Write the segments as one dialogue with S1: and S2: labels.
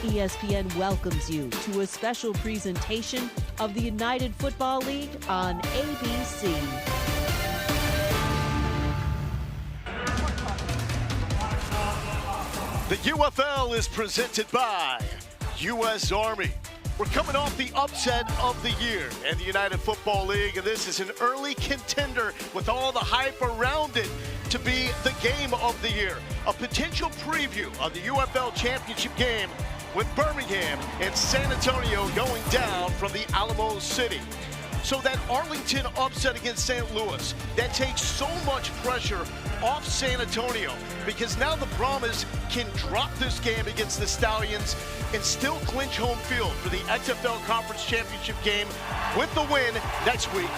S1: ESPN welcomes you to a special presentation of the United Football League on ABC.
S2: The UFL is presented by U.S. Army. We're coming off the upset of the year in the United Football League, and this is an early contender with all the hype around it to be the game of the year. A potential preview of the UFL championship game with Birmingham and San Antonio going down from the Alamo City. So that Arlington upset against St. Louis, that takes so much pressure off San Antonio because now the Brahmas can drop this game against the Stallions and still clinch home field for the XFL Conference Championship game with the win next week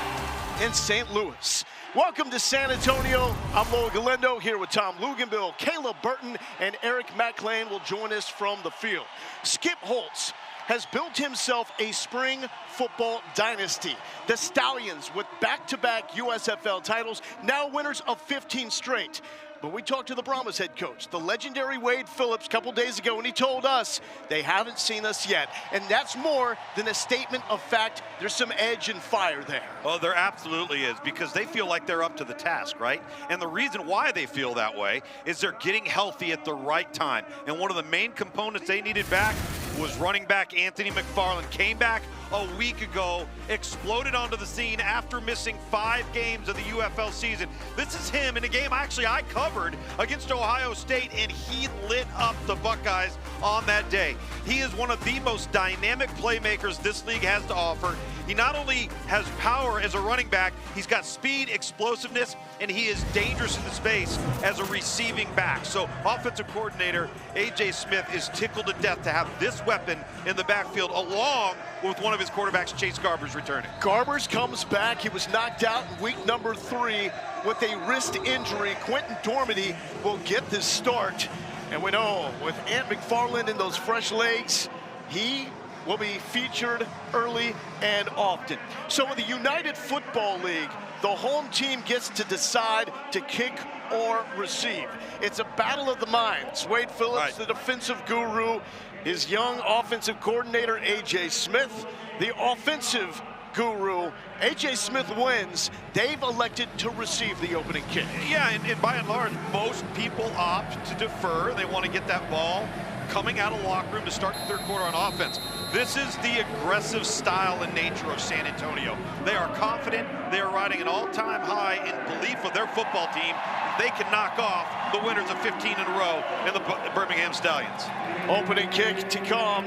S2: in St. Louis. Welcome to San Antonio. I'm Loa Galindo here with Tom Luganbill. Caleb Burton and Eric McLean will join us from the field. Skip Holtz has built himself a spring football dynasty. The Stallions with back-to-back USFL titles, now winners of 15 straight. But we talked to the Brahmas head coach, the legendary Wade Phillips, a couple days ago, and he told us they haven't seen us yet. And that's more than a statement of fact. There's some edge and fire there.
S3: Oh, there absolutely is, because they feel like they're up to the task, right? And the reason why they feel that way is they're getting healthy at the right time. And one of the main components they needed back was running back Anthony McFarland. Came back a week ago, exploded onto the scene after missing 5 games of the UFL season. This is him in a game I covered against Ohio State, and he lit up the Buckeyes on that day. He is one of the most dynamic playmakers this league has to offer. He not only has power as a running back, he's got speed, explosiveness, and he is dangerous in the space as a receiving back. So offensive coordinator A.J. Smith is tickled to death to have this weapon in the backfield along with one of his quarterbacks, Chase Garbers, returning.
S2: Garbers comes back. He was knocked out in week number 3 with a wrist injury. Quentin Dormady will get this start. And we know with Ant McFarland and those fresh legs, he will be featured early and often. So in the United Football League, the home team gets to decide to kick or receive. It's a battle of the minds. Wade Phillips, the defensive guru, his young offensive coordinator, A.J. Smith, the offensive guru. A.J. Smith wins. They've elected to receive the opening kick.
S3: Yeah, and by and large, most people opt to defer. They want to get that ball coming out of the locker room to start the third quarter on offense. This is the aggressive style and nature of San Antonio. They are confident. They are riding an all-time high in belief of their football team. They can knock off the winners of 15 in a row in the Birmingham Stallions.
S2: Opening kick to come.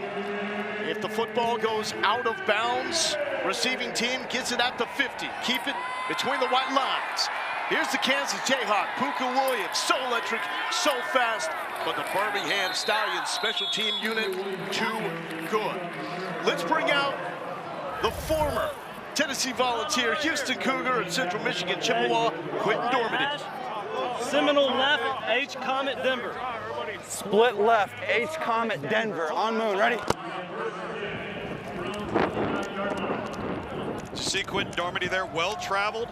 S2: If the football goes out of bounds, receiving team gets it at the 50. Keep it between the white lines. Here's the Kansas Jayhawk, Puka Williams, so electric, so fast, but the Birmingham Stallions special team unit, too good. Let's bring out the former Tennessee Volunteer, Houston Cougar, and Central Michigan Chippewa, Quentin Dormady.
S4: Seminole left, H Comet Denver.
S5: Split left, H Comet Denver, on moon, ready?
S3: See Quentin Dormady there, well-traveled.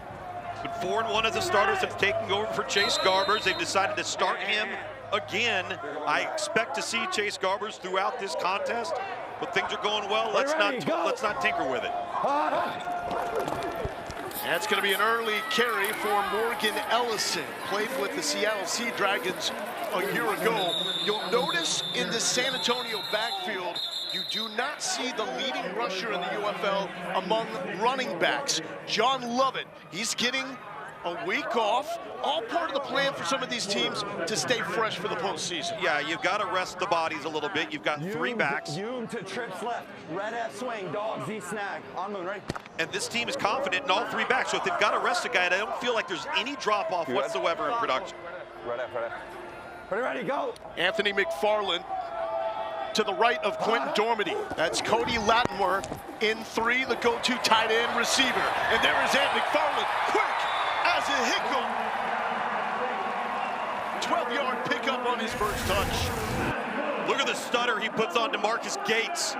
S3: Been 4-1 as a starter since taking over for Chase Garbers. They've decided to start him again. I expect to see Chase Garbers throughout this contest, but things are going well. Let's not tinker with it.
S2: That's going to be an early carry for Morgan Ellison. Played with the Seattle Sea Dragons a year ago. You'll notice in the San Antonio backfield, you do not see the leading rusher in the UFL among running backs. John Lovett, he's getting a week off. All part of the plan for some of these teams to stay fresh for the postseason.
S3: Yeah, you've got to rest the bodies a little bit. You've got 3 backs.
S5: Hume to trips left, red F swing, dog, Z snag, on moon, ready?
S3: And this team is confident in all 3 backs. So if they've got to rest a guy, I don't feel like there's any drop-off whatsoever in production.
S5: Red F, red F. Ready, go.
S2: Anthony McFarland to the right of Quentin Dormady. That's Cody Latimer in 3, the go-to tight end receiver. And there is Ant McFarland, quick as a hickle. 12-yard pickup on his first touch.
S3: Look at the stutter he puts on DeMarcus Gates.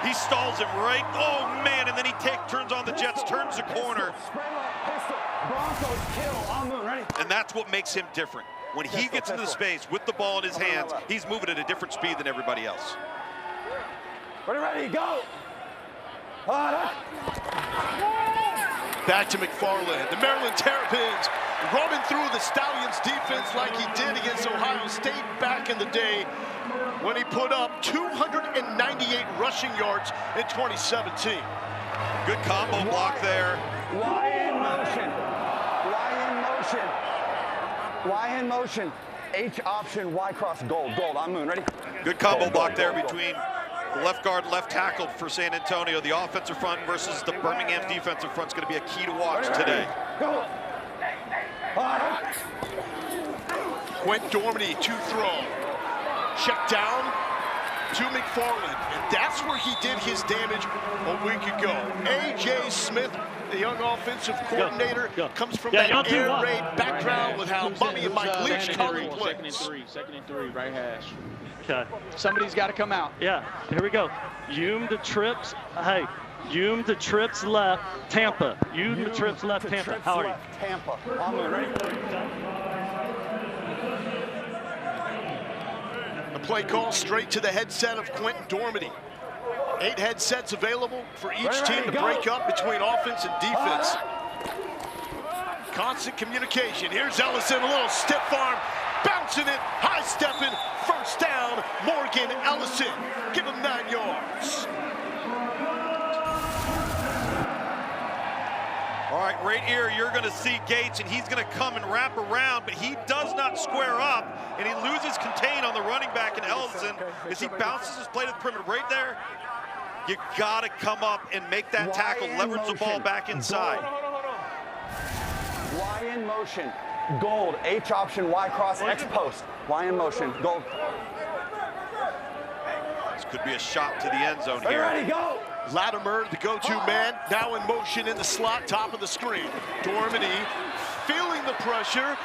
S3: He stalls him right. Oh, man, and then he turns on the Jets, turns the corner.
S5: Broncos kill, on moon, ready?
S3: And that's what makes him different. when he gets into the space with the ball in his hands, he's moving at a different speed than everybody else.
S5: Ready, go!
S2: Back to McFarland. The Maryland Terrapins roaming through the Stallions defense like he did against Ohio State back in the day when he put up 298 rushing yards in 2017.
S3: Good combo block there.
S5: Y in motion. Y in motion. Y in motion. H option, Y cross, gold. Gold on moon. Ready?
S3: Good combo block there between the left guard, left tackle for San Antonio. The offensive front versus the Birmingham defensive front is going to be a key to watch today.
S5: Go.
S2: Quint Dormady to throw. Check down to McFarland. And that's where he did his damage a week ago. A.J. Smith, the young offensive coordinator, comes from that air raid background with how Mummy and Mike Leach call him plays.
S6: Second and three, right hash.
S4: Okay.
S6: Somebody's got to come out.
S4: Yeah, here we go. Hume to trips. Hey, Hume to trips left, Tampa. Hume to trips left, Tampa. How are you?
S5: Tampa. On moon. Ready?
S2: The play call straight to the headset of Quint Dormady. 8 headsets available for each team to break up between offense and defense. Constant communication. Here's Ellison, a little stiff arm, bouncing it, high-stepping, first down, Morgan Ellison. Give him 9 yards.
S3: All right, right here, you're going to see Gates, and he's going to come and wrap around, but he does not square up, and he loses contain on the running back in Ellison as he bounces his play to the perimeter. Right there, you got to come up and make that tackle, leverage the ball back inside.
S5: Y in motion. Gold. H option, Y cross, X post. Y in motion. Gold.
S3: This could be a shot to the end zone here.
S5: Ready, go!
S2: Latimer, the go-to man, now in motion in the slot, top of the screen. Dormady feeling the pressure,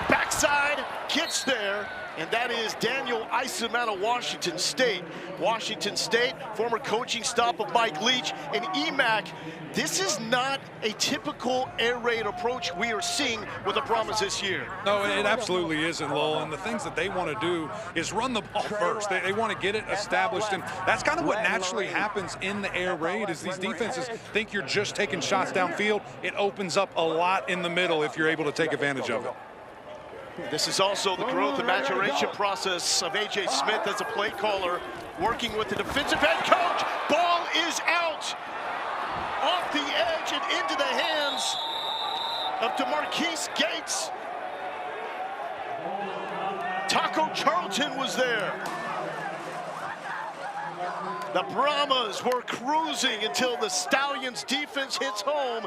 S2: backside, gets there, and that is Daniel Isom out of Washington State. Washington State, former coaching stop of Mike Leach, and EMAC. This is not a typical air raid approach we are seeing with the Brahmas this year.
S7: No, it absolutely isn't, Lowell. And the things that they want to do is run the ball first. They want to get it established, and that's kind of what naturally happens in the air raid is these defenses think you're just taking shots downfield. It opens up a lot in the middle if you're able to take advantage of it.
S2: This is also the growth and maturation process of A.J. Smith as a play caller, working with the defensive head coach. Ball is out. Off the edge and into the hands of DeMarquise Gates. Taco Charlton was there. The Brahmas were cruising until the Stallions defense hits home,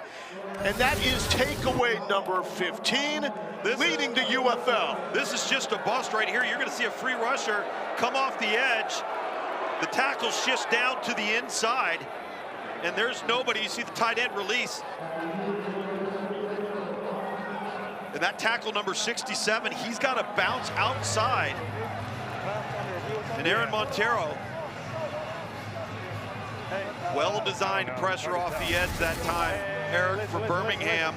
S2: and that is takeaway number 15, leading the UFL.
S3: This is just a bust right here. You're going to see a free rusher come off the edge. The tackle shifts down to the inside, and there's nobody. You see the tight end release. And that tackle number 67, he's got to bounce outside. And Aaron Montero, well-designed pressure off the edge that time. Eric for Birmingham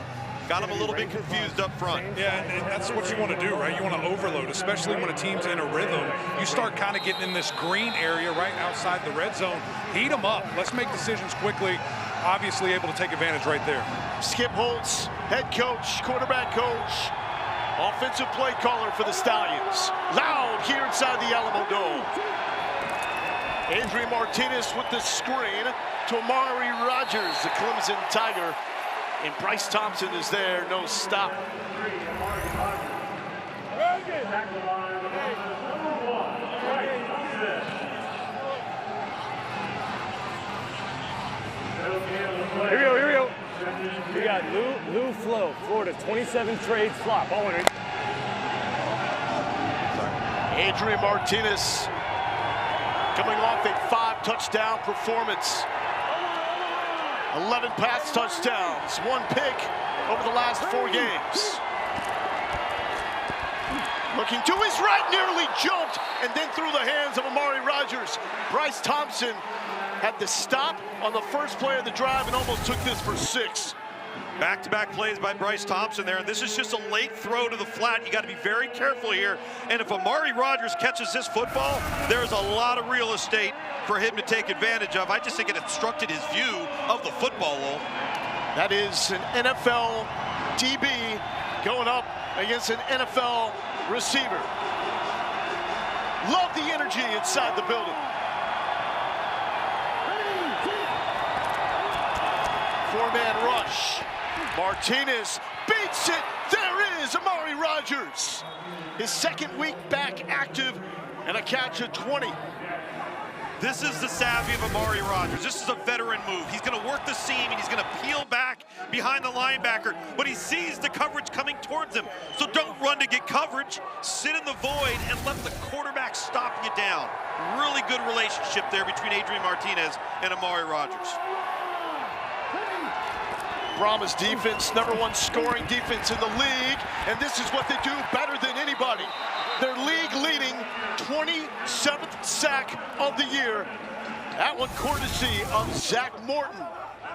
S3: got him a little bit confused up front.
S7: Yeah, and that's what you want to do, right? You want to overload, especially when a team's in a rhythm. You start kind of getting in this green area right outside the red zone. Heat them up. Let's make decisions quickly. Obviously able to take advantage right there.
S2: Skip Holtz, head coach, quarterback coach, offensive play caller for the Stallions. Loud here inside the Alamo Dome. Adrian Martinez with the screen to Amari Rogers, the Clemson Tiger. And Bryce Thompson is there, no stop.
S8: Here we go, here we go. We got Lou Flo, Florida, 27 trades flop. Ball winner.
S2: Adrian Martinez coming off a 5-touchdown performance. 11 pass touchdowns, 1 pick over the last 4 games. Looking to his right, nearly jumped, and then through the hands of Amari Rogers. Bryce Thompson had the stop on the first play of the drive and almost took this for 6.
S3: Back-to-back plays by Bryce Thompson there, and this is just a late throw to the flat. You got to be very careful here. And if Amari Rodgers catches this football, there's a lot of real estate for him to take advantage of. I just think it obstructed his view of the football, Lowell.
S2: That is an NFL DB going up against an NFL receiver. Love the energy inside the building. Four-man rush. Martinez beats it. There is Amari Rodgers. His second week back active and a catch of 20.
S3: This is the savvy of Amari Rodgers. This is a veteran move. He's going to work the seam, and he's going to peel back behind the linebacker, but he sees the coverage coming towards him. So don't run to get coverage. Sit in the void and let the quarterback stop you down. Really good relationship there between Adrian Martinez and Amari Rodgers.
S2: Brahmas defense, #1 scoring defense in the league, and this is what they do better than anybody. Their league-leading 27th sack of the year. That one courtesy of Zach Morton,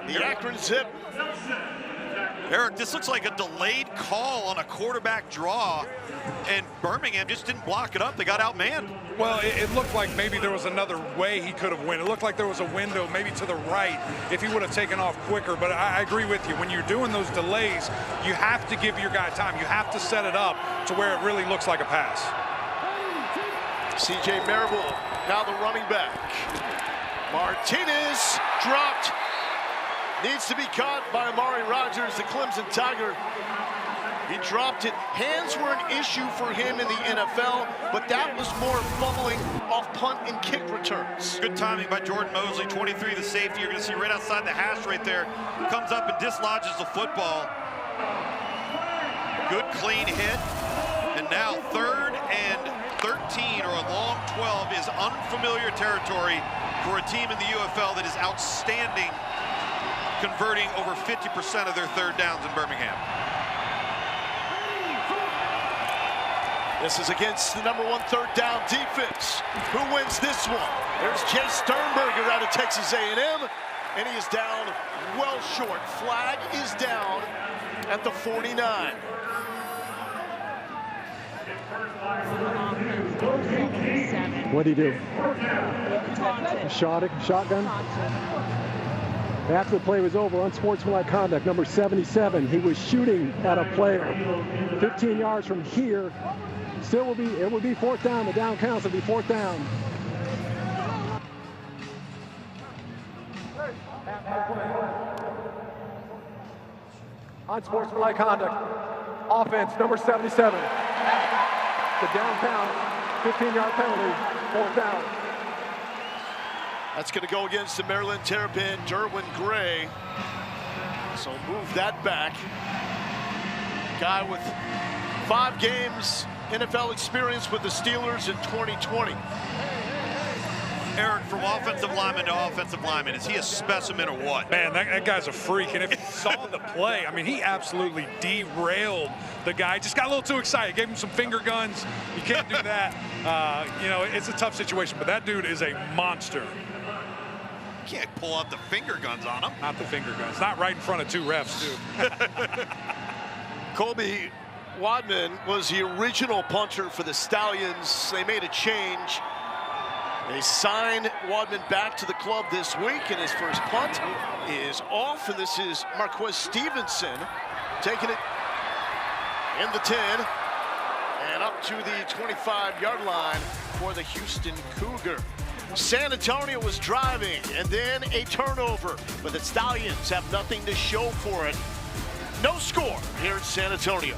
S2: the Akron Zip.
S3: Eric, this looks like a delayed call on a quarterback draw, and Birmingham just didn't block it up. They got outmanned.
S7: Well, it looked like maybe there was another way he could have went. It looked like there was a window maybe to the right if he would have taken off quicker. But I agree with you. When you're doing those delays, you have to give your guy time. You have to set it up to where it really looks like a pass.
S2: C.J. Marable, now the running back. Martinez dropped. Needs to be caught by Amari Rodgers, the Clemson Tiger. He dropped it. Hands were an issue for him in the NFL, but that was more fumbling off punt and kick returns.
S3: Good timing by Jordan Mosley, 23, the safety. You're going to see right outside the hash right there. Comes up and dislodges the football. Good clean hit. And now 3rd and 13, or a long 12, is unfamiliar territory for a team in the UFL that is outstanding, converting over 50% of their third downs in Birmingham.
S2: This is against the #1 third down defense. Who wins this one? There's Jay Sternberger out of Texas A&M, and he is down well short. Flag is down at the 49.
S9: What did he do? Shotgun? After the play was over, unsportsmanlike conduct, number 77. He was shooting at a player 15 yards from here. Still it would be 4th down. The down counts. It'll be 4th down. Unsportsmanlike conduct. Offense, number 77. The down count, 15-yard penalty, 4th down.
S2: That's going to go against the Maryland Terrapin, Derwin Gray. So move that back. Guy with 5 games NFL experience with the Steelers in 2020.
S3: Eric, from offensive lineman to offensive lineman, is he a specimen or what?
S7: Man, that guy's a freak. And if you saw the play, I mean, he absolutely derailed the guy. Just got a little too excited. Gave him some finger guns. You can't do that. You know, it's a tough situation, but that dude is a monster.
S3: You can't pull out the finger guns on him.
S7: Not the finger guns. Not right in front of 2 refs, too.
S2: Colby Wadman was the original punter for the Stallions. They made a change. They signed Wadman back to the club this week, and his first punt is off. And this is Marquez Stevenson taking it in the 10 and up to the 25-yard line for the Houston Cougar. San Antonio was driving, and then a turnover, but the Stallions have nothing to show for it. No score here in San Antonio.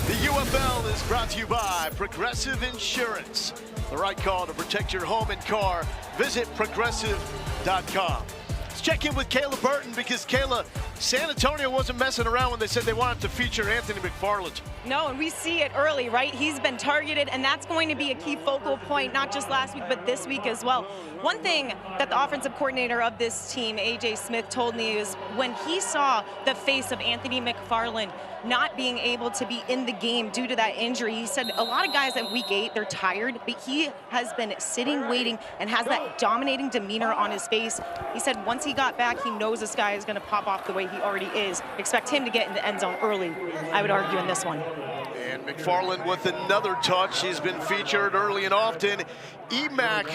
S2: The UFL is brought to you by Progressive Insurance. The right call to protect your home and car. Visit progressive.com. Let's check in with Kayla Burton, because Kayla, San Antonio wasn't messing around when they said they wanted to feature Anthony McFarland.
S10: No, and we see it early, right? He's been targeted, and that's going to be a key focal point, not just last week, but this week as well. One thing that the offensive coordinator of this team, A.J. Smith, told me is when he saw the face of Anthony McFarland not being able to be in the game due to that injury, he said a lot of guys at week 8, they're tired, but he has been sitting, waiting, and has that dominating demeanor on his face. He said once he got back, he knows this guy is going to pop off the way he already is. Expect him to get in the end zone early, I would argue, in this one.
S2: And McFarland with another touch. He's been featured early and often. EMAC,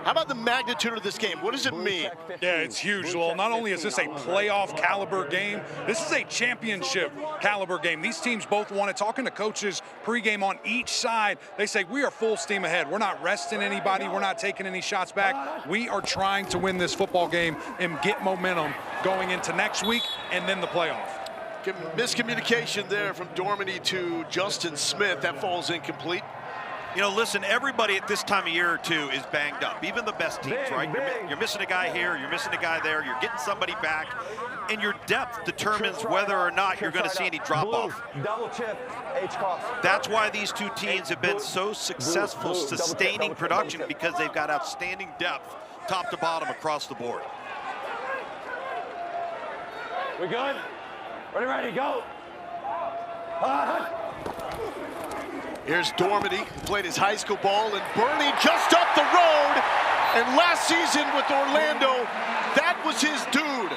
S2: how about the magnitude of this game? What does it mean?
S7: Yeah, it's huge, Lowell. Not only is this a playoff caliber game, this is a championship caliber game. These teams both won it. Talking to coaches pregame on each side, they say we are full steam ahead. We're not resting anybody. We're not taking any shots back. We are trying to win this football game and get momentum going into next week and then the playoff.
S2: Miscommunication there from Dormady to Justin Smith. That falls incomplete.
S3: You know, listen, everybody at this time of year or two is banged up, even the best teams, right? You're missing a guy here, you're missing a guy there, you're getting somebody back, and your depth determines whether or not you're going to see any drop-off.
S5: Double chip, H-cross.
S3: That's why these two teams have been so successful sustaining production, because they've got outstanding depth top to bottom across the board.
S8: We good? Ready, go.
S2: Here's Dormady, who played his high school ball in Bernie, just up the road. And last season with Orlando, that was his dude,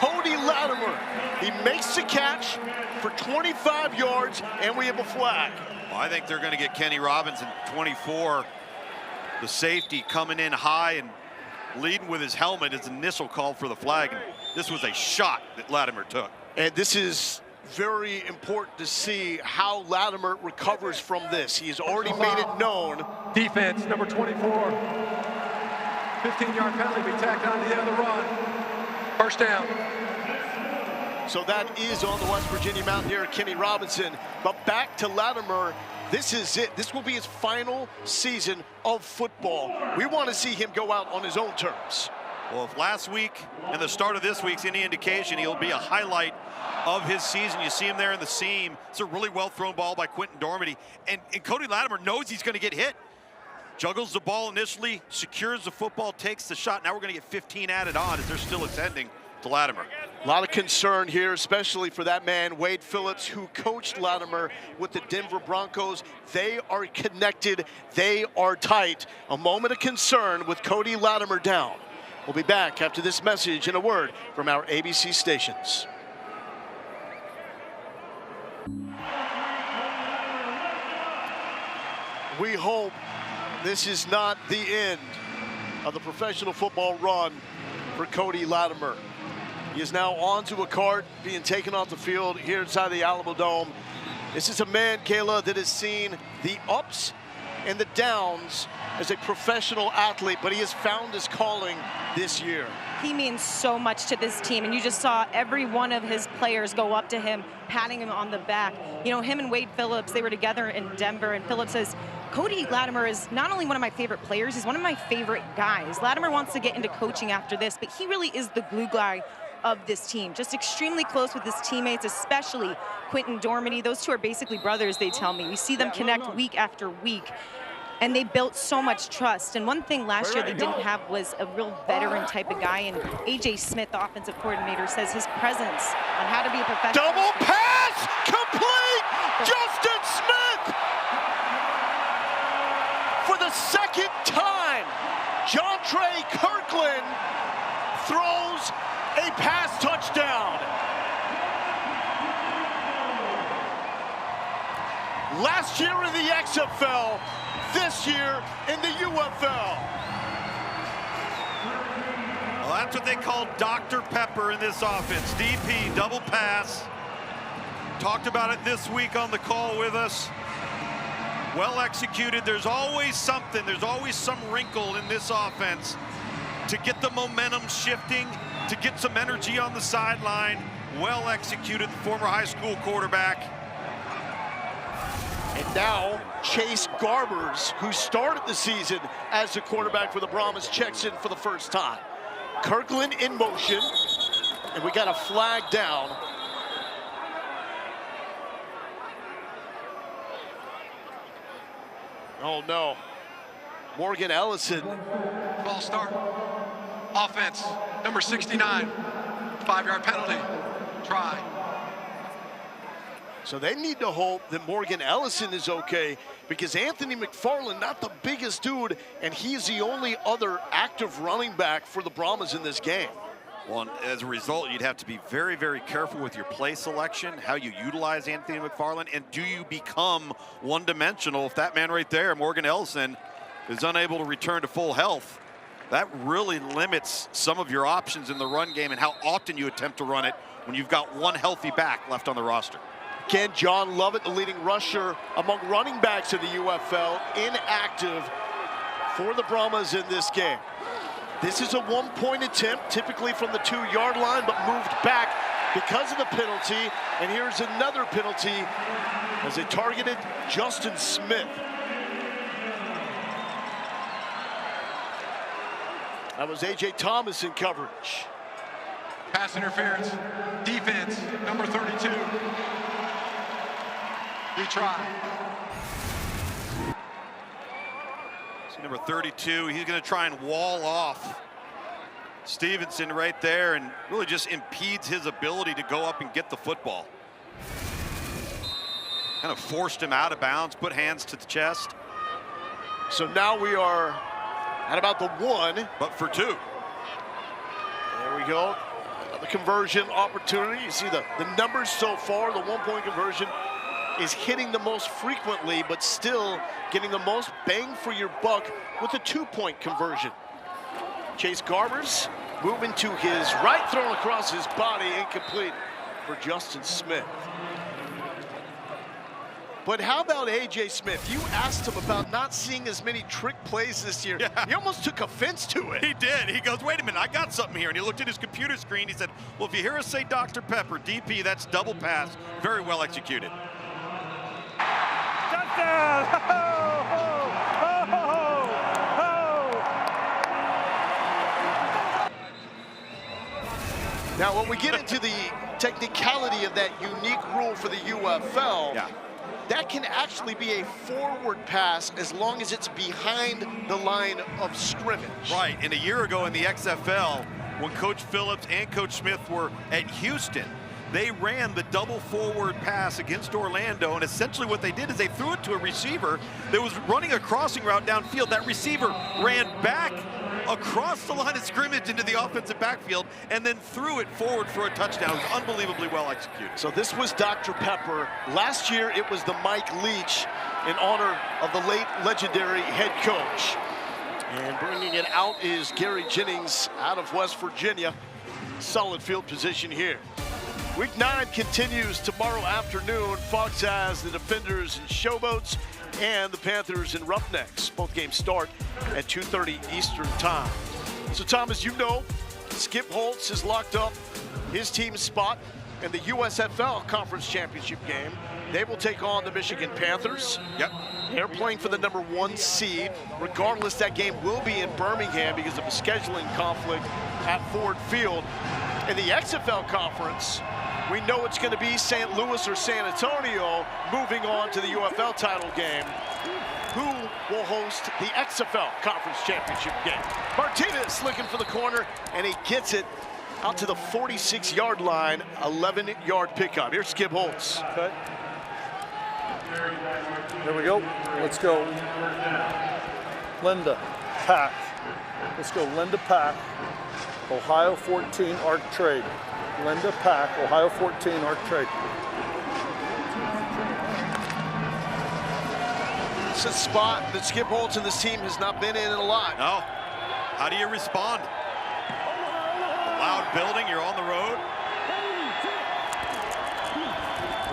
S2: Cody Latimer. He makes the catch for 25 yards, and we have a flag.
S3: Well, I think they're going to get Kenny Robinson, 24, the safety, coming in high and leading with his helmet. His initial call for the flag. And this was a shot that Latimer took.
S2: And this is very important to see how Latimer recovers from this. He has already made it known.
S9: Defense, number 24. 15-yard penalty, we tacked on to the end of the run. First down.
S2: So that is on the West Virginia Mountaineer, Kenny Robinson. But back to Latimer. This is it. This will be his final season of football. We want to see him go out on his own terms.
S3: Well, if last week and the start of this week's any indication, he'll be a highlight of his season. You see him there in the seam. It's a really well-thrown ball by Quentin Dormady. And Cody Latimer knows he's going to get hit. Juggles the ball initially, secures the football, takes the shot. Now we're going to get 15 added on as they're still attending to Latimer.
S2: A lot of concern here, especially for that man, Wade Phillips, who coached Latimer with the Denver Broncos. They are connected. They are tight. A moment of concern with Cody Latimer down. We'll be back after this message and a word from our ABC stations. We hope this is not the end of the professional football run for Cody Latimer. He is now onto a cart being taken off the field here inside the Alamo Dome. This is a man, Kayla, that has seen the ups and the downs as a professional athlete, but he has found his calling this year.
S10: He means so much to this team, and you just saw every one of his players go up to him, patting him on the back. You know, him and Wade Phillips, they were together in Denver, and Phillips says, Cody Latimer is not only one of my favorite players, he's one of my favorite guys. Latimer wants to get into coaching after this, but he really is the glue guy of this team. Just extremely close with his teammates, especially Quentin Dormady. Those two are basically brothers, they tell me. We see them connect week after week. And they built so much trust. And one thing last year they didn't have was a real veteran type of guy. And A.J. Smith, the offensive coordinator, says his presence on how to be a professional.
S2: Double pass, complete, Justin Smith! For the second time, Jontre Kirkland throws a pass touchdown. Last year in the XFL, this year in the UFL.
S3: Well, that's what they call Dr. Pepper in this offense. DP, double pass. Talked about it this week on the call with us. Well executed. There's always something. There's always some wrinkle in this offense to get the momentum shifting, to get some energy on the sideline. Well executed, the former high school quarterback.
S2: And now Chase Garbers, who started the season as the quarterback for the Brahmas, checks in for the first time. Kirkland in motion. And we got a flag down. Oh no. Morgan Ellison.
S11: Ball start. Offense, number 69. 5-yard penalty. Try.
S2: So they need to hope that Morgan Ellison is okay, because Anthony McFarland, not the biggest dude, and he's the only other active running back for the Brahmas in this game.
S3: Well, as a result, you'd have to be very, very careful with your play selection, how you utilize Anthony McFarland, and do you become one-dimensional if that man right there, Morgan Ellison, is unable to return to full health. That really limits some of your options in the run game and how often you attempt to run it when you've got one healthy back left on the roster.
S2: Again, John Lovett, the leading rusher among running backs in the UFL, inactive for the Brahmas in this game. This is a one-point attempt, typically from the 2-yard line, but moved back because of the penalty. And here's another penalty as they targeted Justin Smith. That was A.J. Thomas in coverage.
S11: Pass interference. Defense, number 32. Retry.
S3: So number 32, he's going to try and wall off Stevenson right there and really just impedes his ability to go up and get the football. Kind of forced him out of bounds, put hands to the chest.
S2: So now we are at about the 1.
S3: But for 2.
S2: There we go. The conversion opportunity. You see the numbers so far. The 1-point conversion is hitting the most frequently, but still getting the most bang for your buck with a 2-point conversion. Chase Garbers moving to his right, thrown across his body, incomplete for Justin Smith. But how about A.J. Smith? You asked him about not seeing as many trick plays this year.
S3: Yeah.
S2: He almost took offense to it.
S3: He did. He goes, wait a minute, I got something here. And he looked at his computer screen. He said, well, if you hear us say Dr. Pepper, DP, that's double pass. Very well executed.
S8: Touchdown! Ho, ho, ho, ho, ho.
S2: Now, when we get into the technicality of that unique rule for the UFL, that can actually be a forward pass as long as it's behind the line of scrimmage.
S3: Right, and a year ago in the XFL, when Coach Phillips and Coach Smith were at Houston, they ran the double forward pass against Orlando, and essentially what they did is they threw it to a receiver that was running a crossing route downfield. That receiver ran back across the line of scrimmage into the offensive backfield and then threw it forward for a touchdown. It was unbelievably well executed.
S2: So this was Dr. Pepper. Last year it was the Mike Leach in honor of the late legendary head coach. And bringing it out is Gary Jennings out of West Virginia. Solid field position here. Week 9 continues tomorrow afternoon. Fox has the Defenders and Showboats and the Panthers and Roughnecks. Both games start at 2:30 Eastern time. So, Tom, as you know, Skip Holtz has locked up his team's spot in the USFL Conference Championship game. They will take on the Michigan Panthers.
S3: Yep.
S2: They're playing for the number 1 seed. Regardless, that game will be in Birmingham because of a scheduling conflict at Ford Field. In the XFL Conference, we know it's going to be St. Louis or San Antonio moving on to the UFL title game. Who will host the XFL Conference Championship game? Martinez looking for the corner, and he gets it out to the 46-yard line, 11-yard pickup. Here's Skip Holtz.
S12: Okay. There we go. Let's go. Linda Pack. Let's go Linda Pack. Ohio 14 Arc Trade. Linda Pack, Ohio 14 Arc Trade.
S2: It's a spot that Skip Holtz and this team has not been in a lot.
S3: No. How do you respond? A loud building, you're on the road.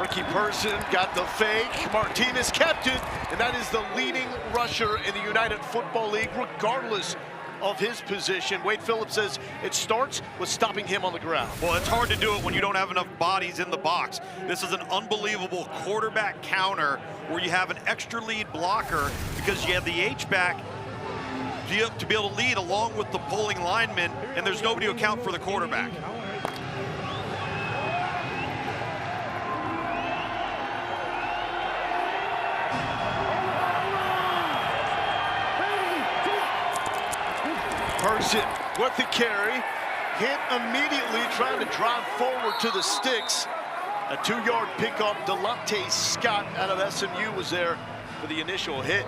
S2: Ricky Person got the fake. Martinez kept it, and that is the leading rusher in the United Football League, regardless of his position. Wade Phillips says it starts with stopping him on the ground.
S3: Well, it's hard to do it when you don't have enough bodies in the box. This is an unbelievable quarterback counter where you have an extra lead blocker because you have the H-back to be able to lead along with the pulling lineman, and there's nobody to account for the quarterback.
S2: Person with the carry, hit immediately, trying to drive forward to the sticks. A 2-yard pickup. Delonte Scott out of SMU was there for the initial hit.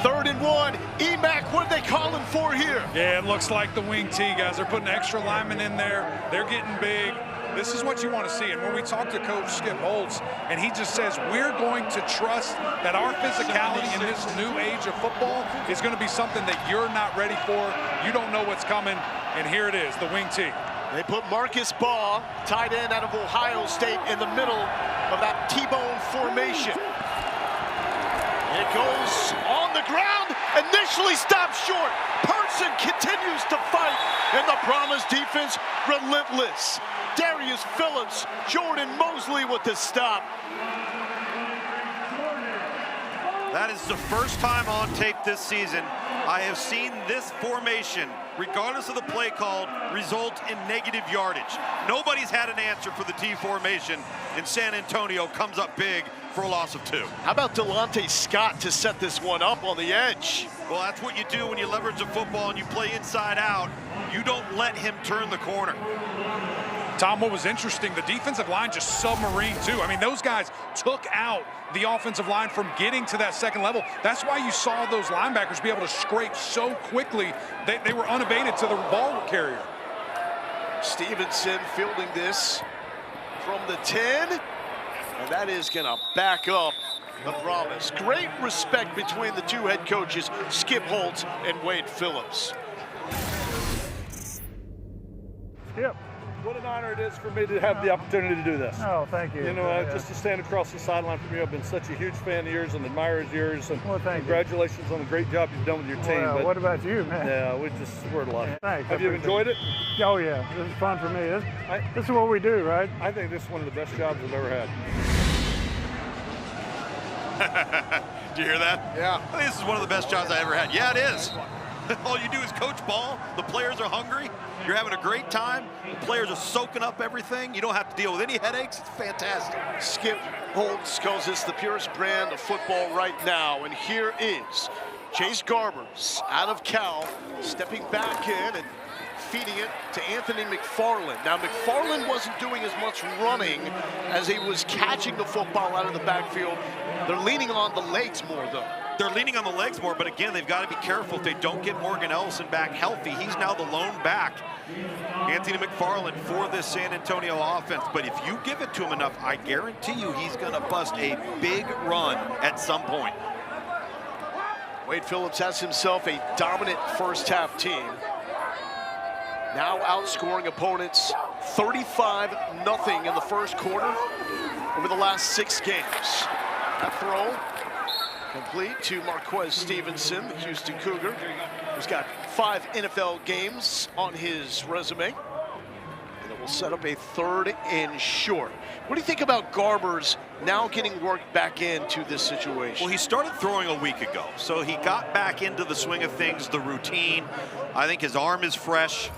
S2: 3rd and 1. Emac, what are they calling for here?
S7: Yeah, it looks like the wing T, guys. They're putting extra linemen in there. They're getting big. This is what you want to see. And when we talk to Coach Skip Holtz, and he just says, we're going to trust that our physicality in this new age of football is going to be something that you're not ready for. You don't know what's coming. And here it is, the wing T.
S2: They put Marcus Baugh, tight end out of Ohio State, in the middle of that T-bone formation. It goes on the ground, initially stopped short. Person continues to fight, and the Brahmas defense relentless. Darius Phillips, Jordan Mosley with the stop.
S3: That is the first time on tape this season I have seen this formation, regardless of the play called, result in negative yardage. Nobody's had an answer for the T formation, and San Antonio comes up big for a loss of 2.
S2: How about Delonte Scott to set this one up on the edge?
S3: Well, that's what you do when you leverage the football and you play inside out. You don't let him turn the corner.
S7: Tom, what was interesting, the defensive line just submarine too. I mean, those guys took out the offensive line from getting to that second level. That's why you saw those linebackers be able to scrape so quickly. They were unabated to the ball carrier.
S2: Stevenson fielding this from the 10. And that is going to back up the Brahmas. Great respect between the two head coaches, Skip Holtz and Wade Phillips.
S12: Skip, what an honor it is for me to have the opportunity to do this.
S8: Oh, thank you.
S12: You know, just to stand across the sideline from you, I've been such a huge fan of yours and admirer of yours. And
S8: well,
S12: congratulations on the great job you've done with your team.
S8: Well,
S12: but
S8: what about you, man?
S12: Yeah, we're a lot.
S8: Thanks.
S12: Have you enjoyed it?
S8: Oh, yeah. This is fun for me. This is what we do, right?
S12: I think this is one of the best jobs I've ever had.
S3: Do you hear that?
S12: Yeah.
S3: I think this is one of the best jobs I ever had. Yeah, it is. All you do is coach ball. The players are hungry. You're having a great time. The players are soaking up everything. You don't have to deal with any headaches. It's fantastic.
S2: Skip Holtz calls this the purest brand of football right now. And here is Chase Garbers out of Cal, stepping back in and feeding it to Anthony McFarland. Now, McFarland wasn't doing as much running as he was catching the football out of the backfield. They're leaning on the legs more, though.
S3: They're leaning on the legs more, but again, they've got to be careful if they don't get Morgan Ellison back healthy. He's now the lone back. Anthony McFarland for this San Antonio offense, but if you give it to him enough, I guarantee you he's going to bust a big run at some point.
S2: Wade Phillips has himself a dominant first-half team. Now outscoring opponents 35-0 in the first quarter over the last 6 games. That throw complete to Marquez Stevenson, the Houston Cougar, who's got 5 NFL games on his resume. And it will set up a 3rd and short. What do you think about Garbers now getting worked back into this situation?
S3: Well, he started throwing a week ago, so he got back into the swing of things, the routine. I think his arm is fresh.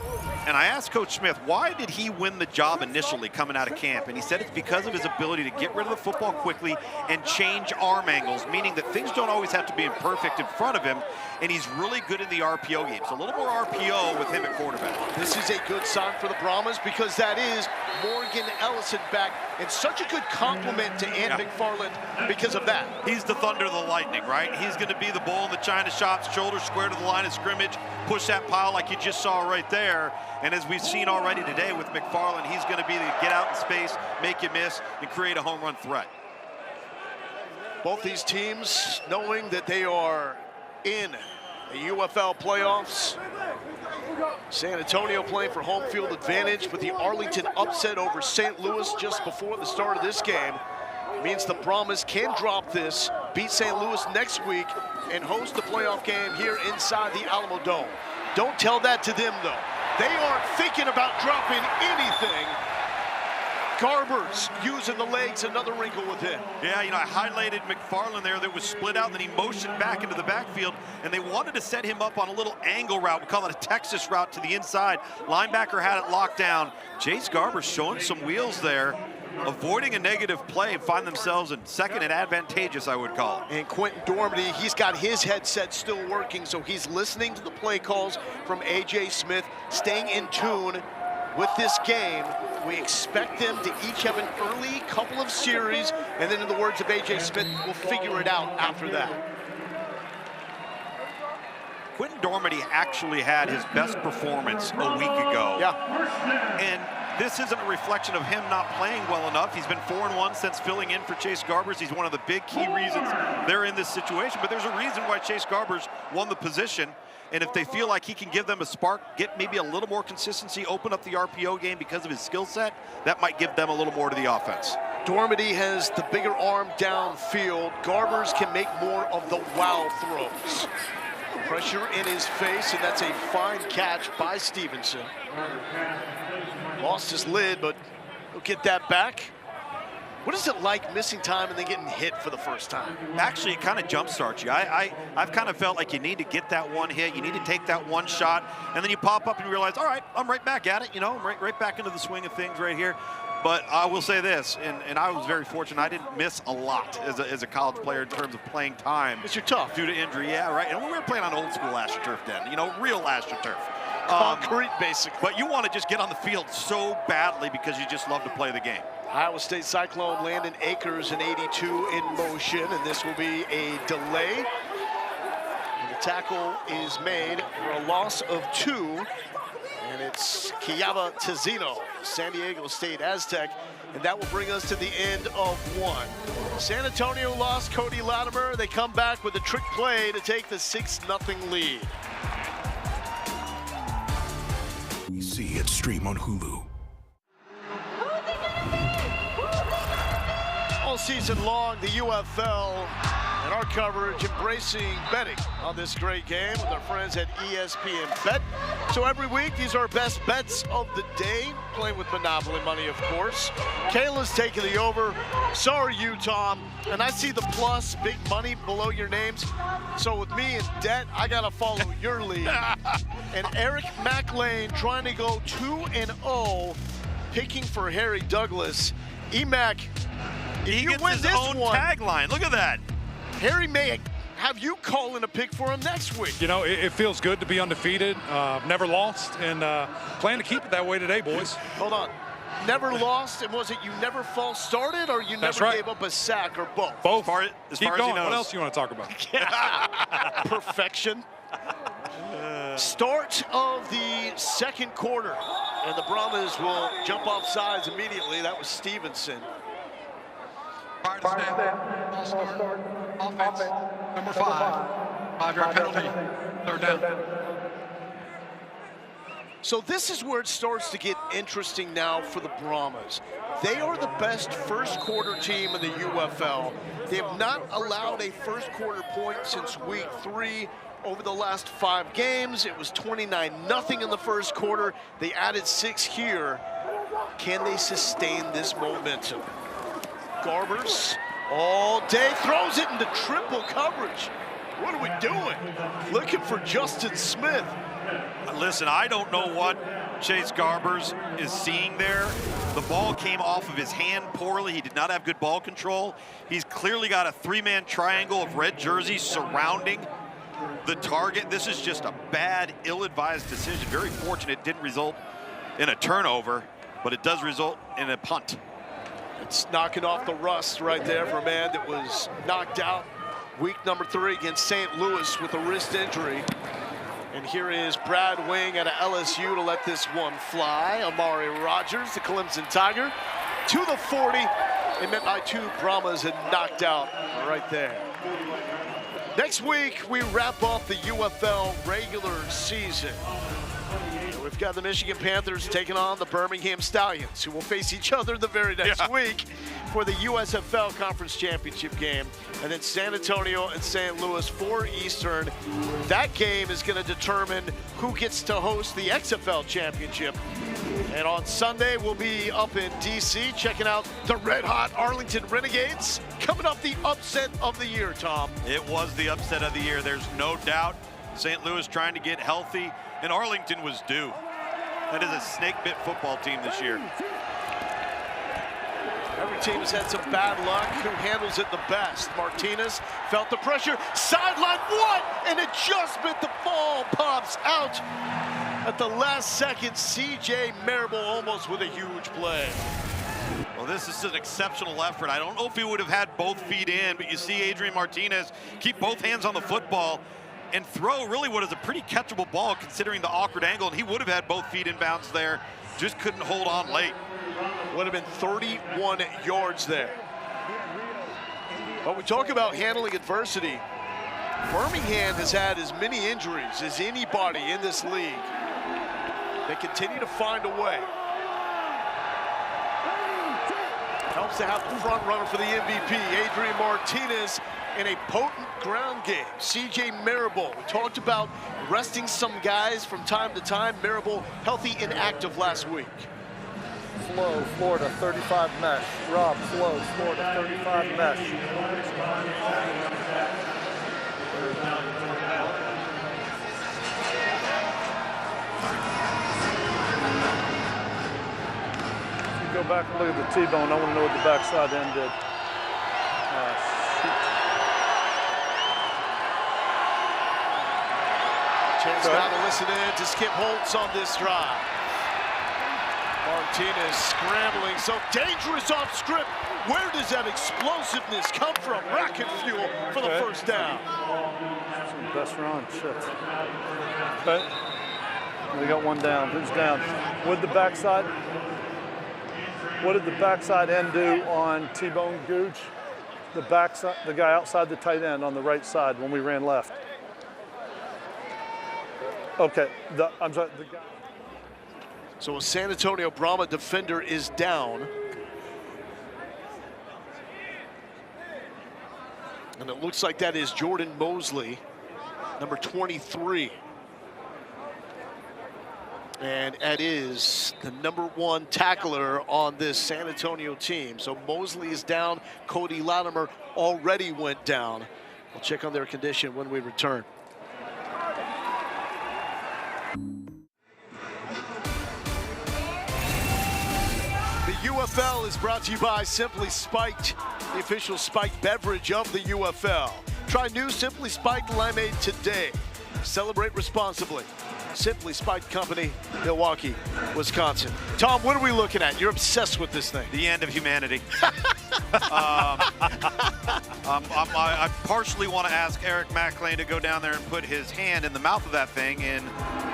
S3: And I asked Coach Smith, why did he win the job initially coming out of camp? And he said it's because of his ability to get rid of the football quickly and change arm angles, meaning that things don't always have to be perfect in front of him, and he's really good in the RPO game. So a little more RPO with him at quarterback.
S2: This is a good sign for the Brahmas because that is Morgan Ellison back, and such a good compliment to McFarland because of that.
S3: He's the thunder, the lightning, right? He's going to be the bull in the china shops, shoulder square to the line of scrimmage, push that pile like you just saw right there. And as we've seen already today with McFarland, he's going to be the get out in space, make you miss, and create a home run threat.
S2: Both these teams knowing that they are in the UFL playoffs. San Antonio playing for home field advantage, but the Arlington upset over St. Louis just before the start of this game means the Brahmas can drop this, beat St. Louis next week, and host the playoff game here inside the Alamo Dome. Don't tell that to them, though. They aren't thinking about dropping anything. Garbers using the legs, another wrinkle with him.
S3: Yeah, you know, I highlighted McFarland there that was split out, and then he motioned back into the backfield, and they wanted to set him up on a little angle route. We call it a Texas route to the inside. Linebacker had it locked down. Chase Garbers showing some wheels there. avoiding a negative play and find themselves in second and advantageous, I would call it.
S2: And Quentin Dormady, he's got his headset still working, so he's listening to the play calls from A.J. Smith, staying in tune with this game. We expect them to each have an early couple of series, and then in the words of A.J. Smith, we'll figure it out after that.
S3: Quentin Dormady actually had his best performance a week ago.
S2: Yeah.
S3: And this isn't a reflection of him not playing well enough. He's been 4-1 since filling in for Chase Garbers. He's one of the big key reasons they're in this situation. But there's a reason why Chase Garbers won the position. And if they feel like he can give them a spark, get maybe a little more consistency, open up the RPO game because of his skill set, that might give them a little more to the offense.
S2: Dormady has the bigger arm downfield. Garbers can make more of the wow throws. Pressure in his face, and that's a fine catch by Stevenson. Lost his lid, but he'll get that back. What is it like missing time and then getting hit for the first time?
S3: Actually, it kind of jumpstarts you. I've kind of felt like you need to get that one hit, you need to take that one shot, and then you pop up and realize, all right, I'm right back at it, you know, I'm right back into the swing of things right here. But I will say this, and I was very fortunate, I didn't miss a lot as a college player in terms of playing time.
S2: It's your tough.
S3: Due to injury, yeah, right. And we were playing on old school AstroTurf then, you know, real AstroTurf.
S2: Concrete, basically.
S3: But you want to just get on the field so badly because you just love to play the game.
S2: Iowa State Cyclone Landon Akers in 82 in motion, and this will be a delay. And the tackle is made for a loss of 2. And it's Kiaba Tizino, San Diego State Aztec, and that will bring us to the end of 1. San Antonio lost Cody Latimer. They come back with a trick play to take the 6-0 lead.
S13: You see it stream on Hulu.
S2: All season long, the UFL and our coverage embracing betting on this great game with our friends at ESPN Bet. So every week, these are our best bets of the day, playing with Monopoly money, of course. Kayla's taking the over. So are you, Tom. And I see the plus, big money below your names. So with me in debt, I got to follow your lead. And Eric McLean trying to go 2-0, picking for Harry Douglas. E-Mac, if you win this one,
S3: tagline. Look at that.
S2: Harry may have you call in a pick for him next week.
S7: You know, it feels good to be undefeated, never lost, and plan to keep it that way today, boys.
S2: Hold on. Never lost, and was it you never false started, or you never gave up a sack, or both?
S7: Both.
S3: As
S7: Keep
S3: far
S7: going.
S3: As he knows.
S7: What else do you want to talk about?
S2: Perfection. Start of the second quarter, and the Brahmas will jump off sides immediately. That was Stevenson.
S11: Prior to snap, ball start, offense, number 5, 5-yard penalty, 3rd down.
S2: So this is where it starts to get interesting now for the Brahmas. They are the best first quarter team in the UFL. They have not allowed a first quarter point since week 3. Over the last 5 games, it was 29-0 in the first quarter. They added 6 here. Can they sustain this momentum? Garbers all day throws it into triple coverage. What are we doing? Looking for Justin Smith.
S3: Listen, I don't know what Chase Garbers is seeing there. The ball came off of his hand poorly. He did not have good ball control. He's clearly got a 3-man triangle of red jerseys surrounding the target. This is just a bad, ill-advised decision. Very fortunate it didn't result in a turnover, but it does result in a punt.
S2: It's knocking off the rust right there for a man that was knocked out week number 3 against St. Louis with a wrist injury. And here is Brad Wing out of LSU to let this one fly. Amari Rogers, the Clemson Tiger, to the 40. It meant my 2 Brahmas had knocked out right there. Next week, we wrap up the UFL regular season. We've got the Michigan Panthers taking on the Birmingham Stallions, who will face each other the very next week for the USFL Conference Championship game. And then San Antonio and St. Louis, 4 Eastern. That game is going to determine who gets to host the XFL Championship. And on Sunday, we'll be up in D.C. checking out the red-hot Arlington Renegades. Coming up, the upset of the year, Tom.
S3: It was the upset of the year. There's no doubt. St. Louis trying to get healthy, and Arlington was due. That is a snake-bit football team this year.
S2: team has had some bad luck. Who handles it the best? Martinez felt the pressure. Sideline, what? An adjustment. The ball pops out at the last second. C.J. Marable almost with a huge play.
S3: Well, this is an exceptional effort. I don't know if he would have had both feet in, but you see Adrian Martinez keep both hands on the football and throw really what is a pretty catchable ball considering the awkward angle, and he would have had both feet in bounds there. Just couldn't hold on late.
S2: Would have been 31 yards there. But we talk about handling adversity. Birmingham has had as many injuries as anybody in this league. They continue to find a way. Helps to have the front runner for the MVP, Adrian Martinez, in a potent ground game. C.J. Marable, we talked about resting some guys from time to time. Marable healthy and active last week.
S12: Flow, Florida, 35 mesh. Rob, flow, Florida, 35 mesh. Go back and look at the T-bone. I want to know what the backside end did.
S2: Chance now to listen in to Skip Holtz on this drive. Martinez scrambling, so dangerous off script. Where does that explosiveness come from? Rocket fuel for the first down.
S12: That's the best run, shit. Okay. We got one down. Who's down? With the backside. What did the backside end do on T-bone Gooch? The backside, the guy outside the tight end on the right side when we ran left. Okay, I'm sorry, the guy.
S2: So a San Antonio Brahma defender is down. And it looks like that is Jordan Mosley, number 23. And that is the #1 tackler on this San Antonio team. So Mosley is down. Cody Latimer already went down. We'll check on their condition when we return. The UFL is brought to you by Simply Spiked, the official spiked beverage of the UFL. Try new Simply Spiked Limeade today. Celebrate responsibly. Simply Spiked Company, Milwaukee, Wisconsin. Tom, what are we looking at? You're obsessed with this thing.
S3: The end of humanity. I partially want to ask Eric McLean to go down there and put his hand in the mouth of that thing and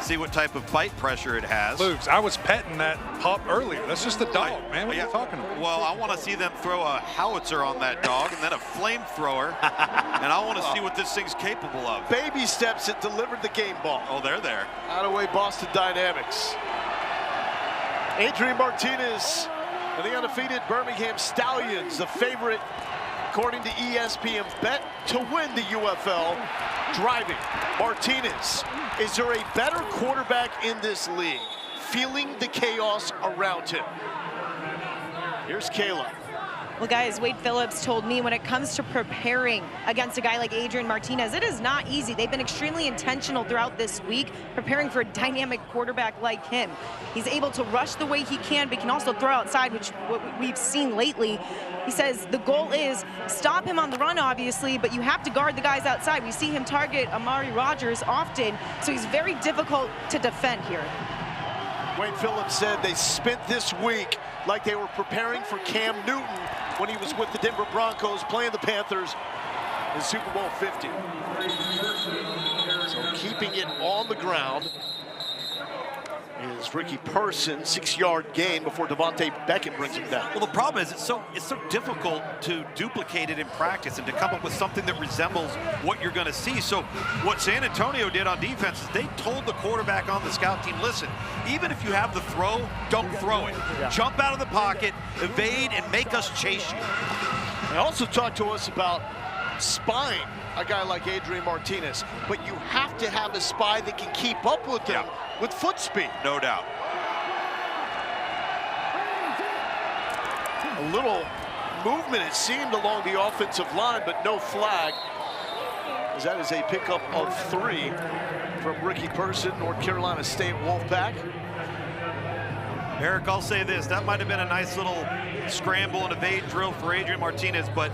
S3: see what type of bite pressure it has.
S7: Luke, I was petting that pup earlier. That's just a dog, man. What are you talking about?
S3: Well, I want to see them throw a howitzer on that dog and then a flamethrower, and I want to see what this thing's capable of.
S2: Baby steps that delivered the game ball.
S3: Oh, they're there.
S2: Out of way, Boston Dynamics. Adrian Martinez and the undefeated Birmingham Stallions, the favorite, according to ESPN Bet, to win the UFL. Driving, Martinez. Is there a better quarterback in this league? Feeling the chaos around him. Here's Kayla.
S10: Well, guys, Wade Phillips told me when it comes to preparing against a guy like Adrian Martinez, it is not easy. They've been extremely intentional throughout this week, preparing for a dynamic quarterback like him. He's able to rush the way he can, but can also throw outside, which what we've seen lately. He says the goal is stop him on the run, obviously, but you have to guard the guys outside. We see him target Amari Rodgers often, so he's very difficult to defend here.
S2: Wade Phillips said they spent this week like they were preparing for Cam Newton when he was with the Denver Broncos playing the Panthers in Super Bowl 50. So keeping it on the ground is Ricky Person, 6-yard gain before Devontae Beckett brings him down.
S3: Well, the problem is it's so difficult to duplicate it in practice and to come up with something that resembles what you're going to see. So what San Antonio did on defense is they told the quarterback on the scout team, listen, even if you have the throw, don't throw it. Jump out of the pocket, evade, and make us chase you.
S2: They also talked to us about spying a guy like Adrian Martinez, but you have to have a spy that can keep up with him with foot speed.
S3: No doubt.
S2: A little movement, it seemed, along the offensive line, but no flag, as that is a pickup of 3 from Ricky Person, North Carolina State Wolfpack.
S3: Eric, I'll say this, that might have been a nice little scramble and evade drill for Adrian Martinez, but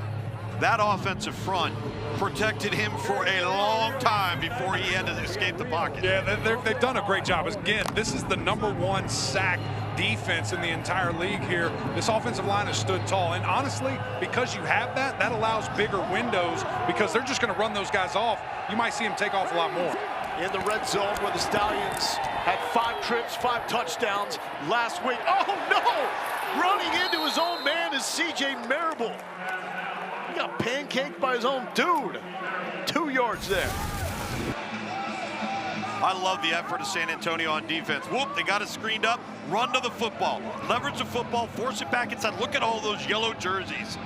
S3: that offensive front protected him for a long time before he had to escape the pocket.
S7: Yeah, they've done a great job. Again, this is the #1 sack defense in the entire league here. This offensive line has stood tall, and honestly, because you have that, that allows bigger windows because they're just going to run those guys off. You might see them take off a lot more.
S2: In the red zone where the Stallions had 5 trips, 5 touchdowns last week. Oh no! Running into his own man is C.J. Marable. He got pancaked by his own dude. 2 yards there.
S3: I love the effort of San Antonio on defense. Whoop, they got it screened up, run to the football, leverage the football, force it back inside. Look at all those yellow jerseys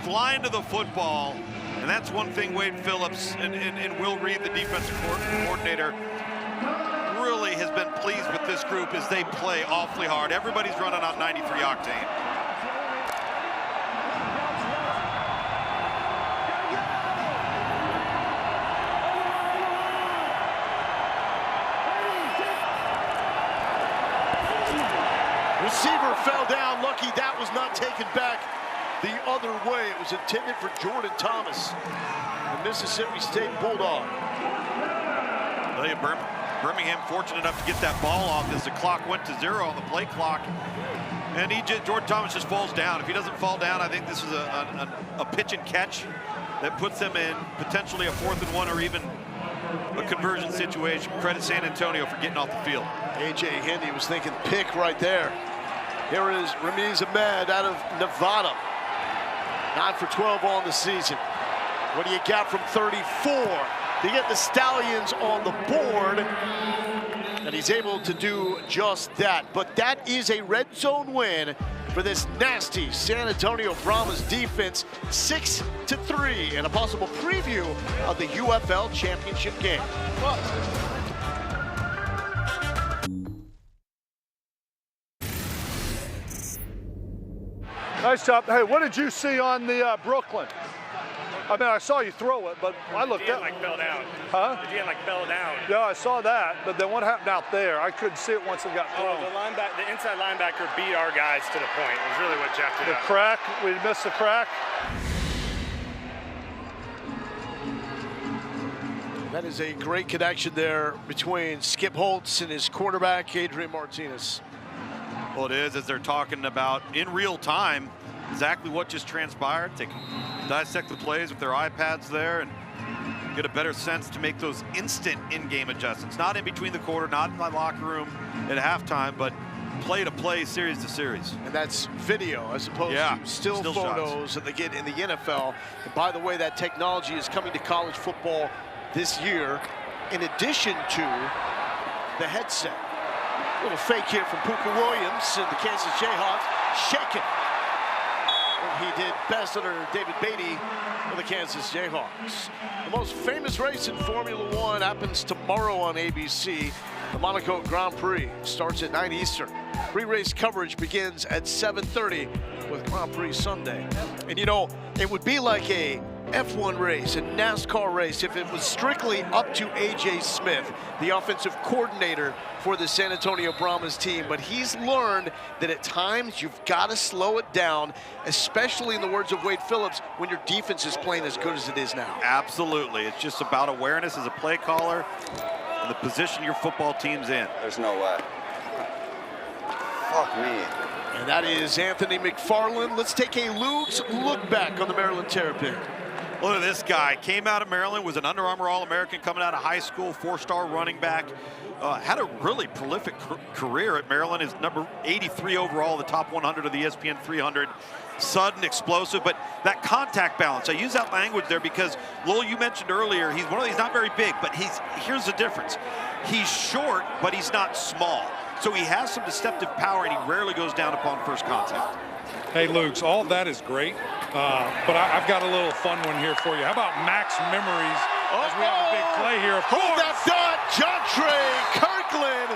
S3: flying to the football. And that's one thing Wade Phillips and Will Reed, the defensive coordinator, really has been pleased with this group as they play awfully hard. Everybody's running on 93 octane.
S2: Receiver fell down. Lucky that was not taken back the other way. It was intended for Jordan Thomas, the Mississippi State Bulldog.
S3: Birmingham fortunate enough to get that ball off as the clock went to 0 on the play clock. And Jordan Thomas just falls down. If he doesn't fall down, I think this is a pitch and catch that puts them in potentially a 4th and 1 or even a conversion situation. Credit San Antonio for getting off the field.
S2: A.J. Hindy was thinking pick right there. Here is Ramiz Ahmed out of Nevada. 9 for 12 on the season. What do you got from 34 to get the Stallions on the board? And he's able to do just that. But that is a red zone win for this nasty San Antonio Brahmas defense. 6-3, and a possible preview of the UFL championship game.
S12: Nice job. Hey, what did you see on the Brooklyn? I mean, I saw you throw it, but I looked at
S8: like fell down.
S12: Huh?
S8: The GM like fell down.
S12: Yeah, I saw that, but then what happened out there? I couldn't see it once it got thrown.
S8: The inside linebacker beat our guys to the point. It was really what jacked it
S12: The
S8: up.
S12: crack, we missed the crack.
S2: That is a great connection there between Skip Holtz and his quarterback, Adrian Martinez.
S3: Well, it is, as they're talking about in real time exactly what just transpired. They can dissect the plays with their iPads there and get a better sense to make those instant in-game adjustments. Not in between the quarter, not in my locker room at halftime, but play to play, series to series.
S2: And that's video as opposed to still photos
S3: shots
S2: that they get in the NFL. And by the way, that technology is coming to college football this year, in addition to the headset. A little fake here from Puka Williams and the Kansas Jayhawks, shaking. And he did best under David Beatty for the Kansas Jayhawks. The most famous race in Formula One happens tomorrow on ABC. The Monaco Grand Prix starts at 9 Eastern. Pre-race coverage begins at 7:30 with Grand Prix Sunday. And you know, it would be like a F1 race, a NASCAR race, if it was strictly up to A.J. Smith, the offensive coordinator for the San Antonio Brahmas team. But he's learned that at times you've got to slow it down, especially in the words of Wade Phillips, when your defense is playing as good as it is now.
S3: Absolutely. It's just about awareness as a play caller and the position your football team's in.
S14: There's no way. Fuck me.
S2: And that is Anthony McFarland. Let's take a look back on the Maryland Terrapin.
S3: Look at this guy. Came out of Maryland, was an Under Armour All-American coming out of high school, 4-star running back. Had a really prolific career at Maryland. Is number 83 overall, the top 100 of the ESPN 300. Sudden, explosive, but that contact balance. I use that language there because, Lowell, you mentioned earlier, he's not very big, but here's the difference. He's short, but he's not small. So he has some deceptive power, and he rarely goes down upon first contact.
S7: Hey, Lukes, all that is great, but I've got a little fun one here for you. How about Max Memories as we have a big play here?
S2: Hold that dot, Jontre Kirkland.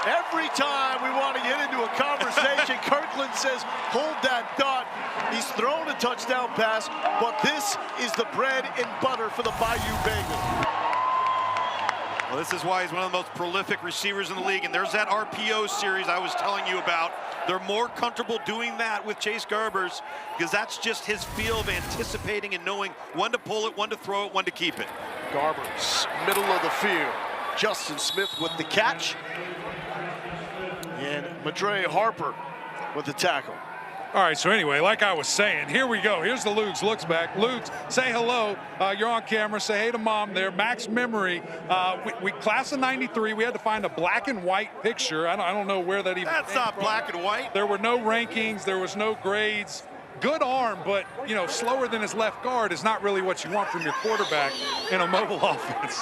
S2: Every time we want to get into a conversation, Kirkland says, hold that dot. He's thrown a touchdown pass, but this is the bread and butter for the Bayou Bengals.
S3: Well, Well, this is why he's one of the most prolific receivers in the league, and there's that RPO series I was telling you about. They're more comfortable doing that with Chase Garbers because that's just his feel of anticipating and knowing when to pull it, when to throw it, when to keep it.
S2: Garbers, middle of the field. Justin Smith with the catch. And Madre Harper with the tackle.
S7: All right, so anyway, like I was saying, here we go. Here's the Lugs, looks back. Lugs, say hello. You're on camera. Say hey to Mom there. Max Memory. We class of 93. We had to find a black and white picture. I don't know where that even
S3: That's not black and white.
S7: There were no rankings. There was no grades. Good arm, but, you know, slower than his left guard is not really what you want from your quarterback in a mobile offense.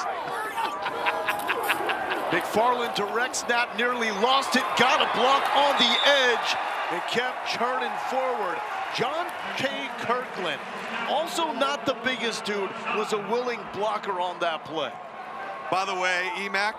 S2: McFarland direct snap, nearly lost it, got a block on the edge. It kept churning forward. John K. Kirkland, also not the biggest dude, was a willing blocker on that play.
S3: By the way, EMAC,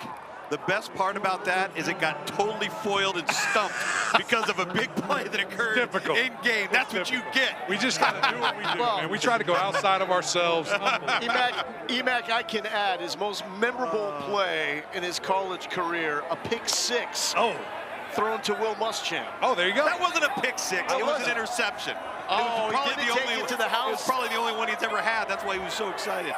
S3: the best part about that is it got totally foiled and stumped because of a big play that occurred in game. That's what you get.
S7: We just got to do what we do, man. We try to go outside of ourselves.
S2: EMAC, I can add, his most memorable play in his college career, a pick six. Thrown to Will Muschamp.
S7: Oh, there you go.
S3: That wasn't a pick six. It was an interception.
S2: Oh, he didn't take it to the house?
S3: It was probably the only one he's ever had. That's why he was so excited.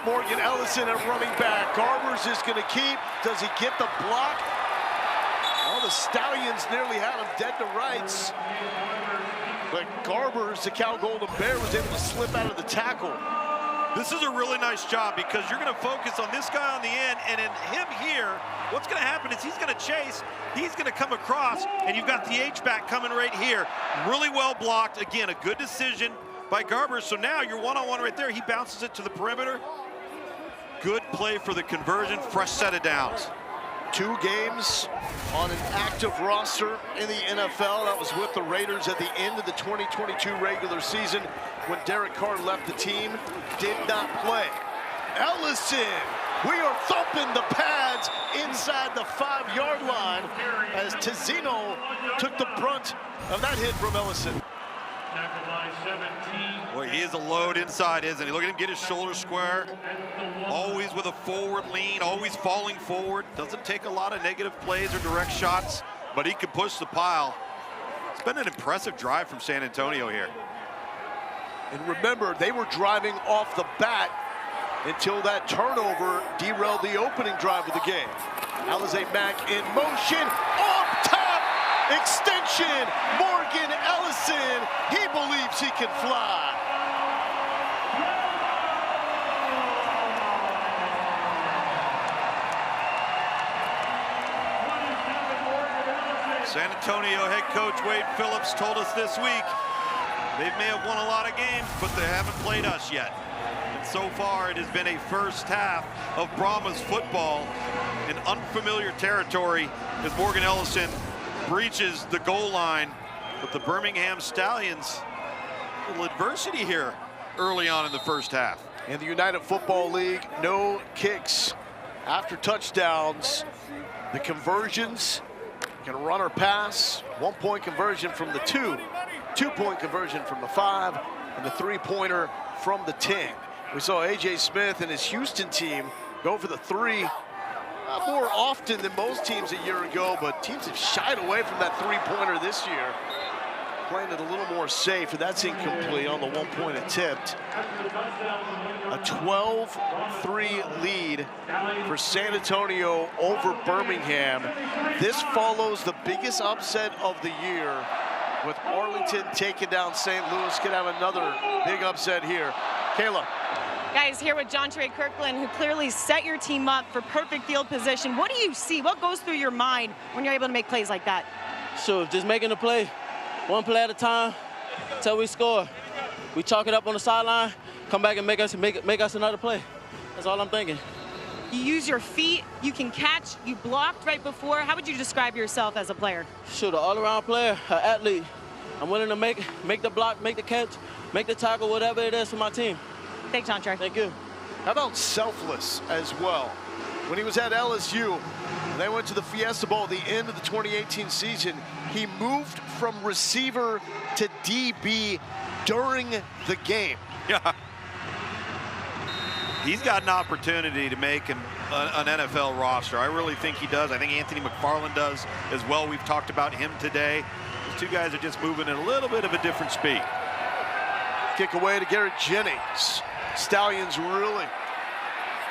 S2: Morgan Ellison at running back. Garbers is going to keep. Does he get the block? Oh, the Stallions nearly had him dead to rights. But Garbers, the Cal Golden Bear, was able to slip out of the tackle.
S3: This is a really nice job because you're going to focus on this guy on the end, and in him here, what's going to happen is he's going to chase, he's going to come across, and you've got the H-back coming right here. Really well blocked. Again, a good decision by Garbers. So now you're one-on-one right there. He bounces it to the perimeter. Good play for the conversion, fresh set of downs.
S2: 2 games on an active roster in the NFL. That was with the Raiders at the end of the 2022 regular season when Derek Carr left the team. Did not play. Ellison, we are thumping the pads inside the 5-yard line as Tizzino took the brunt of that hit from Ellison.
S3: Boy, he is a load inside, isn't he? Look at him get his shoulders square. Always with a forward lean, always falling forward. Doesn't take a lot of negative plays or direct shots, but he can push the pile. It's been an impressive drive from San Antonio here.
S2: And remember, they were driving off the bat until that turnover derailed the opening drive of the game. Alize Mack in motion, up top, extension, Morgan Ellison. He believes he can fly.
S3: San Antonio head coach Wade Phillips told us this week they may have won a lot of games, but they haven't played us yet. And so far, it has been a first half of Brahmas football in unfamiliar territory as Morgan Ellison breaches the goal line. But the Birmingham Stallions, a little adversity here early on in the first half.
S2: In the United Football League, no kicks after touchdowns. The conversions can run or pass. 1-point conversion from the 2, 2-point conversion from the 5, and the 3-pointer from the 10. We saw A.J. Smith and his Houston team go for the 3 more often than most teams a year ago, but teams have shied away from that 3-pointer this year. Playing it a little more safe, and that's incomplete on the 1-point attempt. A 12-3 lead for San Antonio over Birmingham. This follows the biggest upset of the year with Arlington taking down St. Louis. Could have another big upset here. Kayla.
S10: Guys, here with John Trey Kirkland, who clearly set your team up for perfect field position. What do you see? What goes through your mind when you're able to make plays like that?
S14: Sure, just making a play. One play at a time until we score. We chalk it up on the sideline, come back and make us another play. That's all I'm thinking.
S10: You use your feet, you can catch, you blocked right before. How would you describe yourself as a player?
S14: Sure, an all-around player, an athlete. I'm willing to make the block, make the catch, make the tackle, whatever it is for my team.
S10: Thanks, John Trey.
S14: Thank you.
S2: How about selfless as well? When he was at LSU, they went to the Fiesta Bowl at the end of the 2018 season. He moved from receiver to DB during the game.
S3: Yeah. He's got an opportunity to make and an NFL roster. I really think he does. I think Anthony McFarland does as well. We've talked about him today. These two guys are just moving at a little bit of a different speed.
S2: Kick away to Garrett Jennings. Stallions really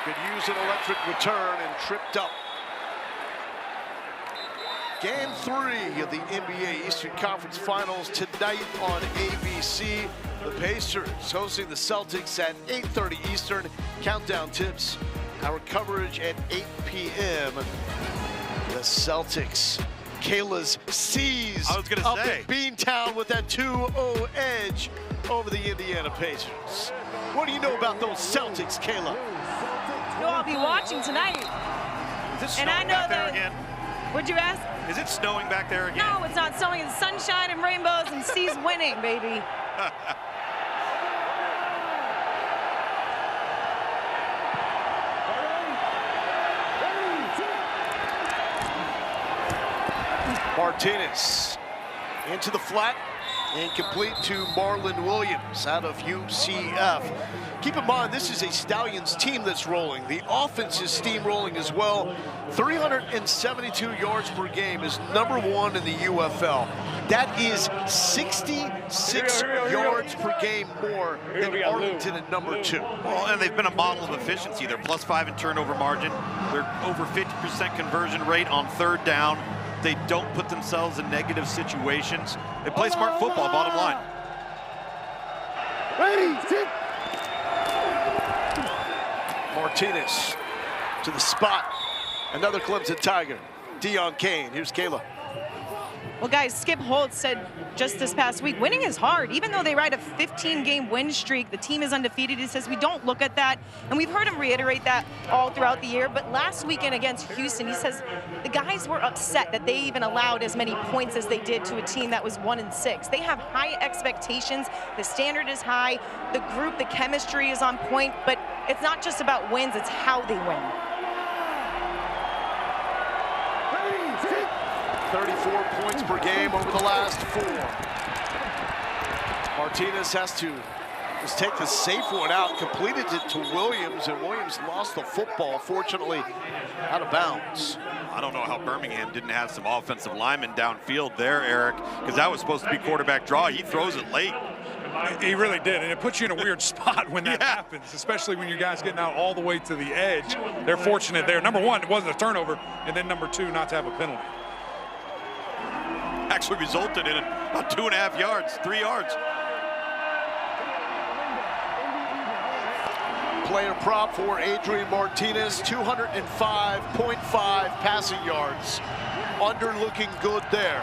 S2: could use an electric return and tripped up. Game 3 of the NBA Eastern Conference Finals tonight on ABC. The Pacers hosting the Celtics at 8:30 Eastern. Countdown tips, our coverage at 8 p.m. The Celtics. Kayla's C's
S3: I was gonna
S2: up
S3: say.
S2: in Beantown with that 2-0 edge over the Indiana Pacers. What do you know about those Celtics, Kayla?
S10: No, I'll be watching tonight.
S3: Is it
S10: And I
S3: snowing
S10: know
S3: back there
S10: that.
S3: again?
S10: What'd you ask?
S3: Is it snowing back there again?
S10: No, it's not snowing. It's sunshine and rainbows and C's winning, baby.
S2: Martinez into the flat, incomplete to Marlon Williams out of UCF. Keep in mind, this is a Stallions team that's rolling. The offense is steamrolling as well. 372 yards per game is #1 in the UFL. That is 66 yards per game more than Arlington at #2.
S3: Well, and they've been a model of efficiency. They're +5 in turnover margin. They're over 50% conversion rate on 3rd down. They don't put themselves in negative situations. They play smart football, bottom line.
S2: Ready, sit. Martinez to the spot. Another Clemson Tiger. Deion Kane. Here's Kayla.
S10: Well, guys, Skip Holtz said just this past week, winning is hard. Even though they ride a 15-game win streak, the team is undefeated. He says we don't look at that. And we've heard him reiterate that all throughout the year. But last weekend against Houston, he says the guys were upset that they even allowed as many points as they did to a team that was 1-6. They have high expectations. The standard is high. The group, the chemistry is on point. But it's not just about wins, it's how they win.
S2: 34 points per game over the last 4. Martinez has to just take the safe one out, completed it to Williams, and Williams lost the football, fortunately, out of bounds.
S3: I don't know how Birmingham didn't have some offensive linemen downfield there, Eric, because that was supposed to be quarterback draw. He throws it late.
S7: He really did, and it puts you in a weird spot when that happens, especially when your guys getting out all the way to the edge. They're fortunate there. #1, it wasn't a turnover, and then #2, not to have a penalty.
S3: Actually resulted in about 2.5 yards, 3 yards.
S2: Player prop for Adrian Martinez, 205.5 passing yards. Under looking good there.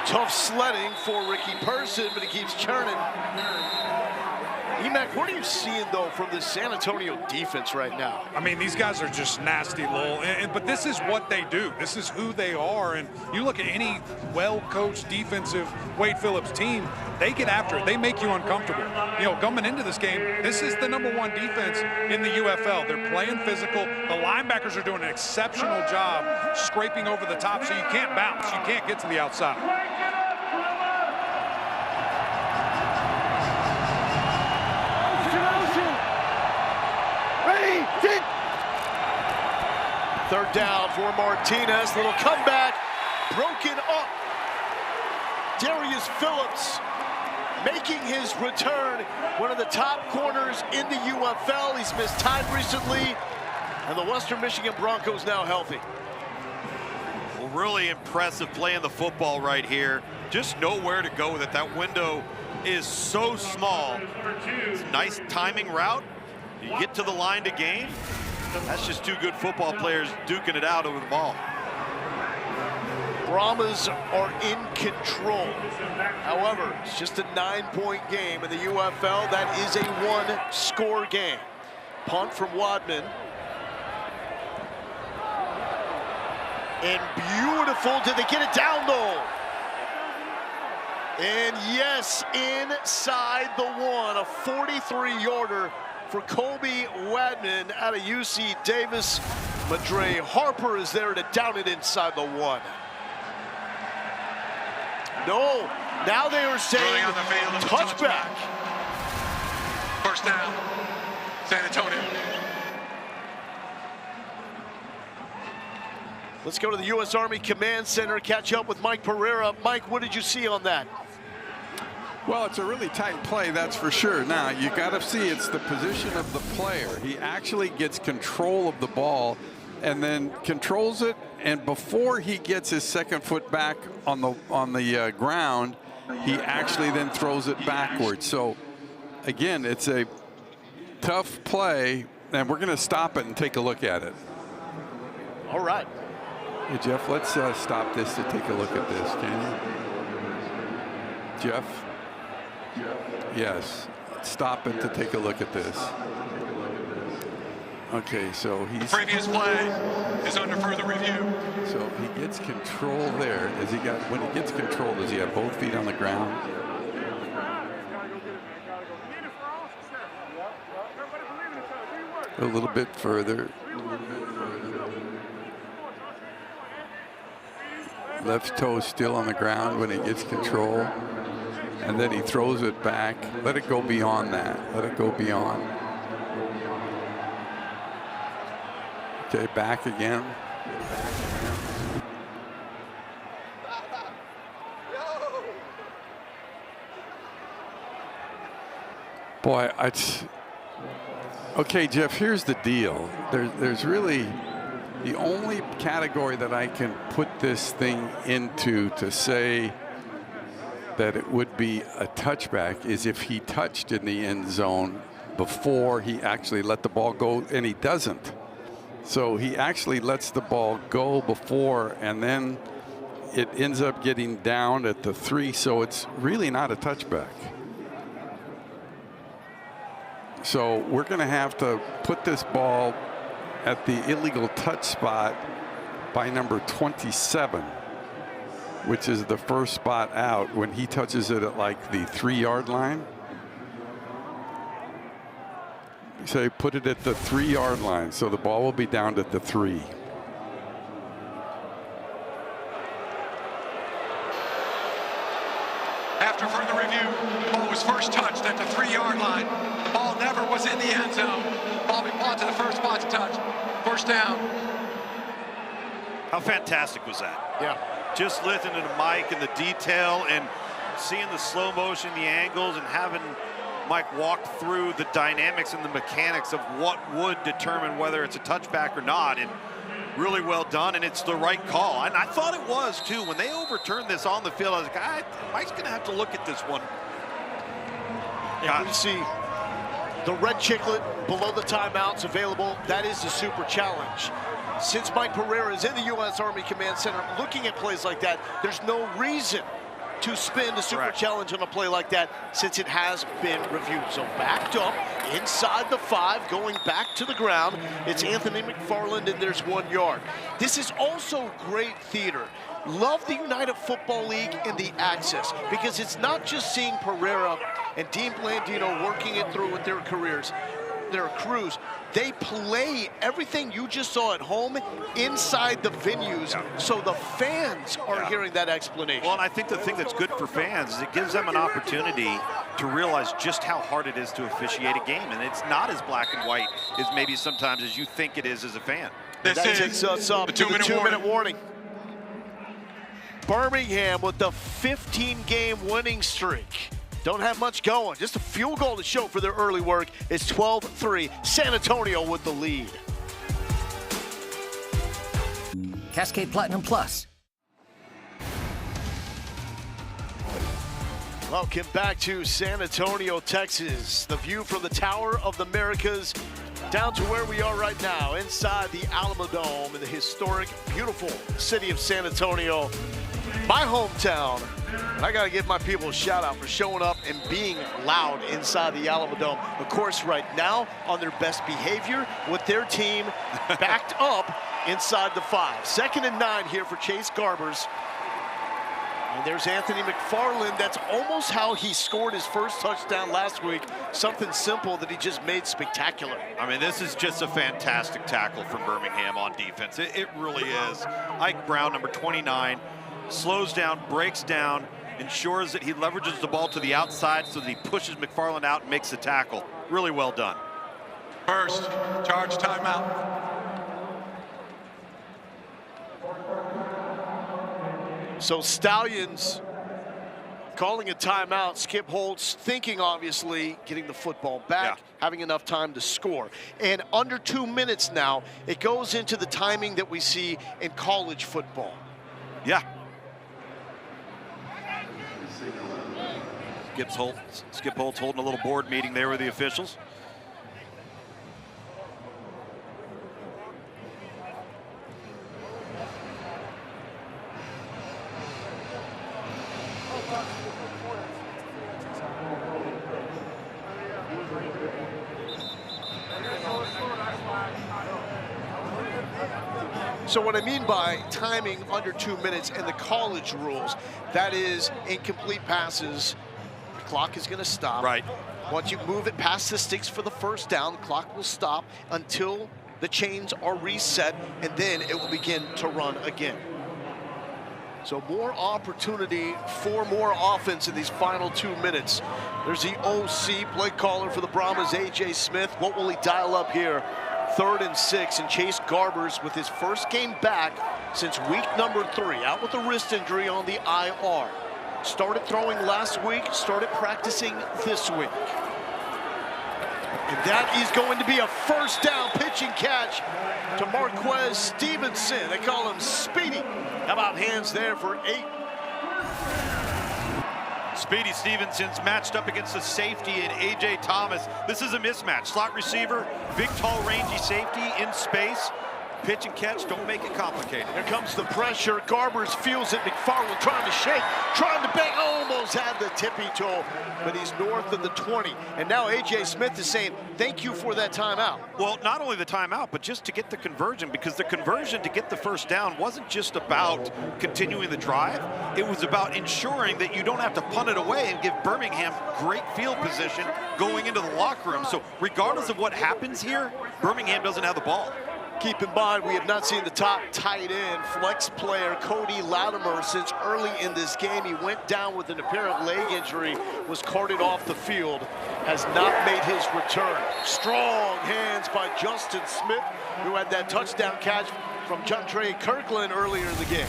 S2: Tough sledding for Ricky Person, but he keeps churning. Emac, what are you seeing, though, from the San Antonio defense right now?
S7: I mean, these guys are just nasty, Lowell. But this is what they do. This is who they are. And you look at any well-coached defensive Wade Phillips team, they get after it. They make you uncomfortable. You know, coming into this game, this is the #1 defense in the UFL. They're playing physical. The linebackers are doing an exceptional job scraping over the top, so you can't bounce. You can't get to the outside.
S2: Third down for Martinez. Little comeback. Broken up. Darius Phillips making his return. One of the top corners in the UFL. He's missed time recently. And the Western Michigan Broncos now healthy.
S3: Well, really impressive playing the football right here. Just know where to go with it. That window is so small. It's a nice timing route. You get to the line to gain. That's just 2 good football players duking it out over the ball.
S2: Brahmas are in control. However, it's just a 9-point game in the UFL. That is a 1-score game. Punt from Wadman. And beautiful. Did they get it down, though? And yes, inside the 1, a 43-yarder for Colby Wadman out of UC Davis. Madre Harper is there to down it inside the 1. No, now they are saying touchback.
S11: First down. San Antonio.
S2: Let's go to the U.S. Army Command Center, catch up with Mike Pereira. Mike, what did you see on that?
S15: Well, it's a really tight play, that's for sure. Now, you got to see it's the position of the player. He actually gets control of the ball and then controls it, and before he gets his second foot back on the ground, he actually then throws it backwards. So, again, it's a tough play, and we're going to stop it and take a look at it.
S2: All right.
S15: Hey, Jeff, let's stop this to take a look at this, can you? Jeff? Yes. Stop it to take a look at this. Okay, so he's...
S11: The previous play is under further review.
S15: So he gets control there. When he gets control, does he have both feet on the ground? A little bit further. Left toe still on the ground when he gets control. And then he throws it back. Let it go beyond that. Let it go beyond. Okay, back again. Boy, okay, Jeff, here's the deal. There's really the only category that I can put this thing into to say that it would be a touchback is if he touched in the end zone before he actually let the ball go, and he doesn't. So he actually lets the ball go before, and then it ends up getting down at the 3, so it's really not a touchback. So we're going to have to put this ball at the illegal touch spot by number 27, which is the first spot out when he touches it at like the 3-yard line. So put it at the 3-yard line, so the ball will be down at the 3.
S11: After further review, the ball was first touched at the 3-yard line. The ball never was in the end zone. Ball be brought to the first spot to touch. First down.
S3: How fantastic was that?
S2: Yeah.
S3: Just listening to Mike and the detail and seeing the slow motion, the angles, and having Mike walk through the dynamics and the mechanics of what would determine whether it's a touchback or not. And really well done, and it's the right call. And I thought it was, too. When they overturned this on the field, I was like, Mike's going to have to look at this one.
S2: And you see the red chiclet below the timeouts available. That is the super challenge. Since Mike Pereira is in the U.S. Army Command Center looking at plays like that, there's no reason to spin the super challenge on a play like that since it has been reviewed. So backed up inside the 5, going back to the ground. It's Anthony McFarland, and there's 1 yard. This is also great theater. Love the United Football League and the access, because it's not just seeing Pereira and Dean Blandino working it through with their careers, their crews. They play everything you just saw at home inside the venues, so the fans are hearing that explanation.
S3: Well, and I think the thing that's good for fans is it gives them an opportunity to realize just how hard it is to officiate a game, and it's not as black and white as maybe sometimes as you think it is as a fan.
S2: That takes us up to the 2-minute warning. Birmingham with the 15-game winning streak. Don't have much going. Just a field goal to show for their early work. It's 12-3. San Antonio with the lead.
S16: Cascade Platinum Plus.
S2: Welcome back to San Antonio, Texas. The view from the Tower of the Americas down to where we are right now, inside the Alamo Dome in the historic, beautiful city of San Antonio, my hometown. And I got to give my people a shout out for showing up and being loud inside the Alamo Dome. Of course, right now on their best behavior with their team backed up inside the 5. 2nd and 9 here for Chase Garbers. And there's Anthony McFarland. That's almost how he scored his first touchdown last week. Something simple that he just made spectacular.
S3: I mean, this is just a fantastic tackle from Birmingham on defense. It really is. Ike Brown, number 29, slows down, breaks down, ensures that he leverages the ball to the outside so that he pushes McFarland out and makes the tackle. Really well done.
S11: First, charge timeout.
S2: So Stallions calling a timeout. Skip Holtz thinking, obviously, getting the football back, having enough time to score. And under 2 minutes now, it goes into the timing that we see in college football.
S3: Yeah. Skip Holtz holding a little board meeting there with the officials.
S2: So what I mean by timing under 2 minutes and the college rules, that is incomplete passes, the clock is going to stop.
S3: Right.
S2: Once you move it past the sticks for the first down, the clock will stop until the chains are reset, and then it will begin to run again. So more opportunity for more offense in these final 2 minutes. There's the OC play caller for the Brahmas, A.J. Smith. What will he dial up here? 3rd and 6, and Chase Garbers with his first game back since week number 3, out with a wrist injury on the IR. Started throwing last week, started practicing this week. And that is going to be a first down pitch and catch to Marquez Stevenson. They call him Speedy. How about hands there for 8?
S3: Speedy Stevenson's matched up against the safety in A.J. Thomas. This is a mismatch. Slot receiver, big, tall, rangy safety in space. Pitch and catch, don't make it complicated.
S2: Here comes the pressure. Garbers feels it. McFarland trying to shake, trying to bang. Almost had the tippy toe, but he's north of the 20. And now A.J. Smith is saying, thank you for that timeout.
S3: Well, not only the timeout, but just to get the conversion, because the conversion to get the first down wasn't just about continuing the drive. It was about ensuring that you don't have to punt it away and give Birmingham great field position going into the locker room. So regardless of what happens here, Birmingham doesn't have the ball.
S2: Keep in mind, we have not seen the top tight end flex player Cody Latimer since early in this game. He went down with an apparent leg injury, was carted off the field, has not made his return. Strong hands by Justin Smith, who had that touchdown catch from Jontre Kirkland earlier in the game.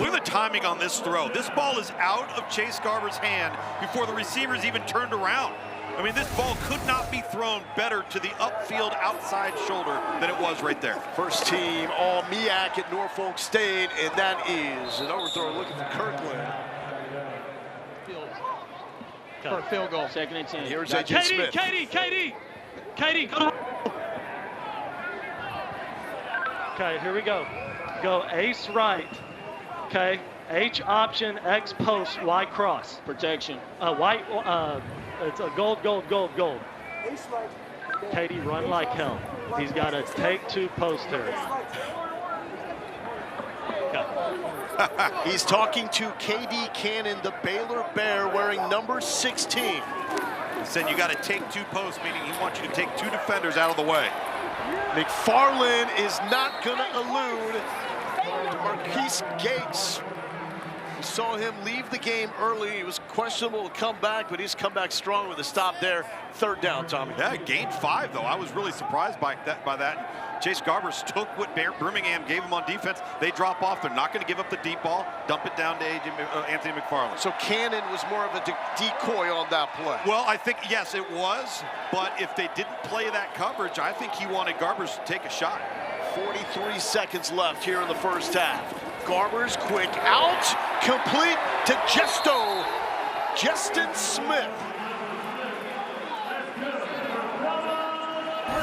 S3: Look at the timing on this throw. This ball is out of Chase Garber's hand before the receivers even turned around. I mean, this ball could not be thrown better to the upfield outside shoulder than it was right there.
S2: First team all MEAC at Norfolk State, and that is an overthrow looking for Kirkland.
S6: For a field goal. 2nd and 10.
S2: Here's A.J. Smith.
S4: Katie, go to. Okay, here we go. Go ace right. Okay, H option, X post, Y cross.
S6: Protection.
S4: White. It's a gold. Katie, run like hell. He's got to take 2 post here. Okay.
S2: He's talking to KD Cannon, the Baylor Bear, wearing number 16.
S3: He said you got to take 2 posts, meaning he wants you to take 2 defenders out of the way.
S2: McFarland is not going to elude Marquise Gates. We saw him leave the game early. He was questionable to come back, but he's come back strong with a stop there. 3rd down, Tommy.
S3: Yeah, gained 5, though. I was really surprised by that. Chase Garbers took what Birmingham gave him on defense. They drop off. They're not going to give up the deep ball. Dump it down to Anthony McFarland.
S2: So Cannon was more of a decoy on that play.
S3: Well, I think, yes, it was. But if they didn't play that coverage, I think he wanted Garbers to take a shot.
S2: 43 seconds left here in the first half. Garbers quick out, complete to Justin Smith.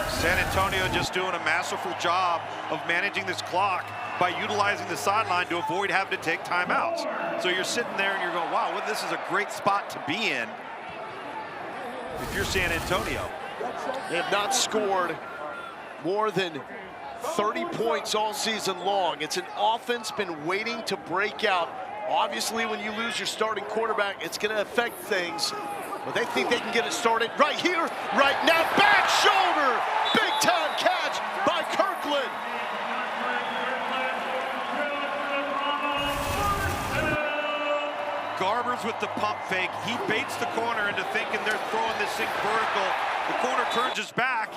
S3: San Antonio just doing a masterful job of managing this clock by utilizing the sideline to avoid having to take timeouts. So you're sitting there and you're going, wow, well, this is a great spot to be in if you're San Antonio.
S2: They have not scored more than 30 points all season long. It's an offense been waiting to break out. Obviously, when you lose your starting quarterback, it's going to affect things. But they think they can get it started right here, right now. Back shoulder, big time catch by Kirkland.
S3: Garbers with the pump fake. He baits the corner into thinking they're throwing this thing vertical. The corner turns his back.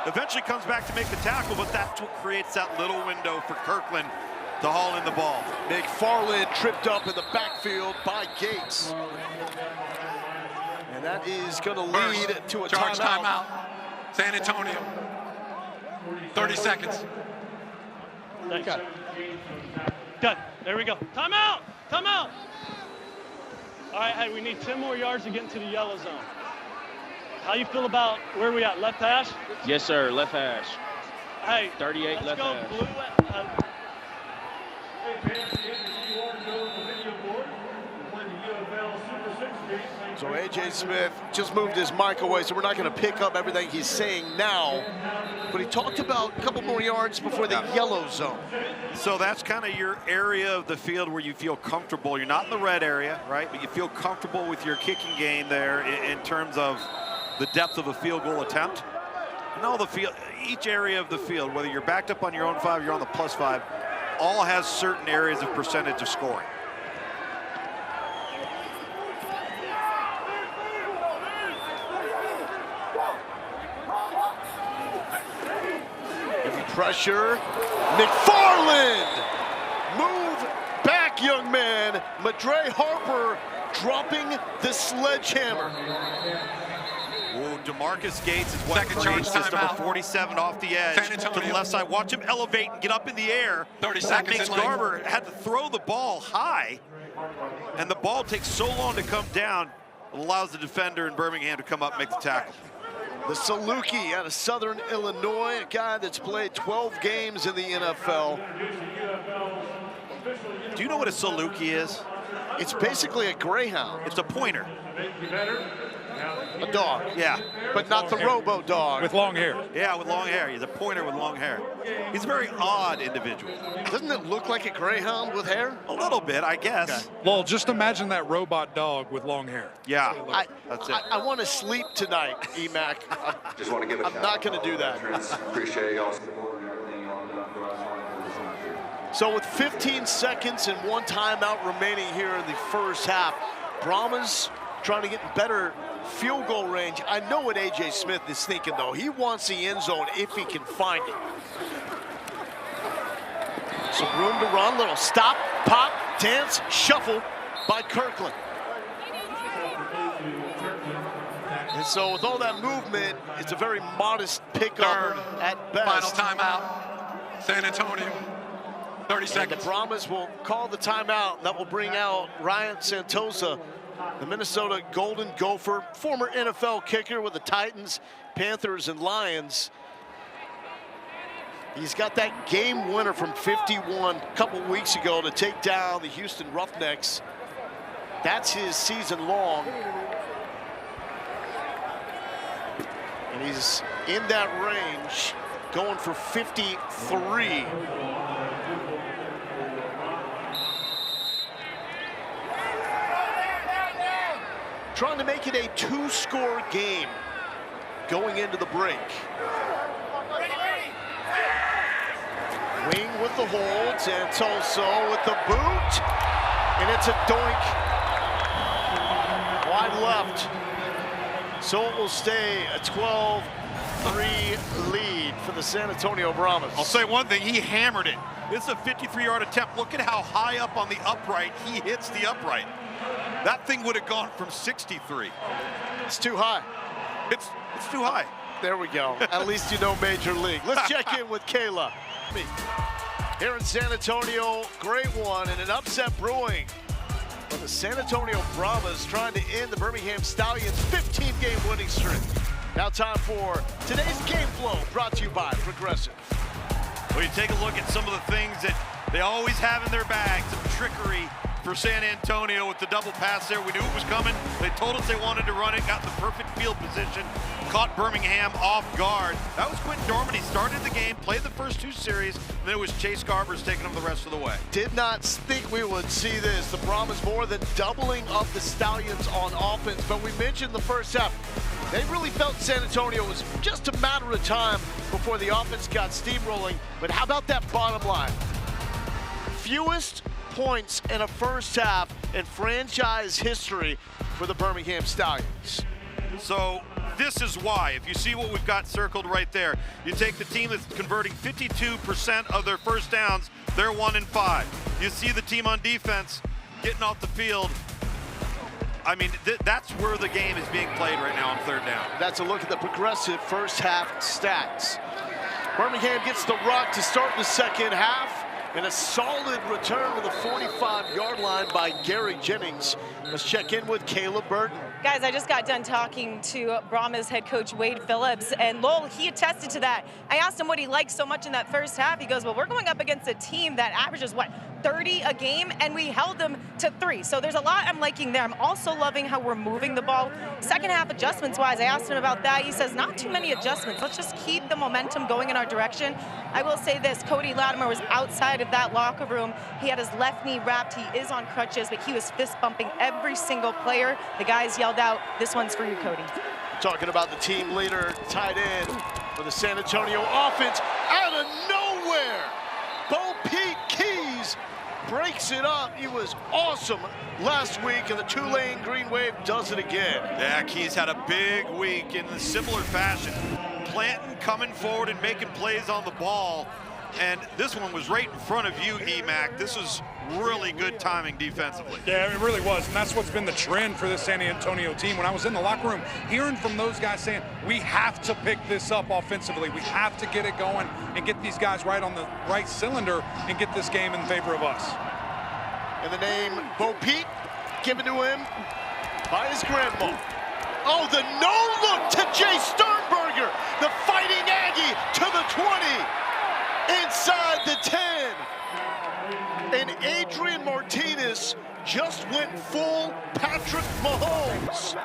S3: eventually comes back to make the tackle, but that's what creates that little window for Kirkland to haul in the ball.
S2: McFarland tripped up in the backfield by Gates. And that is going to lead to a
S11: Charge
S2: timeout.
S11: San Antonio. 30 seconds.
S4: Thanks. Good. There we go. Timeout! Timeout! All right, hey, we need 10 more yards to get into the yellow zone. How you feel about where we at? Left hash?
S6: Yes, sir. Left hash.
S4: Hey,
S6: 38
S4: let's
S6: left
S4: go
S6: hash.
S4: blue.
S2: So A.J. Smith just moved his mic away, so we're not going to pick up everything he's saying now. But he talked about a couple more yards before the yellow zone.
S3: So that's kind of your area of the field where you feel comfortable. You're not in the red area, right? But you feel comfortable with your kicking game there in terms of the depth of a field goal attempt. And all the field, each area of the field, whether you're backed up on your own 5, you're on the +5, all has certain areas of percentage of scoring.
S2: Pressure, McFarland! Move back, young man. Madre Harper dropping the sledgehammer.
S3: Oh, DeMarcus Gates is what creates this number 47 off the edge to the left side. Watch him elevate and get up in the air.
S11: 30
S3: that
S11: seconds
S3: makes
S11: in lane.
S3: Garber had to throw the ball high, and the ball takes so long to come down, it allows the defender in Birmingham to come up and make the tackle.
S2: The Saluki out of Southern Illinois, a guy that's played 12 games in the NFL.
S3: Do you know what a Saluki is?
S2: It's basically a greyhound.
S3: It's a pointer.
S2: A dog.
S3: Yeah.
S2: But not the robo dog.
S7: With long hair.
S3: Yeah, with long hair. He's a pointer with long hair. He's a very odd individual.
S2: Doesn't it look like a greyhound with hair?
S3: A little bit, I guess.
S7: Okay. Lowell, just imagine that robot dog with long hair.
S3: Yeah, that's it.
S2: I want to sleep tonight, EMAC.
S17: Just want to give a
S2: I'm not going to do that.
S17: Appreciate y'all.
S2: So with 15 seconds and 1 timeout remaining here in the first half, Brahmas trying to get in better field goal range. I know what A.J. Smith is thinking, though. He wants the end zone if he can find it. Some room to run, little stop, pop, dance, shuffle by Kirkland. And so with all that movement, it's a very modest pickup at best.
S11: Final timeout. San Antonio. 30 seconds.
S2: And the Brahmas will call the timeout. That will bring out Ryan Santosa, the Minnesota Golden Gopher, former NFL kicker with the Titans, Panthers, and Lions. He's got that game winner from 51 a couple weeks ago to take down the Houston Roughnecks. That's his season long. And he's in that range, going for 53. Trying to make it a 2-score game going into the break. Wing with the hold, Santoso with the boot, and it's a doink. Wide left. So it will stay a 12-3 lead for the San Antonio Brahmas.
S3: I'll say one thing, he hammered it. This is a 53-yard attempt. Look at how high up on the upright he hits the upright. That thing would have gone from 63.
S2: It's too high.
S3: It's too high.
S2: There we go. At least you know Major League. Let's check in with Kayla. Here in San Antonio, great one and an upset brewing. But the San Antonio Brahmas trying to end the Birmingham Stallions' 15-game winning streak. Now time for today's Game Flow, brought to you by Progressive.
S3: Well, you take a look at some of the things that they always have in their bag, some trickery for San Antonio with the double pass there. We knew it was coming. They told us they wanted to run it, got in the perfect field position, caught Birmingham off guard. That was Quentin Dorman. He started the game, played the first 2 series, and then it was Chase Garbers taking them the rest of the way.
S2: Did not think we would see this. The Brahmas more than doubling up the Stallions on offense, but we mentioned the first half. They really felt San Antonio was just a matter of time before the offense got steamrolling. But how about that bottom line? Fewest points in a first half in franchise history for the Birmingham Stallions.
S3: So this is why. If you see what we've got circled right there, you take the team that's converting 52% of their first downs, they're 1-5. You see the team on defense getting off the field. I mean, that's where the game is being played right now on third down.
S2: That's a look at the progressive first half stats. Birmingham gets the rock to start the second half, and a solid return to the 45-yard line by Gary Jennings. Let's check in with Caleb Burton.
S10: Guys, I just got done talking to Brahmas head coach Wade Phillips, and Lowell, he attested to that. I asked him what he liked so much in that first half. He goes, well, we're going up against a team that averages, what, 30 a game, and we held them to 3. So there's a lot I'm liking there. I'm also loving how we're moving the ball. Second half adjustments-wise, I asked him about that. He says, not too many adjustments. Let's just keep the momentum going in our direction. I will say this, Cody Latimer was outside of that locker room. He had his left knee wrapped. He is on crutches, but he was fist-bumping every single player. The guys yelled out, this one's for you, Cody.
S2: Talking about the team leader, tight end for the San Antonio offense. Out of nowhere, Bo Pete Keys breaks it up. He was awesome last week, and the Tulane Green Wave does it again.
S3: Yeah, Keys had a big week in a similar fashion. Planting, coming forward and making plays on the ball. And this one was right in front of you, EMAC. This was really good timing defensively.
S7: Yeah, it really was, and that's what's been the trend for this San Antonio team. When I was in the locker room, hearing from those guys saying, we have to pick this up offensively. We have to get it going and get these guys right on the right cylinder and get this game in favor of us.
S2: And the name Bo Pete given to him by his grandma. Oh, the no-look to Jay Sternberger, the Fighting Aggie to the 20. Inside the 10. And Adrian Martinez just went full Patrick Mahomes.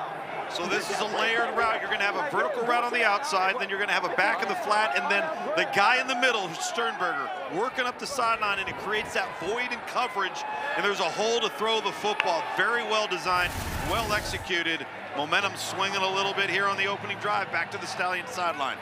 S3: So this is a layered route. You're going to have a vertical route on the outside, then you're going to have a back in the flat, and then the guy in the middle, who's Sternberger, working up the sideline, and it creates that void in coverage, and there's a hole to throw the football. Very well designed, well executed. Momentum swinging a little bit here on the opening drive, back to the Stallions sideline.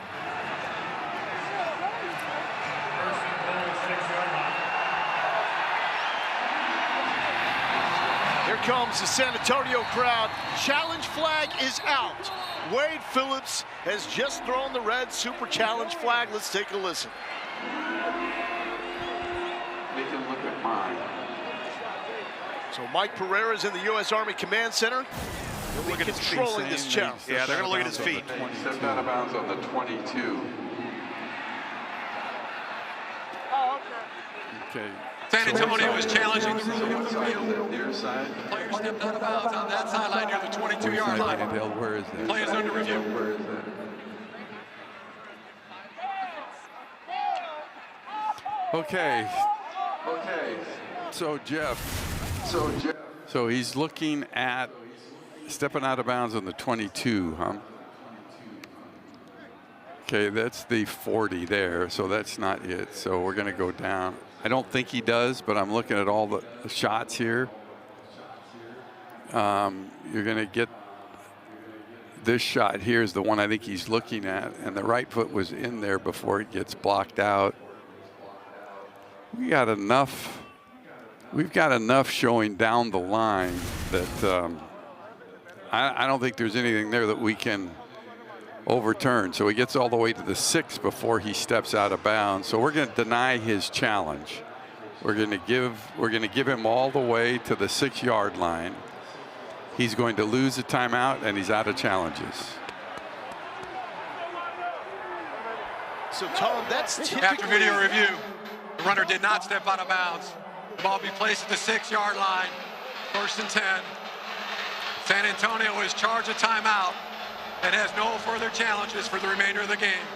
S2: Here comes the San Antonio crowd. Challenge flag is out. Wade Phillips has just thrown the red super challenge flag. Let's take a listen.
S15: They can look at mine.
S2: So Mike Pereira's in the U.S. Army Command Center. He'll be controlling this challenge.
S3: Yeah, they're going to look at his feet.
S15: Stepped out of bounds on the 22. Okay.
S11: San Antonio is challenging the rule of the field.
S15: Near side.
S11: The player stepped out of bounds on that sideline near the 22-yard line.
S15: Where is that?
S11: Play is under review.
S15: Where is that? Okay. So Jeff. So he's looking at stepping out of bounds on the 22, huh? Okay, that's the 40 there, so that's not it. So we're going to go down. I don't think he does, but I'm looking at all the shots here. You're going to get this shot here is the one I think he's looking at, and the right foot was in there before it gets blocked out. We've got enough showing down the line that I don't think there's anything there that we can overturn. So he gets all the way to the 6 before he steps out of bounds. So we're going to deny his challenge. We're going to give him all the way to the 6-yard line. He's going to lose a timeout, and he's out of challenges.
S2: So Tom, that's typically...
S11: After video review, the runner did not step out of bounds. The ball be placed at the 6-yard line. 1st and 10. San Antonio is charged a timeout and has no further challenges for the remainder of the game.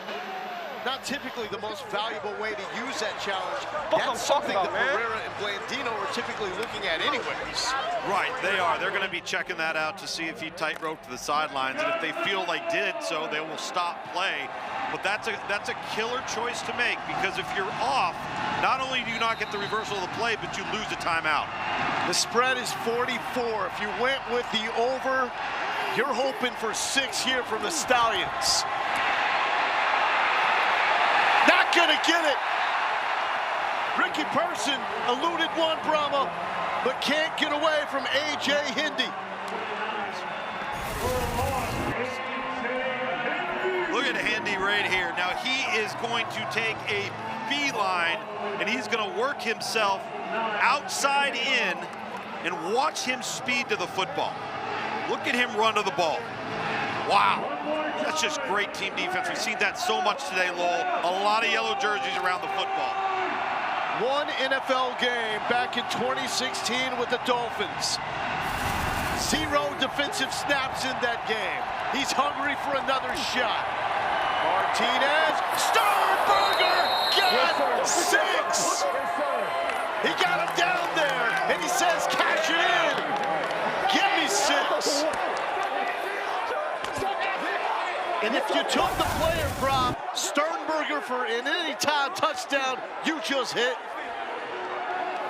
S2: Not typically the most valuable way to use that challenge. That's something that Pereira and Blandino are typically looking at anyways.
S3: Right, they are. They're going to be checking that out to see if he tightrope to the sidelines, and if they feel like did so, they will stop play. But that's a killer choice to make, because if you're off, not only do you not get the reversal of the play, but you lose a timeout.
S2: The spread is 44. If you went with the over, you're hoping for 6 here from the Stallions. Not gonna get it. Ricky Person eluded one Brahma, but can't get away from A.J. Hindi.
S3: right here. Now he is going to take a beeline, and he's going to work himself outside in and watch him speed to the football. Look at him run to the ball. Wow, that's just great team defense. We've seen that so much today, Lowell. A lot of yellow jerseys around the football.
S2: One NFL game back in 2016 with the Dolphins. 0 defensive snaps in that game. He's hungry for another shot. Martinez, Sternberger, got 6. He got him down there, and he says, cash it in. Give me 6. And if you took the player prop, Sternberger for an anytime touchdown, you just hit.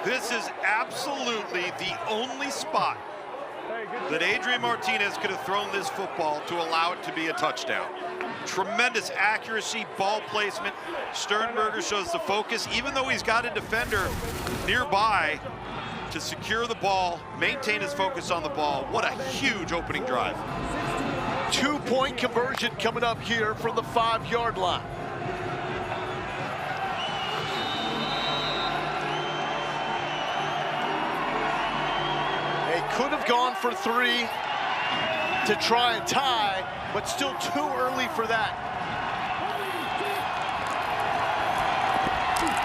S3: This is absolutely the only spot that Adrian Martinez could have thrown this football to allow it to be a touchdown. Tremendous accuracy, ball placement. Sternberger shows the focus, even though he's got a defender nearby to secure the ball, maintain his focus on the ball. What a huge opening drive.
S2: 2-point conversion coming up here from the 5-yard line. They could have gone for 3 to try and tie, but still too early for that.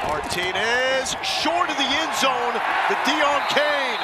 S2: Martinez short of the end zone, the Deion Kane.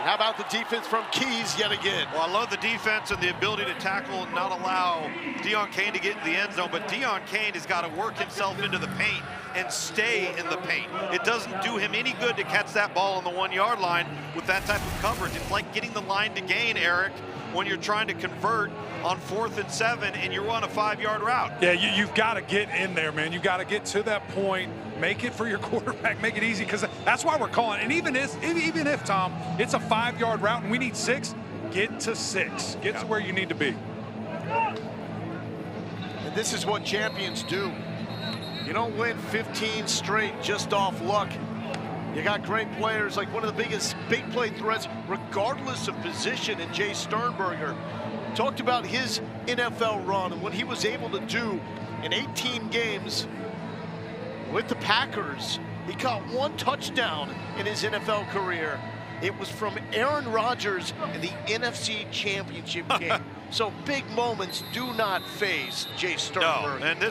S2: How about the defense from Keys yet again?
S3: Well, I love the defense and the ability to tackle and not allow Deion Kane to get in the end zone, but Deion Kane has got to work himself into the paint and stay in the paint. It doesn't do him any good to catch that ball on the 1-yard line with that type of coverage. It's like getting the line to gain, Eric, when you're trying to convert on 4th and 7 and you're on a 5-yard route.
S7: Yeah, you've got to get in there, man. You've got to get to that point, make it for your quarterback, make it easy, because that's why we're calling. And even if, Tom, it's a 5-yard route and we need 6, get to 6. Get to where you need to be.
S2: And this is what champions do. You don't win 15 straight just off luck. You got great players, like one of the biggest big play threats, regardless of position, in Jay Sternberger. Talked about his NFL run and what he was able to do in 18 games with the Packers. He caught 1 touchdown in his NFL career. It was from Aaron Rodgers in the NFC Championship game. So big moments do not faze Jay Sternberger.
S3: No, and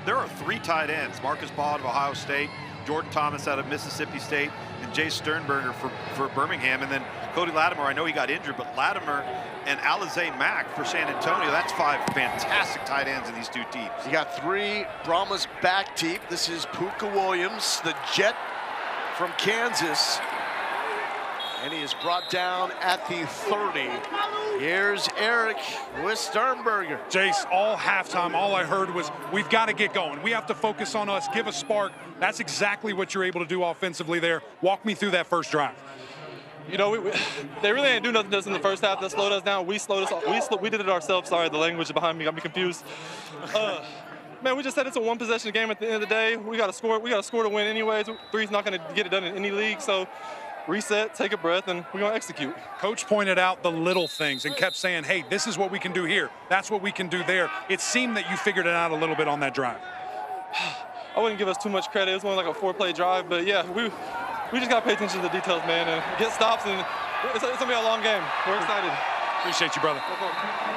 S3: there are 3 tight ends. Marcus Ball of Ohio State, Jordan Thomas out of Mississippi State, and Jay Sternberger for Birmingham. And then Cody Latimer, I know he got injured, but Latimer and Alize Mack for San Antonio. That's 5 fantastic tight ends in these 2 teams.
S2: You got 3 Brahmas back deep. This is Puka Williams, the Jet from Kansas. And he is brought down at the 30. Here's Eric with Sternberger.
S7: Jace, all halftime, all I heard was, we've got to get going. We have to focus on us, give a spark. That's exactly what you're able to do offensively there. Walk me through that first drive.
S18: You know, they really ain't do nothing to us in the first half that slowed us down. We did it ourselves. Sorry, the language behind me got me confused. Man, we just said it's a 1-possession game at the end of the day. We got to score. We got to score to win anyways. 3's not going to get it done in any league. So reset, take a breath, and we're going to execute.
S7: Coach pointed out the little things and kept saying, hey, this is what we can do here. That's what we can do there. It seemed that you figured it out a little bit on that drive.
S18: I wouldn't give us too much credit. It was only like a 4-play drive. But, yeah, we just got to pay attention to the details, man, and get stops. And it's going to be a long game. We're excited.
S7: Appreciate you, brother.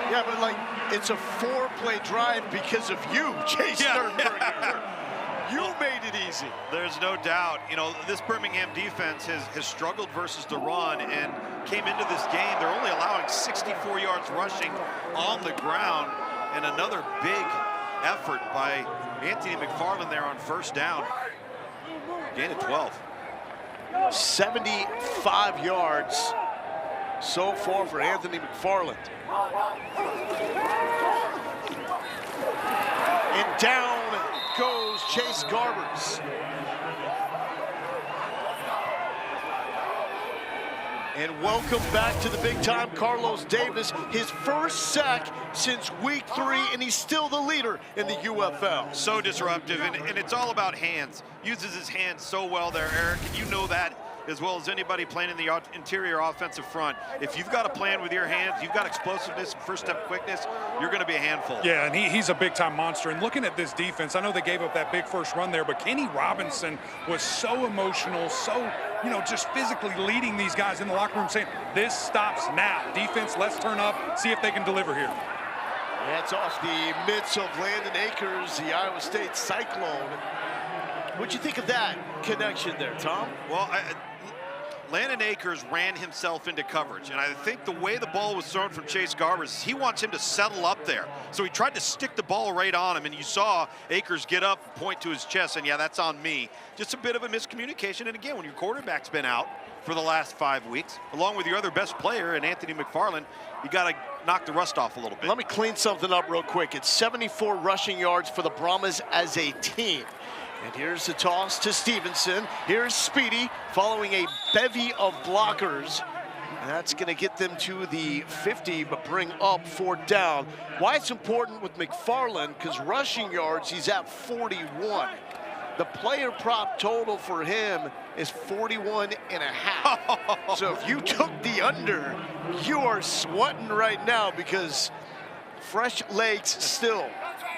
S2: Yeah, but, like, it's a 4-play drive because of you, Jay Sternberger. You made it easy.
S3: There's no doubt. You know, this Birmingham defense has struggled versus the run and came into this game. They're only allowing 64 yards rushing on the ground, and another big effort by Anthony McFarland there on 1st down. Gain of 12.
S2: 75 yards so far for Anthony McFarland. And down goes Chase Garbers. And welcome back to the big time, Carlos Davis. His first sack since week 3, and he's still the leader in the UFL.
S3: So disruptive, and it's all about hands. Uses his hands so well there, Eric, and you know that as well as anybody playing in the interior offensive front. If you've got a plan with your hands, you've got explosiveness, first step quickness, you're going to be a handful.
S7: Yeah, and he's a big-time monster. And looking at this defense, I know they gave up that big first run there, but Kenny Robinson was so emotional, so, you know, just physically leading these guys in the locker room saying, this stops now. Defense, let's turn up, see if they can deliver here.
S2: That's off the midst of Landon Akers, the Iowa State Cyclone. What'd you think of that connection there, Tom?
S3: Well, Landon Akers ran himself into coverage, and I think the way the ball was thrown from Chase Garbers, he wants him to settle up there. So he tried to stick the ball right on him, and you saw Akers get up and point to his chest, and yeah, that's on me. Just a bit of a miscommunication, and again, when your quarterback's been out for the last 5 weeks, along with your other best player, and Anthony McFarland, you got to knock the rust off a little bit.
S2: Let me clean something up real quick. It's 74 rushing yards for the Brahmas as a team. And here's the toss to Stevenson. Here's Speedy following a bevy of blockers. And that's going to get them to the 50, but bring up 4th down. Why it's important with McFarland, because rushing yards, he's at 41. The player prop total for him is 41 and a half. So if you took the under, you are sweating right now because fresh legs still.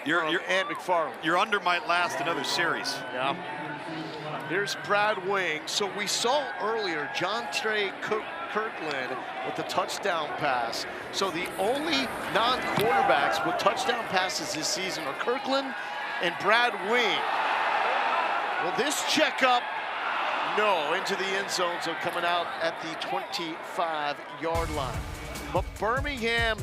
S2: And McFarland.
S3: Your under might last another series.
S2: Yeah. Here's Brad Wing. So we saw earlier John Trey Kirkland with the touchdown pass. So the only non-quarterbacks with touchdown passes this season are Kirkland and Brad Wing. Well, this checkup, no, into the end zone, so coming out at the 25-yard line. But Birmingham,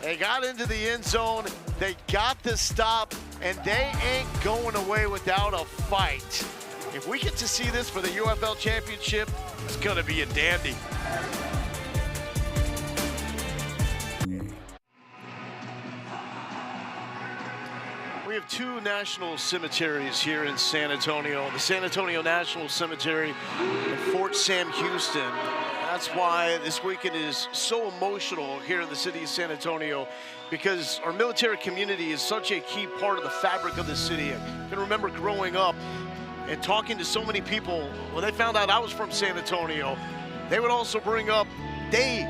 S2: they got into the end zone, they got the stop, and they ain't going away without a fight. If we get to see this for the UFL Championship, it's gonna be a dandy. We have 2 national cemeteries here in San Antonio. The San Antonio National Cemetery and Fort Sam Houston. That's why this weekend is so emotional here in the city of San Antonio, because our military community is such a key part of the fabric of the city. I can remember growing up and talking to so many people, when they found out I was from San Antonio, they would also bring up they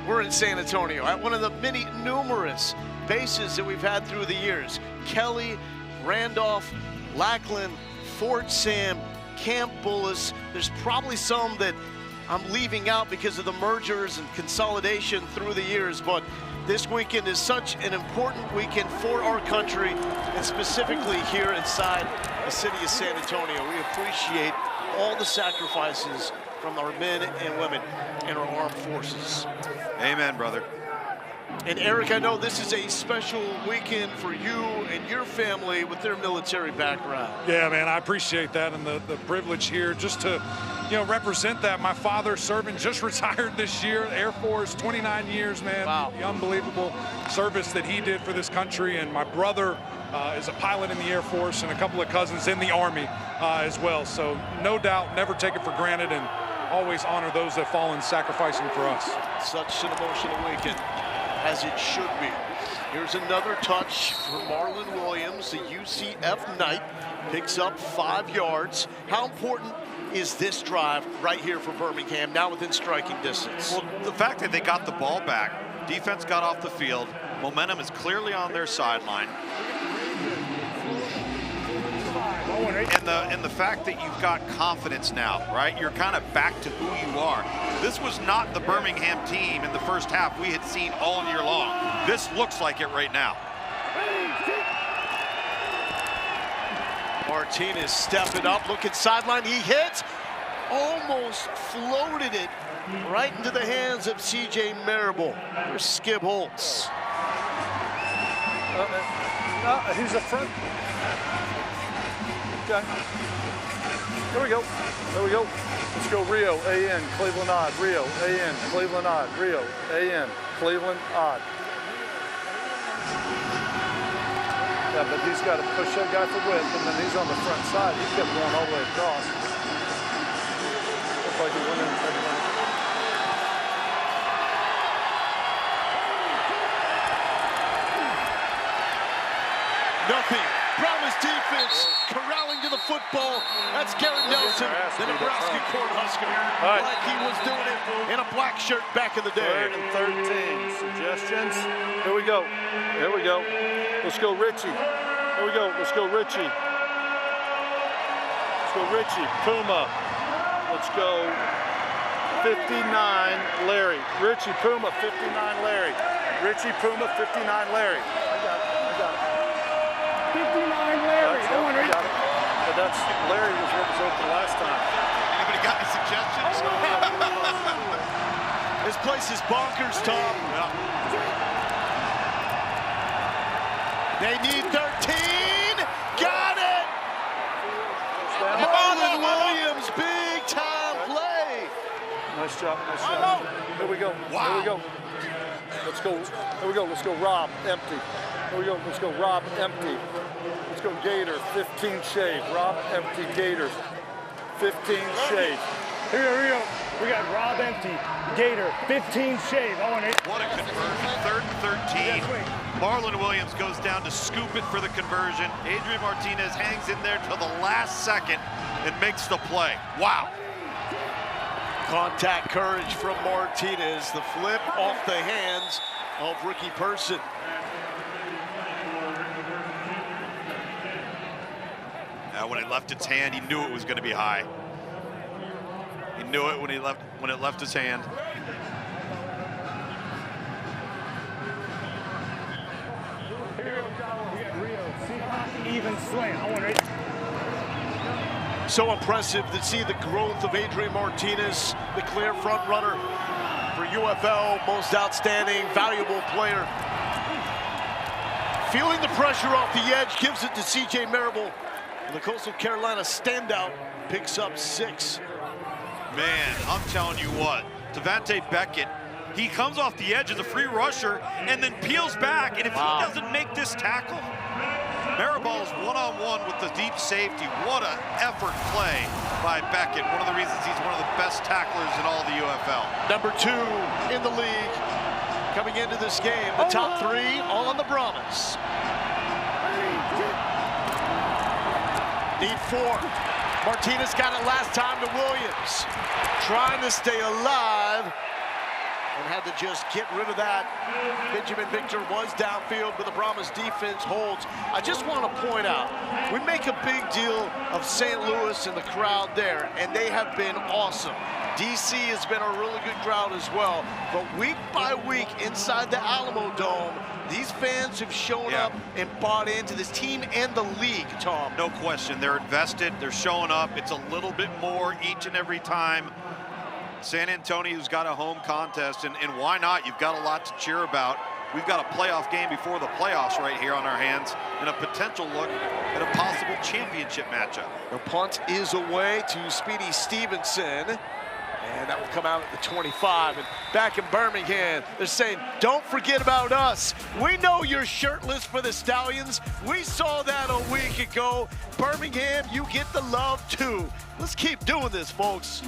S2: were in San Antonio at one of the many numerous bases that we've had through the years. Kelly, Randolph, Lackland, Fort Sam, Camp Bullis. There's probably some that I'm leaving out because of the mergers and consolidation through the years, but this weekend is such an important weekend for our country, and specifically here inside the city of San Antonio. We appreciate all the sacrifices from our men and women in our armed forces.
S3: Amen, brother.
S2: And Eric, I know this is a special weekend for you and your family with their military background.
S7: Yeah, man, I appreciate that, and the privilege here just to, you know, represent that. My father serving, just retired this year, Air Force, 29 years, man.
S2: Wow.
S7: The unbelievable service that he did for this country. And my brother is a pilot in the Air Force, and a couple of cousins in the Army as well. So no doubt, never take it for granted, and always honor those that fall in sacrificing for us.
S2: Such an emotional weekend, as it should be. Here's another touch for Marlon Williams, the UCF Knight, picks up 5 yards. How important is this drive right here for Birmingham, now within striking distance?
S3: Well, the fact that they got the ball back, defense got off the field, momentum is clearly on their sideline. And the fact that you've got confidence now, right? You're kind of back to who you are. This was not the Birmingham team in the first half we had seen all year long. This looks like it right now.
S2: Martinez stepping up, looking sideline, he hits, almost floated it right into the hands of C.J. Marable. There's Skip Holtz.
S12: He's a front. Okay. There we go. There we go. Let's go Rio, A-N, Cleveland odd. Rio, A-N, Cleveland odd. Rio, A-N, Cleveland odd. Yeah, but he's got to push that guy for width, and then he's on the front side. He kept going all the way across. Looks like he went in.
S2: Nothing. Brahmas defense corralling to the football That's Garrett Nelson, the Nebraska Cornhusker, like he was doing it in a black shirt back in the day.
S12: 3rd and 13. Suggestions? Here we go. Here we go. Let's go, Richie. Here we go. Let's go, Richie. Let's go, Richie. Puma. Let's go. 59, Larry. Richie Puma, 59, Larry. Richie Puma, 59, Larry. I got it. 59, Larry. I got it. But that's Larry was what was open last time.
S3: Anybody got any suggestions?
S2: This place is bonkers, Tom.
S3: Yeah.
S2: They need 13. Got it. Marlon Williams, big time play.
S12: Nice job. Nice job. Here we go.
S3: Wow.
S12: Here we go. Let's go. Here we go. Let's go, Rob. Empty. Here we go. Let's go, Rob. Empty. Let's go, Gator. 15 shave. Rob. Empty. Gators. 15 shave.
S8: Here we go. We got Rob empty. Gator. 15 shave.
S3: What a conversion. 3rd and 13. Marlon Williams goes down to scoop it for the conversion. Adrian Martinez hangs in there till the last second and makes the play. Wow.
S2: Contact courage from Martinez. The flip off the hands of Ricky Person.
S3: Now, when it left its hand, he knew it was going to be high. He knew it when it left his hand.
S8: Even slam.
S2: So impressive to see the growth of Adrian Martinez, the clear front runner for UFL, most outstanding, valuable player. Feeling the pressure off the edge, gives it to C.J. Marable. And the Coastal Carolina standout picks up 6.
S3: Man, I'm telling you what, Devontae Beckett, he comes off the edge as a free rusher and then peels back, and if he doesn't make this tackle, Marable is one-on-one with the deep safety. What an effort play by Beckett. One of the reasons he's one of the best tacklers in all the UFL.
S2: Number 2 in the league coming into this game. The top 3 all on the Brahmas. Need 4. Martinez got it last time to Williams. Trying to stay alive. And had to just get rid of that. Benjamin Victor was downfield, but the Brahmas defense holds. I just want to point out, we make a big deal of St. Louis and the crowd there, and they have been awesome. DC has been a really good crowd as well, but week by week inside the Alamo Dome, these fans have shown up and bought into this team and the league, Tom.
S3: No question, they're invested, they're showing up. It's a little bit more each and every time. San Antonio's got a home contest, and why not? You've got a lot to cheer about. We've got a playoff game before the playoffs right here on our hands, and a potential look at a possible championship matchup.
S2: The punt is away to Speedy Stevenson, and that will come out at the 25. And back in Birmingham, they're saying, don't forget about us. We know you're shirtless for the Stallions. We saw that a week ago. Birmingham, you get the love too. Let's keep doing this, folks.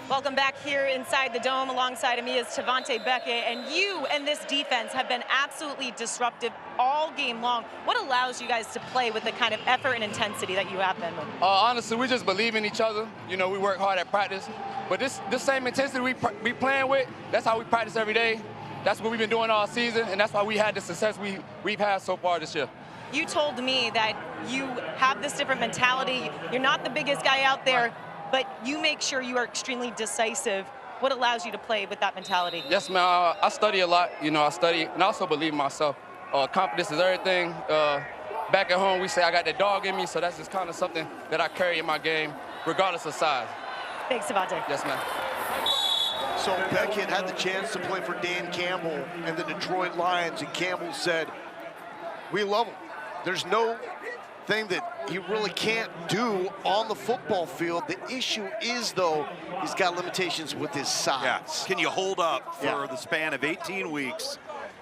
S10: Welcome back here inside the Dome. Alongside of me is Devontae Beckett, and you and this defense have been absolutely disruptive all game long. What allows you guys to play with the kind of effort and intensity that you have been with?
S6: Honestly, we just believe in each other. You know, we work hard at practice, but this same intensity we playing with, that's how we practice every day. That's what we've been doing all season, and that's why we had the success we've had so far this year.
S10: You told me that you have this different mentality. You're not the biggest guy out there, but you make sure you are extremely decisive. What allows you to play with that mentality?
S6: Yes, man, I study a lot. You know, I study, and I also believe in myself. Confidence is everything. Back at home, we say I got the dog in me, so that's just kind of something that I carry in my game, regardless of size.
S10: Thanks, Devontae.
S6: Yes, ma'am.
S2: So Beckett had the chance to play for Dan Campbell and the Detroit Lions, and Campbell said, we love him. There's no thing that he really can't do on the football field. The issue is, though, he's got limitations with his size.
S3: Yeah. Can you hold up for the span of 18 weeks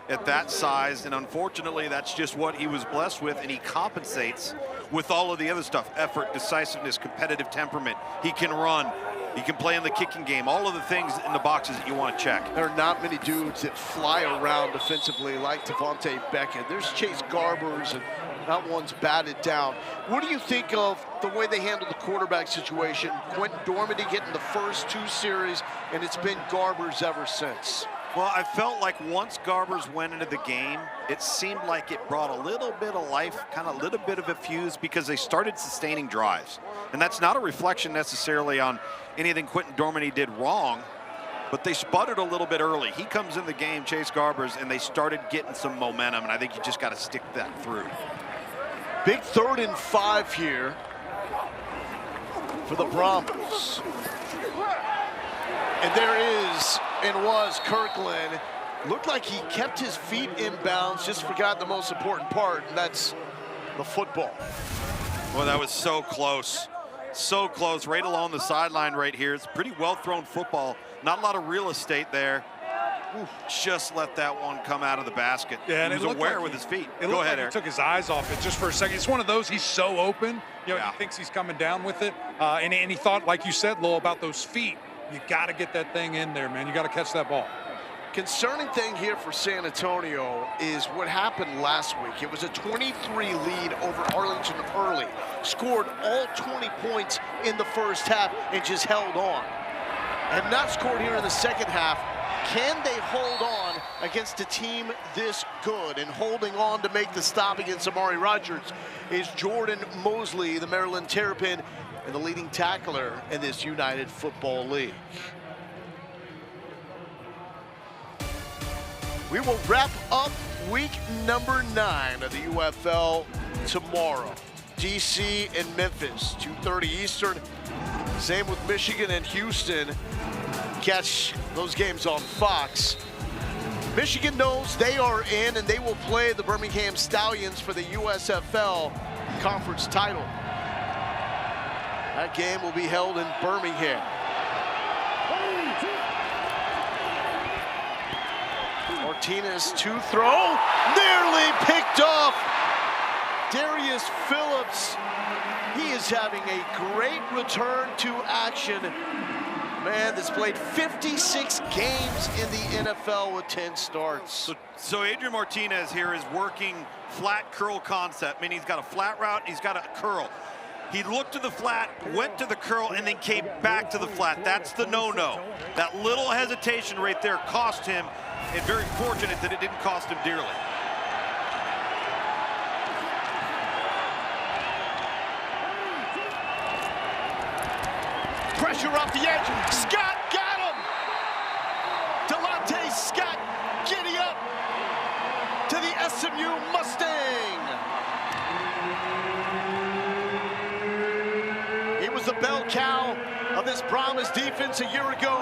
S3: at that size? And unfortunately, that's just what he was blessed with, and he compensates with all of the other stuff: effort, decisiveness, competitive temperament. He can run. He can play in the kicking game, all of the things in the boxes that you want to check.
S2: There are not many dudes that fly around defensively like Devontae Beckett. There's Chase Garbers, and that one's batted down. What do you think of the way they handled the quarterback situation? Quentin Dormady getting the first 2 series, and it's been Garbers ever since.
S3: Well, I felt like once Garbers went into the game, it seemed like it brought a little bit of life, kind of a little bit of a fuse, because they started sustaining drives. And that's not a reflection necessarily on anything Quentin Dormady did wrong, but they sputtered a little bit early. He comes in the game, Chase Garbers, and they started getting some momentum, and I think you just got to stick that through.
S2: Big 3rd and 5 here for the Brahmas. And there is, and was, Kirkland. Looked like he kept his feet in bounds, just forgot the most important part, and that's the football.
S3: Well, that was so close. So close, right along the sideline right here. It's a pretty well-thrown football. Not a lot of real estate there. Ooh, just let that one come out of the basket.
S7: Yeah, and
S3: he was aware with his feet. Go ahead, Eric.
S7: He took his eyes off it just for a second. It's one of those, he's so open. You know, he thinks he's coming down with it. And he thought, like you said, Lowell, about those feet. You got to get that thing in there, man. You got to catch that ball.
S2: Concerning thing here for San Antonio is what happened last week. It was a 23 lead over Arlington early. Scored all 20 points in the first half and just held on. Have not scored here in the second half. Can they hold on against a team this good? And holding on to make the stop against Amari Rogers is Jordan Mosley, the Maryland Terrapin, and the leading tackler in this United Football League. We will wrap up week number 9 of the UFL tomorrow. DC and Memphis, 2:30 Eastern. Same with Michigan and Houston. Catch those games on Fox. Michigan knows they are in, and they will play the Birmingham Stallions for the USFL conference title. That game will be held in Birmingham. Martinez to throw, nearly picked off. Darius Phillips, he is having a great return to action. Man that's played 56 games in the NFL with 10 starts.
S3: So Adrian Martinez here is working flat curl concept, meaning he's got a flat route, he's got a curl. He looked to the flat, went to the curl, and then came back to the flat. That's the no-no. That little hesitation right there cost him, and very fortunate that it didn't cost him dearly.
S2: Pressure off the edge. Scott got him. Delonte Scott giddy up to the SMU Mustang. He was the bell cow of this Brahmas defense a year ago,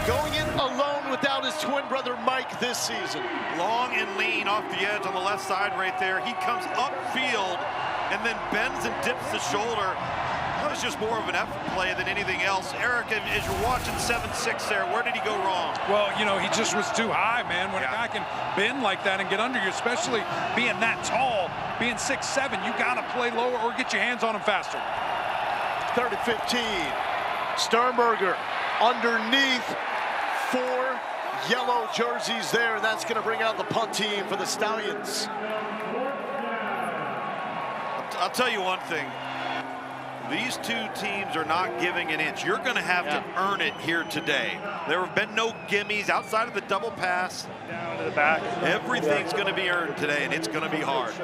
S2: going in alone without his twin brother Mike this season.
S3: Long and lean off the edge on the left side right there. He comes upfield and then bends and dips the shoulder. That was just more of an effort play than anything else. Eric, as you're watching 7-6 there, where did he go wrong?
S7: Well, you know, he just was too high, man. When a guy can bend like that and get under you, especially being that tall, being 6'7", you got to play lower or get your hands on him faster.
S2: 3rd and 15. Sternberger underneath 4 yellow jerseys there, and that's going to bring out the punt team for the Stallions.
S3: I'll tell you one thing. These two teams are not giving an inch. You're going to have to earn it here today. There have been no gimmies outside of the double pass.
S8: Down to the back.
S3: Everything's going to be earned today, and it's going to be hard.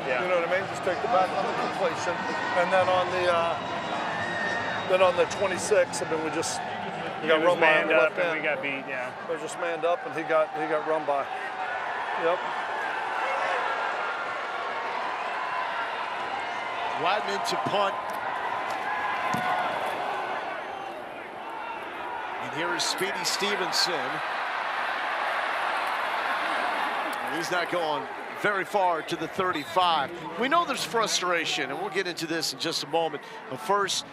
S12: Yeah. You know what I mean? Just take the back on the completion, and then on the 26, I mean, we got run by on the left end.
S8: We got beat. Yeah.
S12: We just manned up, and he got run by. Yep.
S2: Weidman to punt. And here is Speedy Stevenson. And he's not going very far to the 35. We know there's frustration, and we'll get into this in just a moment. But first,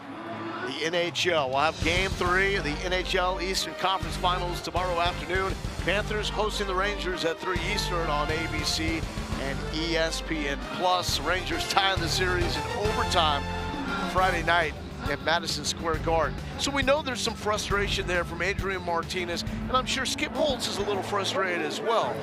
S2: the NHL. We'll have Game 3 of the NHL Eastern Conference Finals tomorrow afternoon. Panthers hosting the Rangers at 3 Eastern on ABC and ESPN+. Rangers tying the series in overtime Friday night. at Madison Square Garden. So we know there's some frustration there from Adrian Martinez, and I'm sure Skip Holtz is a little frustrated as well.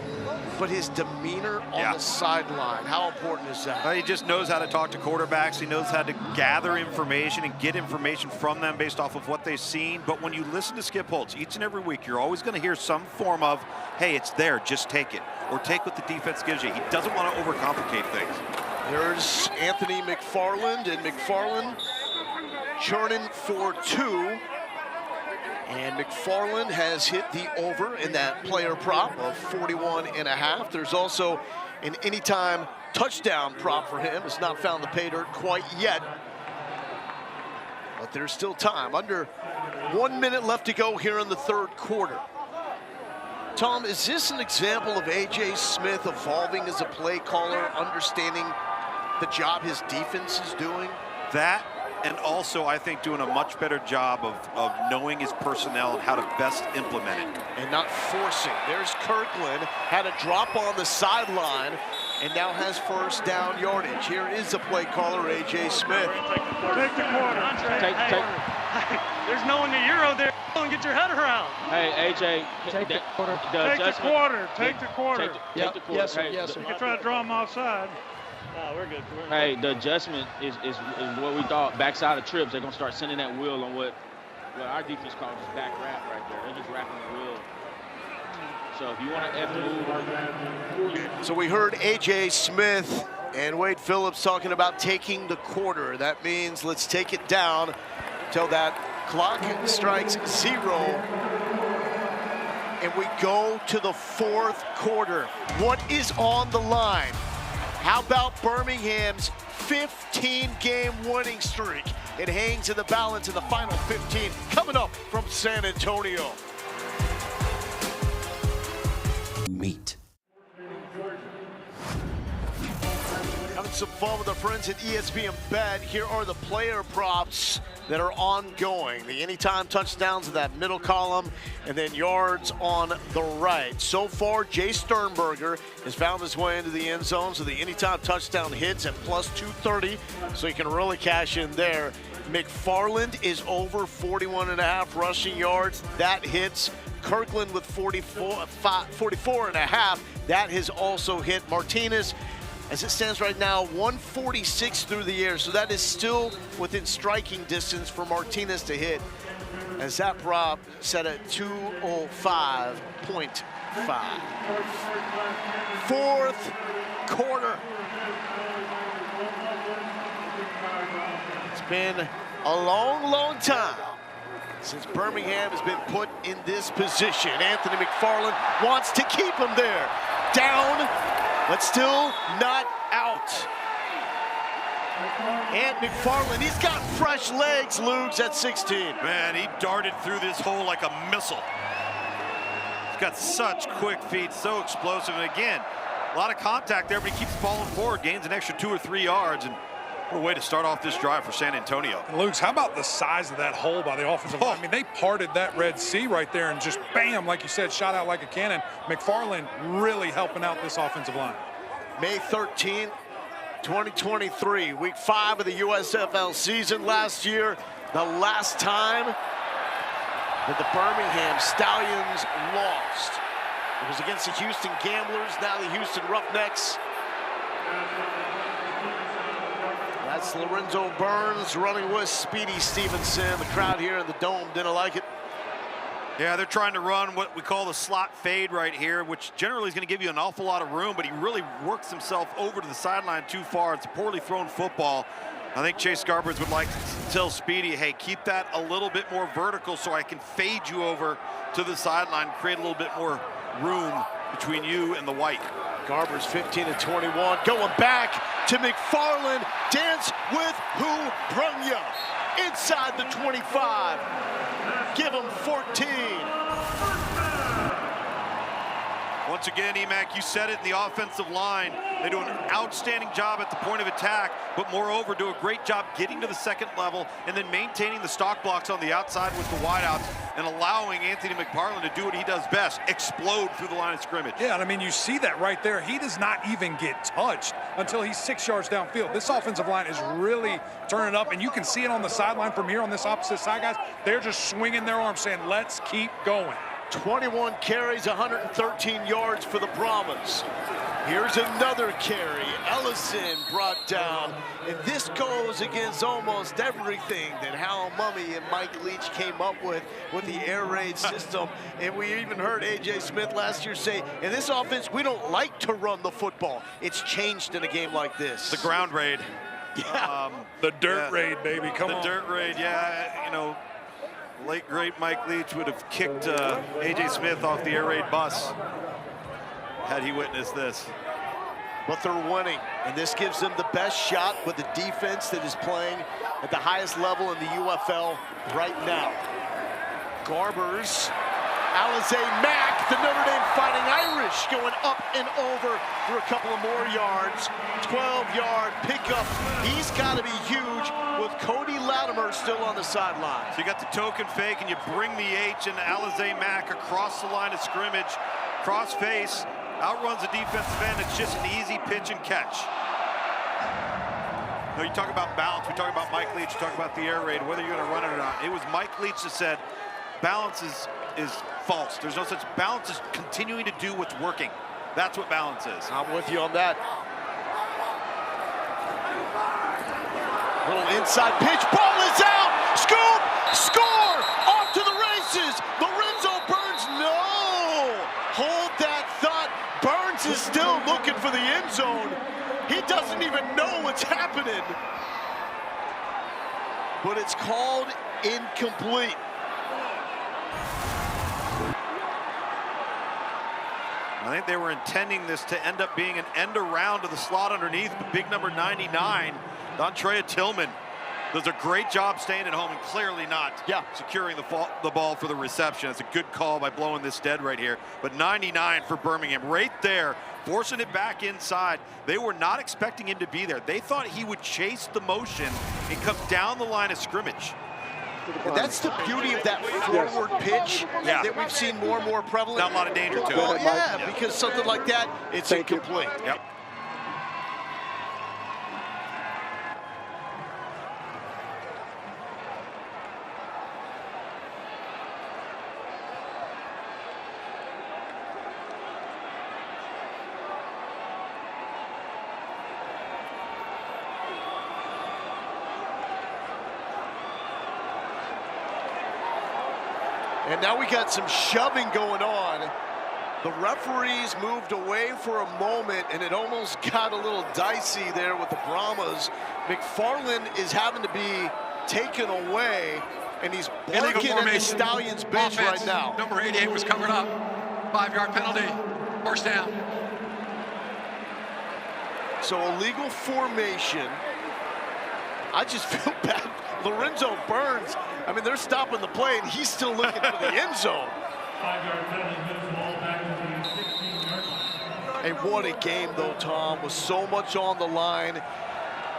S2: But his demeanor on the sideline, how important is that?
S3: He just knows how to talk to quarterbacks. He knows how to gather information and get information from them based off of what they've seen. But when you listen to Skip Holtz each and every week, you're always going to hear some form of, hey, it's there, just take it. Or take what the defense gives you. He doesn't want to overcomplicate things.
S2: There's Anthony McFarland, and McFarland churning for 2. And McFarland has hit the over in that player prop of 41.5. There's also an anytime touchdown prop for him. Has not found the pay dirt quite yet. But there's still time. Under 1 minute left to go here in the third quarter. Tom, is this an example of A.J. Smith evolving as a play caller, understanding the job his defense is doing?
S3: That, and also I think doing a much better job of knowing his personnel and how to best implement it.
S2: And not forcing. There's Kirkland, had a drop on the sideline, and now has first down yardage. Here is the play caller, A.J. Smith.
S4: Take the quarter. There's no one to Euro there. And get your head around.
S14: Hey, AJ,
S8: take the quarter.
S4: Take the quarter. Take the quarter.
S14: Take the quarter.
S8: Yes, sir. Yes, sir.
S4: You can try to draw him offside. No, we're good.
S14: Hey, the adjustment is what we thought. Backside of trips, they're gonna start sending that wheel on what our defense calls is back wrap right there. They're just wrapping the wheel. So if you want to F move.
S2: So we heard A.J. Smith and Wade Phillips talking about taking the quarter. That means let's take it down till that clock strikes 0. And we go to the fourth quarter. What is on the line? How about Birmingham's 15-game winning streak? It hangs in the balance in the final 15, coming up from San Antonio.
S16: Meet.
S2: Having some fun with our friends at ESPN Bet. Here are the player props that are ongoing. The anytime touchdowns in that middle column, and then yards on the right. So far, Jay Sternberger has found his way into the end zone, so the anytime touchdown hits at plus 230, so you can really cash in there. McFarland is over 41.5 rushing yards. That hits. Kirkland with 44.5. That has also hit. Martinez, as it stands right now, 146 through the air, so that is still within striking distance for Martinez to hit, as that prop set at 205.5. Fourth quarter. It's been a long time since Birmingham has been put in this position. Anthony McFarland wants to keep him there. Down, but still not out. And McFarland, he's got fresh legs, Ludes, at 16.
S3: Man, he darted through this hole like a missile. He's got such quick feet, so explosive. And again, a lot of contact there, but he keeps falling forward, gains an extra 2 or 3 yards. And what a way to start off this drive for San Antonio.
S7: And Luke, how about the size of that hole by the offensive line? I mean, they parted that Red Sea right there and just bam, like you said, shot out like a cannon. McFarland really helping out this offensive line.
S2: May 13th, 2023, week 5 of the USFL season. Last year, the last time that the Birmingham Stallions lost. It was against the Houston Gamblers, now the Houston Roughnecks. That's Lorenzo Burns running with Speedy Stevenson. The crowd here in the Dome didn't like it.
S3: Yeah, they're trying to run what we call the slot fade right here, which generally is going to give you an awful lot of room, but he really works himself over to the sideline too far. It's a poorly thrown football. I think Chase Garbers would like to tell Speedy, hey, keep that a little bit more vertical so I can fade you over to the sideline, create a little bit more room between you and the white.
S2: Garbers 15-21, going back to McFarland. Dance with who brung ya. Inside the 25. Give him 14.
S3: Once again, Emac, you said it in the offensive line. They do an outstanding job at the point of attack, but moreover, do a great job getting to the second level and then maintaining the stock blocks on the outside with the wideouts and allowing Anthony McFarland to do what he does best, explode through the line of scrimmage.
S7: Yeah, and I mean, you see that right there. He does not even get touched until he's 6 yards downfield. This offensive line is really turning up, and you can see it on the sideline from here on this opposite side, guys. They're just swinging their arms saying, let's keep going.
S2: 21 carries, 113 yards for the Brahmas. Here's another carry. Ellison brought down. And this goes against almost everything that Hal Mummy and Mike Leach came up with the air raid system. And we even heard A.J. Smith last year say, in this offense, we don't like to run the football. It's changed in a game like this.
S3: The ground raid.
S2: Yeah.
S7: The dirt raid, baby. Come on.
S3: The dirt raid, yeah. You know, late, great Mike Leach would have kicked A.J. Smith off the air raid bus had he witnessed this.
S2: But they're winning, and this gives them the best shot with the defense that is playing at the highest level in the UFL right now. Garbers, Alizé Mack, the Notre Dame Fighting Irish, going up and over for a couple of more yards. 12-yard pickup. He's got to be huge with Cody Latimer still on the sideline.
S3: So you got the token fake, and you bring the H and Alizé Mack across the line of scrimmage, cross face, outruns the defensive end. It's just an easy pitch and catch. No, you talk about balance. We talk about Mike Leach. You talk about the air raid, whether you're going to run it or not. It was Mike Leach that said balance is false. There's no such balance as continuing to do what's working. That's what balance is.
S2: I'm with you on that. Little inside pitch. Ball is out. Scoop. Score. Off to the races. Lorenzo Burns. No. Hold that thought. Burns is still looking for the end zone. He doesn't even know what's happening. But it's called incomplete.
S3: I think they were intending this to end up being an end around to the slot underneath, but big number 99, Dontrea Tillman, does a great job staying at home and clearly not securing the ball for the reception. It's a good call by blowing this dead right here. But 99 for Birmingham right there, forcing it back inside. They were not expecting him to be there. They thought he would chase the motion and come down the line of scrimmage.
S2: And that's the beauty of that forward pitch that we've seen more and more prevalent.
S3: Not a lot of danger to it.
S2: Well, yeah, because something like that, it's incomplete.
S3: Yep.
S2: And now we got some shoving going on. The referees moved away for a moment, and it almost got a little dicey there with the Brahmas. McFarland is having to be taken away, and he's barking at the Stallions bench right now.
S11: Number 88 was covered up. 5-yard penalty. First down.
S2: So illegal formation. I just feel bad. Lorenzo Burns, I mean, they're stopping the play, and he's still looking for the end zone.
S19: 5-yard penalty, moves the ball back into the 16-yard line.
S2: Hey, what a game, though, Tom, with so much on the line.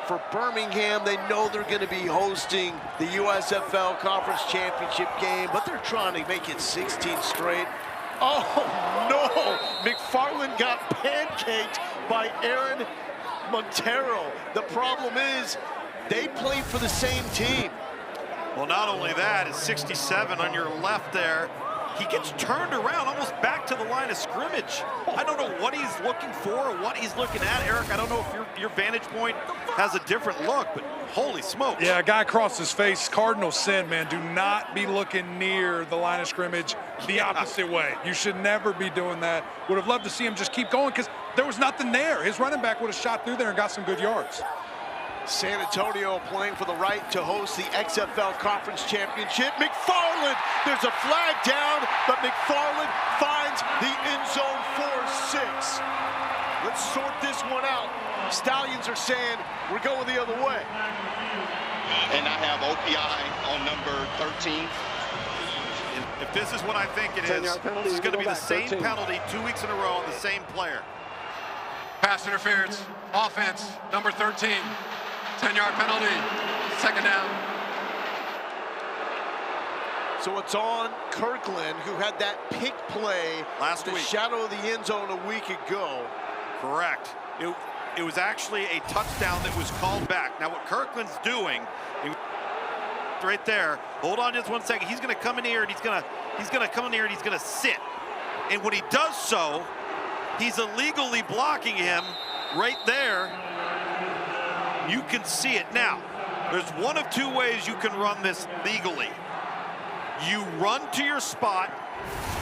S2: For Birmingham, they know they're going to be hosting the USFL Conference Championship game, but they're trying to make it 16 straight. Oh, no! McFarland got pancaked by Aaron Montero. The problem is, they play for the same team.
S3: Well, not only that, it's 67 on your left there. He gets turned around almost back to the line of scrimmage. I don't know what he's looking for or what he's looking at. Eric, I don't know if your vantage point has a different look, but holy smokes.
S7: Yeah, a guy across his face, cardinal sin, man. Do not be looking near the line of scrimmage the opposite way. You should never be doing that. Would have loved to see him just keep going because there was nothing there. His running back would have shot through there and got some good yards.
S2: San Antonio playing for the right to host the XFL Conference Championship. McFarland, there's a flag down, but McFarland finds the end zone for 6. Let's sort this one out. Stallions are saying we're going the other way.
S20: And I have OPI on number 13.
S3: If this is what I think it is, this is going to be the same penalty 2 weeks in a row on the same player.
S11: Pass interference, offense, number 13. 10-yard penalty, second down.
S2: So it's on Kirkland, who had that pick play
S3: last week,
S2: shadow of the end zone a week ago.
S3: Correct. It was actually a touchdown that was called back. Now what Kirkland's doing, right there, hold on just 1 second. He's going to come in here and he's going to come in here and he's going to sit. And when he does so, he's illegally blocking him right there. You can see it. Now, there's one of two ways you can run this legally. You run to your spot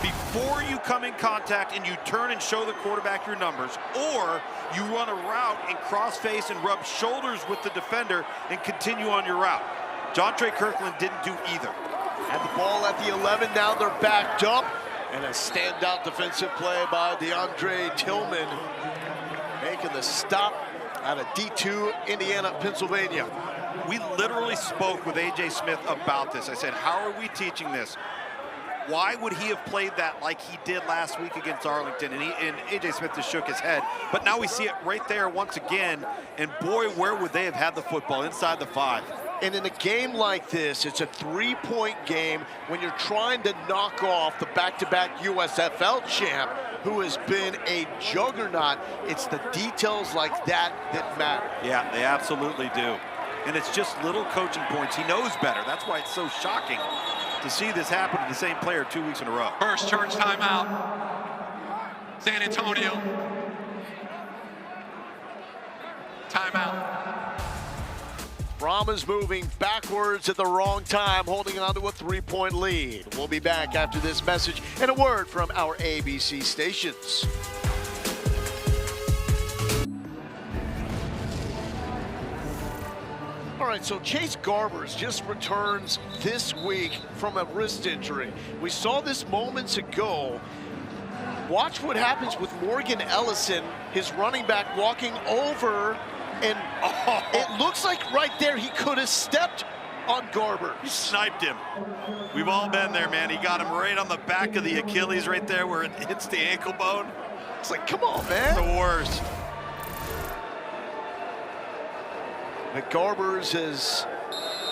S3: before you come in contact and you turn and show the quarterback your numbers, or you run a route and cross face and rub shoulders with the defender and continue on your route. Jontre Kirkland didn't do either.
S2: Had the ball at the 11, now they're backed up, and a standout defensive play by DeAndre Tillman, making the stop out of D2, Indiana, Pennsylvania.
S3: We literally spoke with A.J. Smith about this. I said, how are we teaching this? Why would he have played that like he did last week against Arlington? And A.J. Smith just shook his head. But now we see it right there once again. And boy, where would they have had the football? Inside the 5.
S2: And in a game like this, it's a 3-point game when you're trying to knock off the back-to-back USFL champ, who has been a juggernaut. It's the details like that that matter.
S3: Yeah, they absolutely do. And it's just little coaching points. He knows better. That's why it's so shocking to see this happen to the same player 2 weeks in a row.
S11: First church timeout. San Antonio. Timeout.
S2: Brahmas moving backwards at the wrong time, holding on to a 3-point lead. We'll be back after this message and a word from our ABC stations. All right, so Chase Garbers just returns this week from a wrist injury. We saw this moments ago. Watch what happens with Morgan Ellison, his running back, walking over, and it looks like right there he could have stepped on Garber.
S3: He sniped him. We've all been there, man. He got him right on the back of the Achilles right there where it hits the ankle bone.
S2: It's like, come on, man.
S3: The worst.
S2: McGarbers has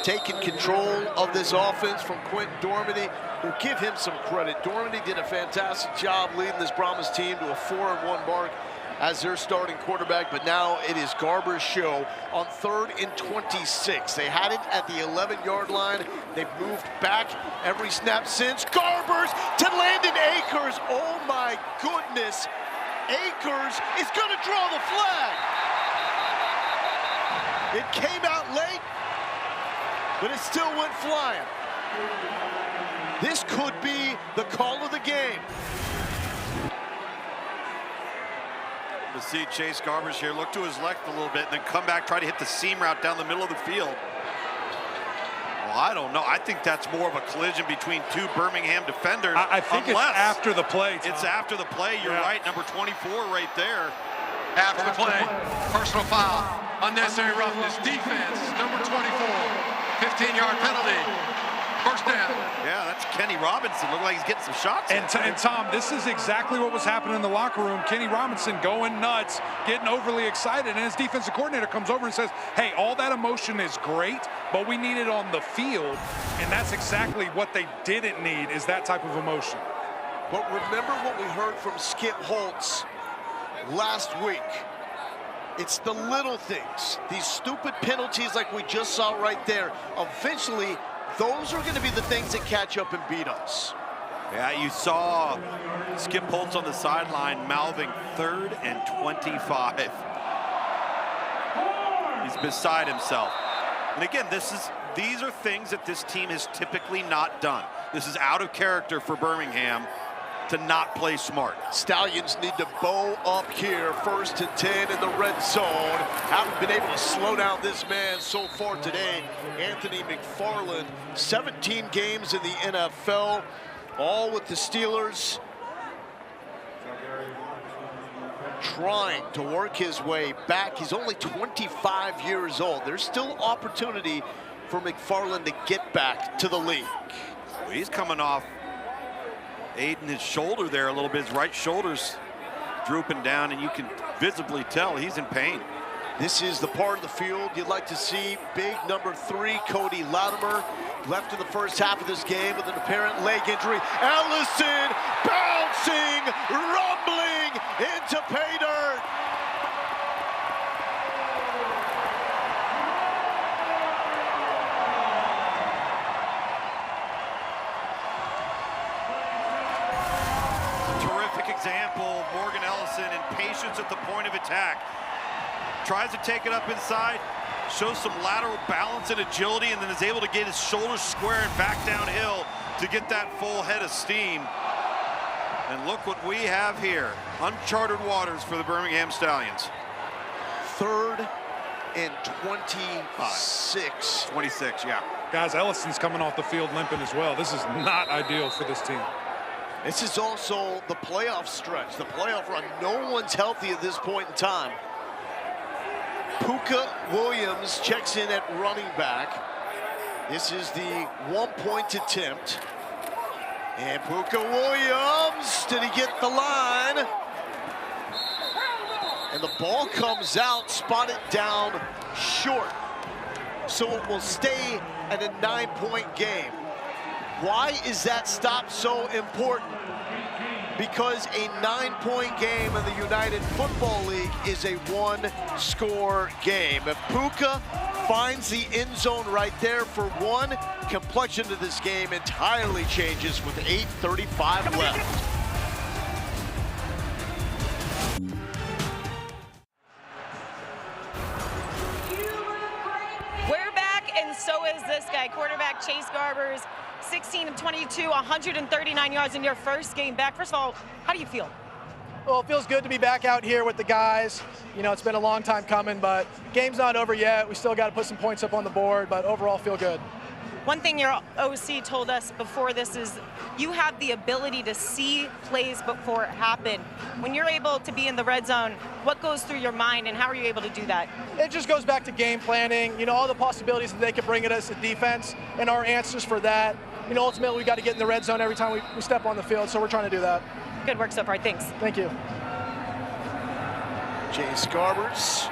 S2: taken control of this offense from Quentin Dormady. We'll give him some credit. Dormady did a fantastic job leading this Brahmas team to a 4-1 mark as their starting quarterback, but now it is Garber's show on 3rd and 26. They had it at the 11-yard line. They've moved back every snap since. Garbers to Landon Akers. Oh my goodness. Akers is gonna draw the flag. It came out late, but it still went flying. This could be the call of the game.
S3: To see Chase Garbers here look to his left a little bit and then come back, try to hit the seam route down the middle of the field. Well, I don't know. I think that's more of a collision between two Birmingham defenders.
S7: I think it's after the play, Tom.
S3: It's after the play. You're right. Number 24 right there.
S11: After the play, personal foul, unnecessary roughness, defense, number 24, 15-yard penalty, first down.
S3: Yeah, that's Kenny Robinson. Looked like he's getting some shots.
S7: And Tom, this is exactly what was happening in the locker room. Kenny Robinson going nuts, getting overly excited, and his defensive coordinator comes over and says, hey, all that emotion is great, but we need it on the field, and that's exactly what they didn't need, is that type of emotion.
S2: But remember what we heard from Skip Holtz last week. It's the little things, these stupid penalties like we just saw right there. Eventually, those are going to be the things that catch up and beat us.
S3: Yeah, you saw Skip Holtz on the sideline mouthing 3rd and 25. He's beside himself. And again, these are things that this team has typically not done. This is out of character for Birmingham to not play smart.
S2: Stallions need to bow up here, 1st and 10 in the red zone. Haven't been able to slow down this man so far today. Anthony McFarland, 17 games in the NFL, all with the Steelers. Trying to work his way back. He's only 25 years old. There's still opportunity for McFarland to get back to the league.
S3: He's coming off Aiding his shoulder there a little bit. His right shoulder's drooping down, and you can visibly tell he's in pain.
S2: This is the part of the field you'd like to see big number 3, Cody Latimer, left in the first half of this game with an apparent leg injury. Ellison bouncing, rumbling into pay dirt.
S3: Terrific example of Morgan Ellison and patience at the point of attack. Tries to take it up inside, shows some lateral balance and agility, and then is able to get his shoulders square and back downhill to get that full head of steam. And look what we have here. Uncharted waters for the Birmingham Stallions.
S2: 3rd and 26.
S3: 26, yeah.
S7: Guys, Ellison's coming off the field limping as well. This is not ideal for this team.
S2: This is also the playoff stretch, the playoff run. No one's healthy at this point in time. Puka Williams checks in at running back. This is the 1-point attempt. And Puka Williams, did he get the line? And the ball comes out, spotted down short. So it will stay at a 9-point game. Why is that stop so important? Because a 9-point game in the United Football League is a 1-score game. If Puka finds the end zone right there for 1, complexion of this game entirely changes with 8:35 left.
S10: We're back, and so is this guy, quarterback Chase Garbers. 16 of 22, 139 yards in your first game back. First of all, how do you feel?
S20: Well, it feels good to be back out here with the guys. You know, it's been a long time coming, but game's not over yet. We still got to put some points up on the board, but overall feel good.
S10: One thing your OC told us before this is you have the ability to see plays before it happen. When you're able to be in the red zone, what goes through your mind and how are you able to do that?
S20: It just goes back to game planning, you know, all the possibilities that they could bring at us at defense and our answers for that. You know, ultimately we got to get in the red zone every time we step on the field, so we're trying to do that.
S10: Good work so far, thanks.
S20: Thank you.
S2: Chase Garbers,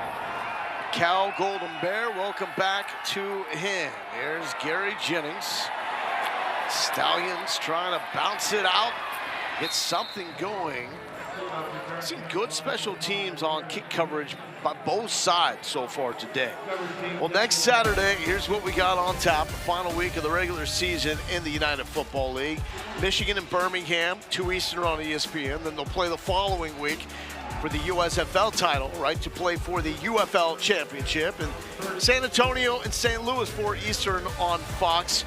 S2: Cal Golden Bear, welcome back to him. There's Gary Jennings. Stallions trying to bounce it out, get something going. Some good special teams on kick coverage by both sides so far today. Well, next Saturday, here's what we got on tap. The final week of the regular season in the United Football League. Michigan and Birmingham, 2 Eastern on ESPN. Then they'll play the following week for the USFL title, right, to play for the UFL championship. And San Antonio and St. Louis, 4 Eastern on Fox.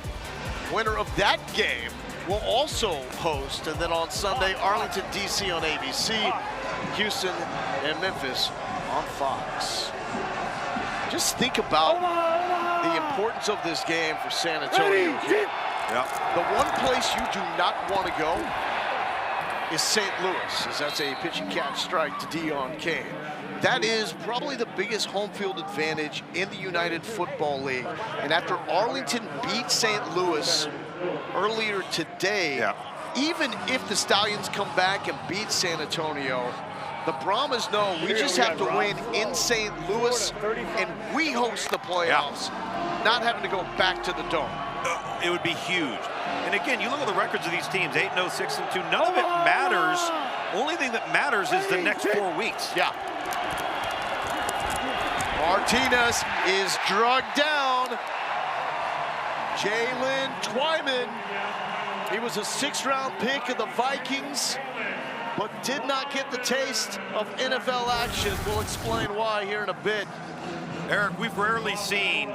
S2: Winner of that game will also host, and then on Sunday, Arlington, D.C. on ABC, Houston and Memphis on Fox. Just think about the importance of this game for San Antonio.
S3: Yeah.
S2: The one place you do not want to go is St. Louis, as that's a pitch and catch strike to Dion Kane. That is probably the biggest home field advantage in the United Football League. And after Arlington beat St. Louis earlier today, even if the Stallions come back and beat San Antonio, the Brahmas know we just have to win in St. Louis and we host the playoffs, not having to go back to the Dome.
S3: It would be huge. And again, you look at the records of these teams, 8-0, 6-2, none of it matters. Only thing that matters is the next 4 weeks.
S2: Yeah. Martinez is drugged down. Jalen Twyman. He was a 6th-round pick of the Vikings, but did not get the taste of NFL action. We'll explain why here in a bit.
S3: Eric, we've rarely seen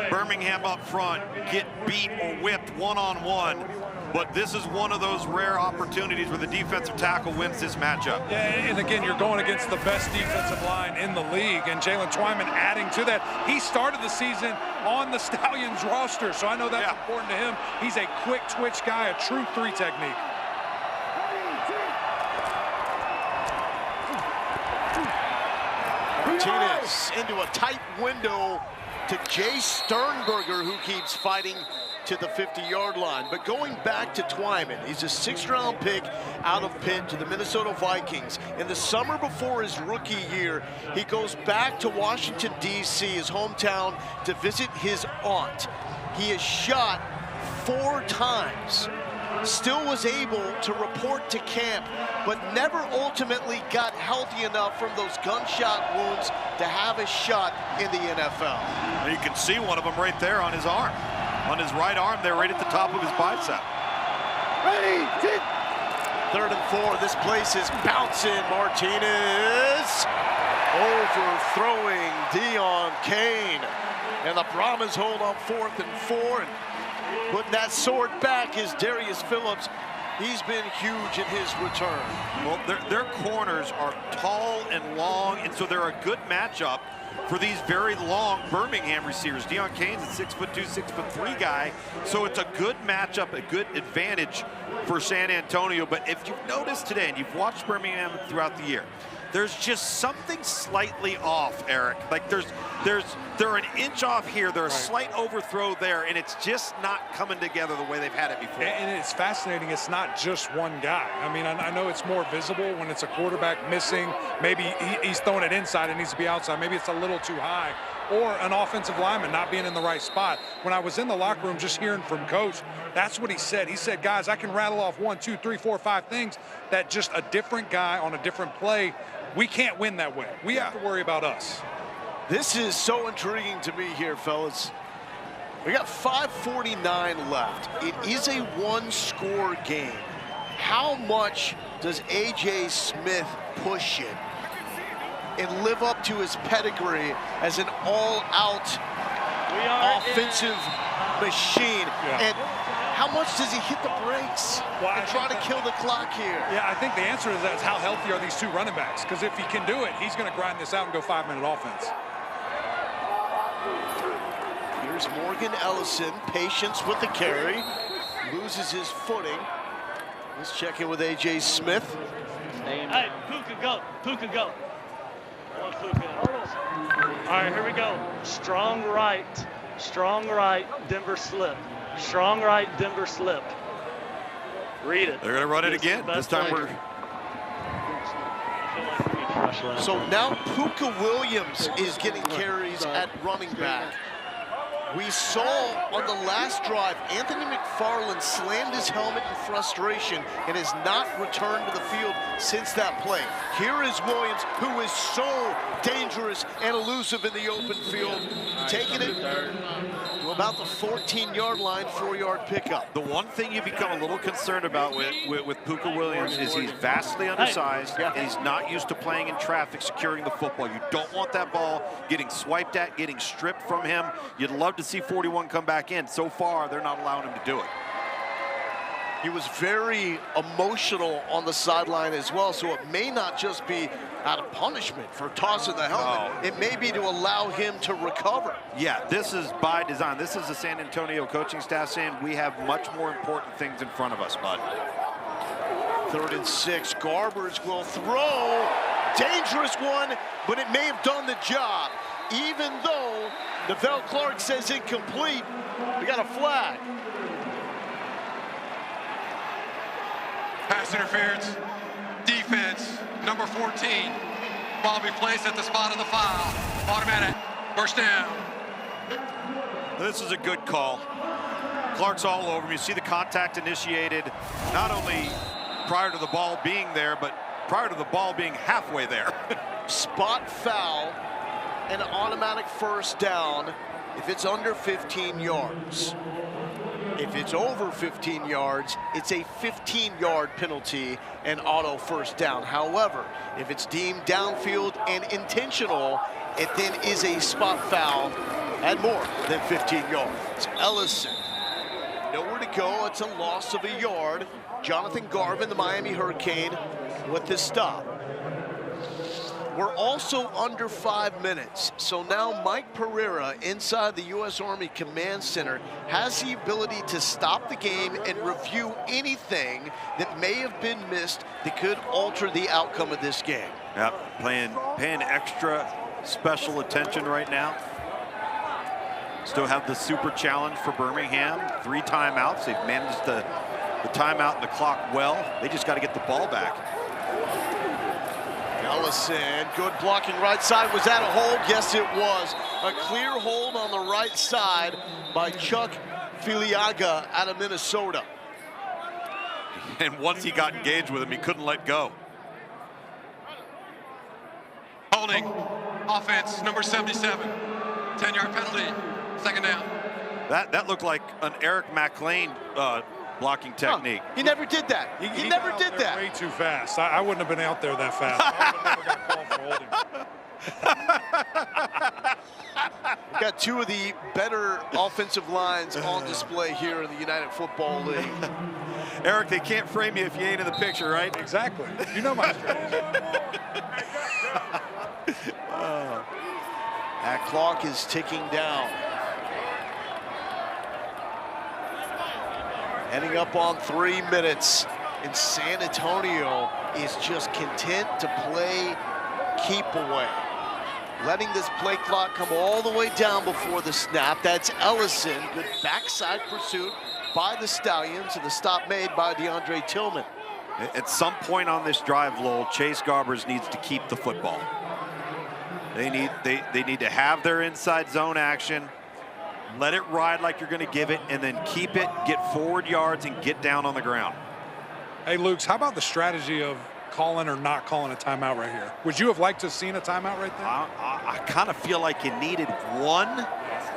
S3: Birmingham up front get beat or whipped one-on-one, but this is one of those rare opportunities where the defensive tackle wins this matchup.
S7: Yeah, and again, you're going against the best defensive line in the league, and Jalen Twyman adding to that. He started the season on the Stallions roster, so I know that's important to him. He's a quick twitch guy, a true 3 technique.
S2: Martinez into a tight window to Jay Sternberger, who keeps fighting to the 50-yard line. But going back to Twyman, he's a 6th-round pick out of Pitt to the Minnesota Vikings. In the summer before his rookie year, he goes back to Washington, D.C., his hometown, to visit his aunt. He is shot 4 times. Still was able to report to camp, but never ultimately got healthy enough from those gunshot wounds to have a shot in the NFL.
S3: Well, you can see one of them right there on his arm. On his right arm there, right at the top of his bicep.
S2: Ready, 3rd and 4, this place is bouncing. Martinez overthrowing Deon Cain. And the Brahmas hold on 4th and 4. And putting that sword back is Darius Phillips. He's been huge in his return.
S3: Well, their corners are tall and long, and so they're a good matchup for these very long Birmingham receivers. Deon Cain's a 6'2", 6'3" guy, so it's a good matchup, a good advantage for San Antonio. But if you've noticed today, and you've watched Birmingham throughout the year, there's just something slightly off, Eric. Like they're an inch off here, they're a slight overthrow there, and it's just not coming together the way they've had it before.
S7: And it's fascinating, it's not just one guy. I mean, I know it's more visible when it's a quarterback missing. Maybe he's throwing it inside, it needs to be outside. Maybe it's a little too high. Or an offensive lineman not being in the right spot. When I was in the locker room just hearing from Coach, that's what he said. He said, guys, I can rattle off 1, 2, 3, 4, 5 things that just a different guy on a different play, we can't win that way. We have to worry about us.
S2: This is so intriguing to me here, fellas. We got 5:49 left. It is a 1-score game. How much does A.J. Smith push it and live up to his pedigree as an all-out offensive machine? And how much does he hit the brakes and try to kill the clock here?
S7: Yeah, I think the answer is that's how healthy are these 2 running backs? Because if he can do it, he's going to grind this out and go 5-minute offense.
S2: Here's Morgan Ellison, patience with the carry, loses his footing. Let's check in with A.J. Smith.
S4: Hey, Puka, go. Puka, go. One Puka. All right, here we go. Strong right, Denver slip. Strong right, Denver slip. Read it.
S3: They're going to run it again. This time we're...
S2: So now Puka Williams is getting carries at running back. We saw on the last drive, Anthony McFarland slammed his helmet in frustration and has not returned to the field since that play. Here is Williams, who is so dangerous and elusive in the open field, taking it to about the 14-yard line, 4-yard pickup.
S3: The one thing you become a little concerned about with Puka Williams is he's vastly undersized and he's not used to playing in traffic, securing the football. You don't want that ball getting swiped at, getting stripped from him. You'd love to see 41 come back in. So far, they're not allowing him to do it.
S2: He was very emotional on the sideline as well, so it may not just be out of punishment for tossing the helmet. It may be to allow him to recover.
S3: Yeah, this is by design. This is the San Antonio coaching staff saying we have much more important things in front of us, bud.
S2: 3rd and 6, Garbers will throw. Dangerous one, but it may have done the job. Even though Neville Clark says incomplete, we got a flag.
S11: Pass interference, defense, number 14. Ball be placed at the spot of the foul. Automatic, first down.
S3: This is a good call. Clark's all over him. You see the contact initiated, not only prior to the ball being there, but prior to the ball being halfway there.
S2: Spot foul, an automatic first down if it's under 15 yards. If it's over 15 yards, it's a 15-yard penalty and auto first down. However, if it's deemed downfield and intentional, it then is a spot foul at more than 15 yards. Ellison, nowhere to go. It's a loss of a yard. Jonathan Garvin, the Miami Hurricane, with the stop. We're also under 5 minutes, so now Mike Pereira inside the U.S. Army Command Center has the ability to stop the game and review anything that may have been missed that could alter the outcome of this game.
S3: Yep, paying extra special attention right now. Still have the super challenge for Birmingham. 3 timeouts. They've managed the timeout and the clock well. They just got to get the ball back.
S2: Ellison, good blocking right side. Was that a hold? Yes, it was. A clear hold on the right side by Chuck Filiaga out of Minnesota.
S3: And once he got engaged with him, he couldn't let go.
S11: Holding, offense, number 77. 10-yard penalty, second down.
S3: That looked like an Eric McLean blocking technique.
S2: Huh. He never did that. He never did that.
S7: Way too fast. I wouldn't have been out there that fast. I would have never got called for holding.
S2: We've got 2 of the better offensive lines on display here in the United Football League.
S3: Eric, they can't frame you if you ain't in the picture, right?
S7: Exactly. You know my strategy.
S2: That clock is ticking down. Heading up on 3 minutes, and San Antonio is just content to play keep away. Letting this play clock come all the way down before the snap. That's Ellison. Good backside pursuit by the Stallions, and the stop made by DeAndre Tillman.
S3: At some point on this drive, Lowell, Chase Garbers needs to keep the football. They need to have their inside zone action. Let it ride like you're going to give it, and then keep it, get forward yards, and get down on the ground.
S7: Hey, Luke, how about the strategy of calling or not calling a timeout right here? Would you have liked to have seen a timeout right there?
S3: I kind of feel like you needed one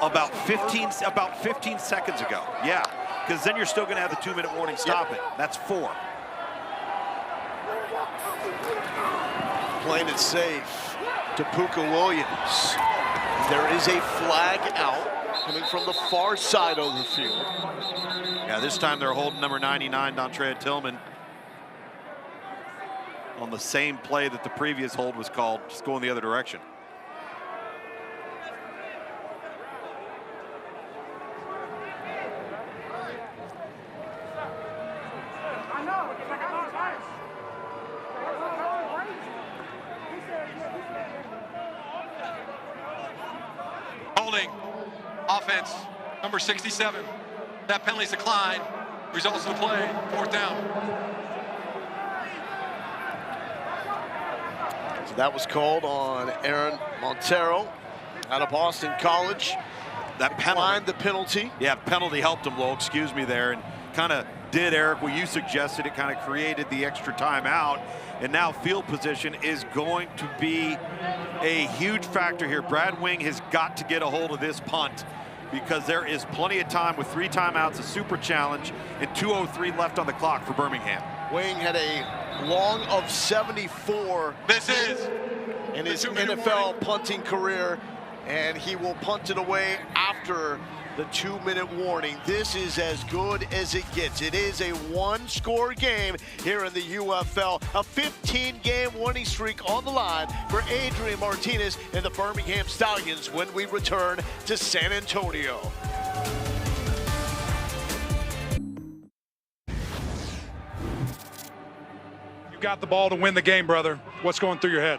S3: about 15 seconds ago. Yeah, because then you're still going to have the 2-minute warning. Stop it. That's 4.
S2: Playing it safe to Puka Williams. There is a flag out coming from the far side of the field.
S3: Yeah, this time they're holding number 99, Dontrell Tillman, on the same play that the previous hold was called, just going the other direction.
S11: Holding, offense, number 67. That penalty's declined. Results of the play, 4th down.
S2: So that was called on Aaron Montero out of Boston College.
S3: That penalty.
S2: The penalty.
S3: Yeah, penalty helped him, Lowell, excuse me there, and kind of did, Eric, what you suggested. It kind of created the extra timeout, and now field position is going to be a huge factor here. Brad Wing has got to get a hold of this punt, because there is plenty of time with 3 timeouts, a super challenge, and 2:03 left on the clock for Birmingham.
S2: Wing had a long of 74 in his NFL punting career, and he will punt it away after the 2-minute warning. This is as good as it gets. It is a 1-score game here in the UFL. A 15-game winning streak on the line for Adrian Martinez and the Birmingham Stallions when we return to San Antonio.
S7: You got the ball to win the game, brother. What's going through your head?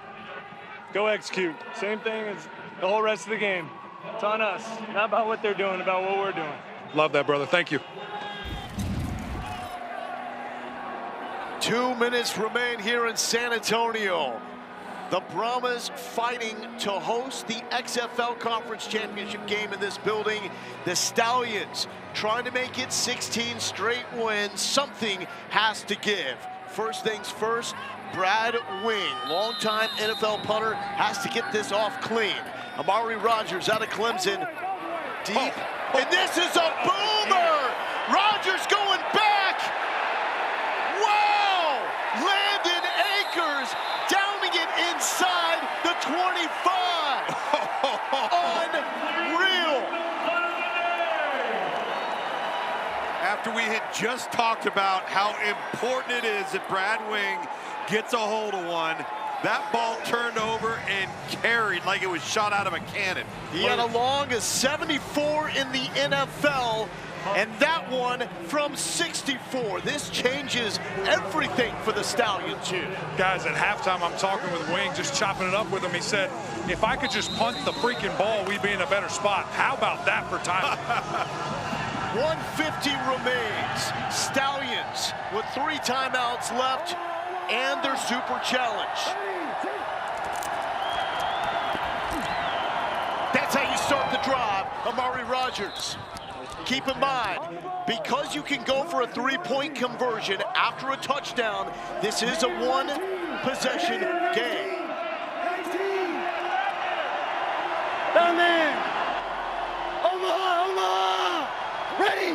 S8: Go execute. Same thing as the whole rest of the game. It's on us. Not about what they're doing, about what we're doing.
S7: Love that, brother. Thank you.
S2: 2 minutes remain here in San Antonio. The Brahmas fighting to host the XFL Conference Championship game in this building. The Stallions trying to make it 16 straight wins. Something has to give. First things first, Brad Wing, longtime NFL punter, has to get this off clean. Amari Rogers out of Clemson, deep, and this is a boomer! Rogers going back! Wow! Landon Akers downing it inside the 25! Unreal!
S3: After we had just talked about how important it is that Brad Wing gets a hold of one, that ball turned over and carried like it was shot out of a cannon.
S2: He had a long as 74 in the NFL, and that one from 64. This changes everything for the Stallions here.
S7: Guys, at halftime, I'm talking with Wing, just chopping it up with him. He said, if I could just punt the freaking ball, we'd be in a better spot. How about that for time?
S2: 150 remains. Stallions with 3 timeouts left and their super challenge. That's how you start the drive, Amari Rogers. Keep in mind, because you can go for a 3-point conversion after a touchdown, this is a 1-possession game.
S8: Down there! Omaha! Omaha! Ready!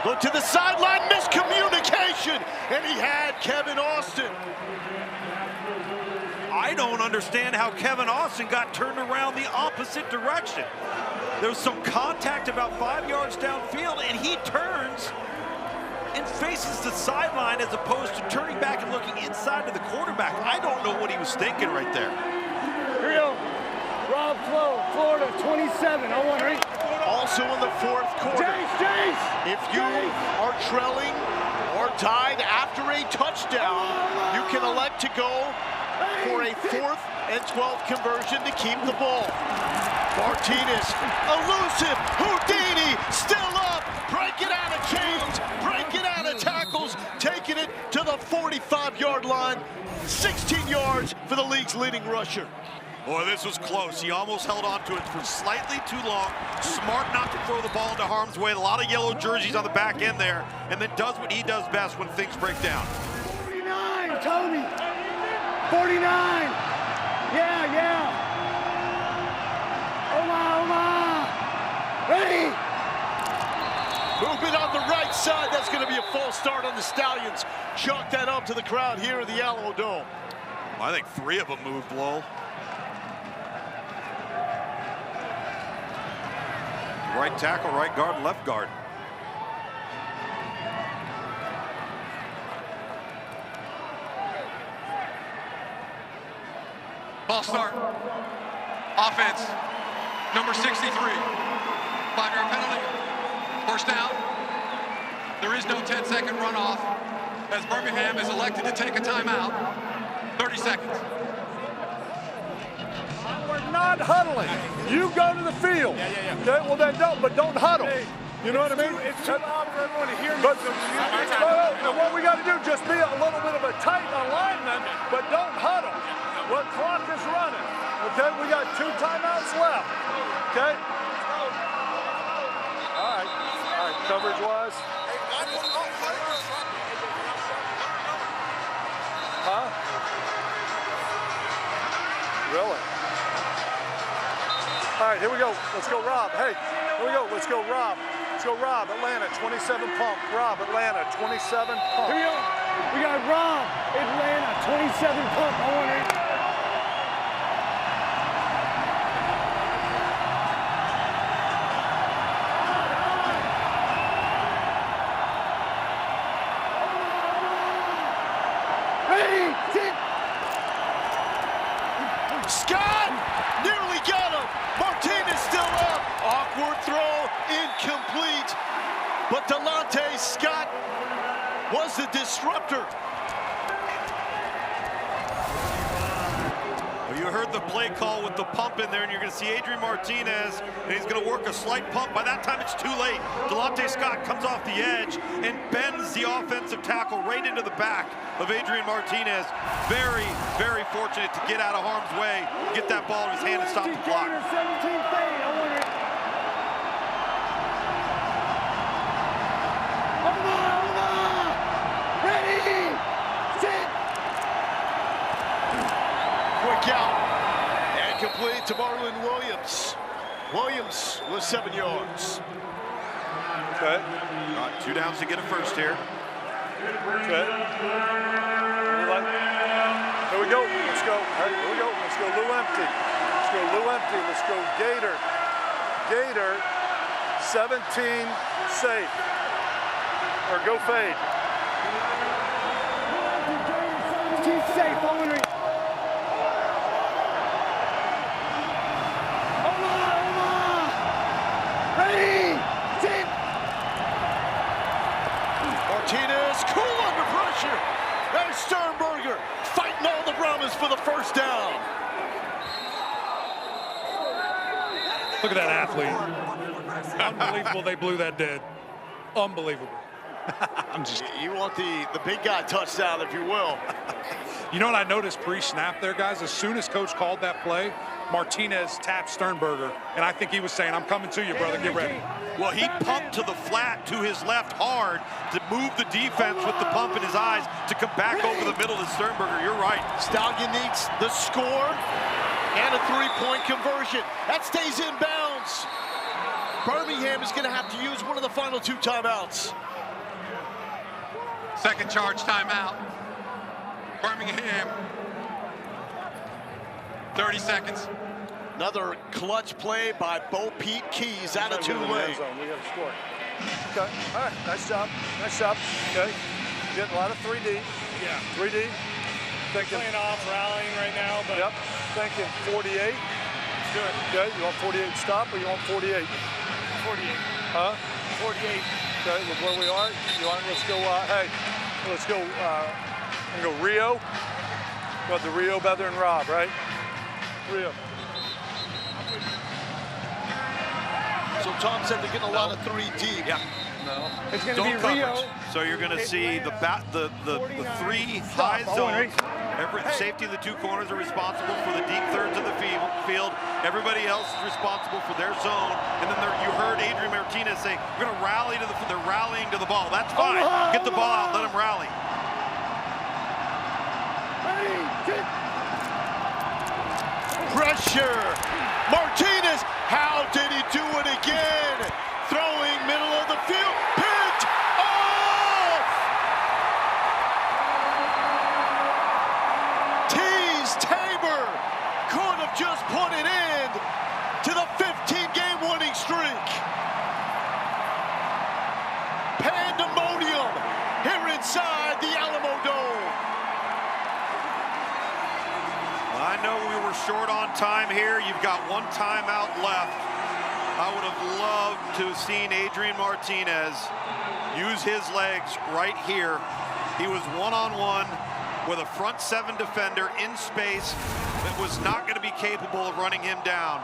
S2: Look to the sideline, miscommunication, and he had Kevin Austin.
S3: I don't understand how Kevin Austin got turned around the opposite direction. There was some contact about 5 yards downfield, and he turns and faces the sideline as opposed to turning back and looking inside to the quarterback. I don't know what he was thinking right there.
S8: Here we go. Rob Flo, Florida, 27. I want right.
S2: Also in the 4th quarter, if you are trailing or tied after a touchdown, you can elect to go for a 4th and 12 conversion to keep the ball. Martinez, elusive, Houdini, still up, breaking out of chains, breaking out of tackles, taking it to the 45-yard line, 16 yards for the league's leading rusher.
S3: Boy, this was close. He almost held on to it for slightly too long. Smart not to throw the ball into harm's way. A lot of yellow jerseys on the back end there, and then does what he does best when things break down.
S8: 49, Toby. 49. Yeah. Omaha. Ready.
S2: Movement on the right side. That's going to be a false start on the Stallions. Chalk that up to the crowd here in the Alamo Dome.
S3: I think 3 of them moved, Lowell. Right tackle, right guard, left guard.
S11: Ball start. Offense. Number 63. 5-yard penalty. First down. There is no 10-second runoff as Birmingham is elected to take a timeout. 30 seconds.
S12: We're not huddling. You go to the field.
S8: Yeah.
S12: Okay, well then don't huddle. You know what I mean?
S8: It's too loud for everyone to hear.
S12: But what we got to do, just be a little bit of a tight alignment, but don't huddle. Well, clock is running. Okay, we got 2 timeouts left. Okay. All right. Coverage-wise. Huh? Really? All right, here we go. Let's go, Rob. Hey, here we go. Let's go, Rob. Let's go, Rob. Atlanta, 27 pump. Rob, Atlanta, 27 pump.
S8: Here we go. We got Rob, Atlanta, 27 pump. I want it.
S2: Scott nearly got him. Martinez still up. Awkward throw, incomplete. But Delonte Scott was the disruptor.
S3: Well, you heard the play call with the pump in there, and you're going to see Adrian Martinez, and he's going to work a slight pump. By that time, it's too late. Delonte Scott comes off the edge and bends the offensive tackle right into the back of Adrian Martinez. Very, very fortunate to get out of harm's way, get that ball in his hand and stop the clock.
S8: 17 fade. I want it. Ready. Sit.
S2: Quick out. And complete to Marlon Williams. Williams with 7 yards.
S12: Okay.
S3: All right, 2 downs to get a first here.
S12: Okay. Here we go. Let's go. Hey, here we go. Let's go Lou empty. Let's go Lou empty. Let's go Gator. Gator, 17 safe. Or go fade.
S8: 17 safe. I want it.
S7: Look at that athlete. Unbelievable they blew that dead. Unbelievable. I'm just.
S2: You want the big guy touchdown, if you will.
S7: You know what I noticed pre-snap there, guys? As soon as coach called that play, Martinez tapped Sternberger, and I think he was saying, I'm coming to you, brother, get ready.
S3: Well, he pumped to the flat to his left hard to move the defense with the pump in his eyes to come back over the middle to Sternberger. You're right.
S2: Stallion needs the score and a three-point conversion. That stays in bounds. Birmingham is going to have to use one of the final 2 timeouts.
S11: Second charge timeout. Birmingham. 30 seconds.
S2: Another clutch play by Bo Pete Keys out of 2 lanes.
S12: We got to score. Okay. All right. Nice job. Nice job. Okay. Getting a lot of 3D.
S8: Yeah.
S12: 3D. Thinking.
S8: Playing off, rallying right now, but.
S12: Yep. Thinking 48.
S8: Let's do it.
S12: Okay. You want 48 stop or you want 48?
S8: 48.
S12: Huh?
S8: 48.
S12: Okay. With where we are, you want? Let's go. Hey, let's go. I'm gonna go Rio. Got the Rio, Beather, and Rob, right? Rio.
S2: So Tom said they're getting a lot of 3 deep.
S3: Yeah.
S12: No.
S8: It's going to be
S3: coverage.
S8: Rio.
S3: So you're going to see the 3 high zones. Safety of the 2 corners are responsible for the deep thirds of the field. Everybody else is responsible for their zone. And then you heard Adrian Martinez say, we're going to rally to they're rallying to the ball. That's fine. Get the ball out. Let them rally.
S2: Pressure. Martinez. How did he do it again? Throwing middle of the field. Picked off. Tease Tabor could have just put it in to the 15-game winning streak. Pandemonium here inside the Alamo Dome.
S3: I know we were short on time here. You've got 1 timeout left. I would have loved to have seen Adrian Martinez use his legs right here. He was one-on-one with a front 7 defender in space that was not going to be capable of running him down.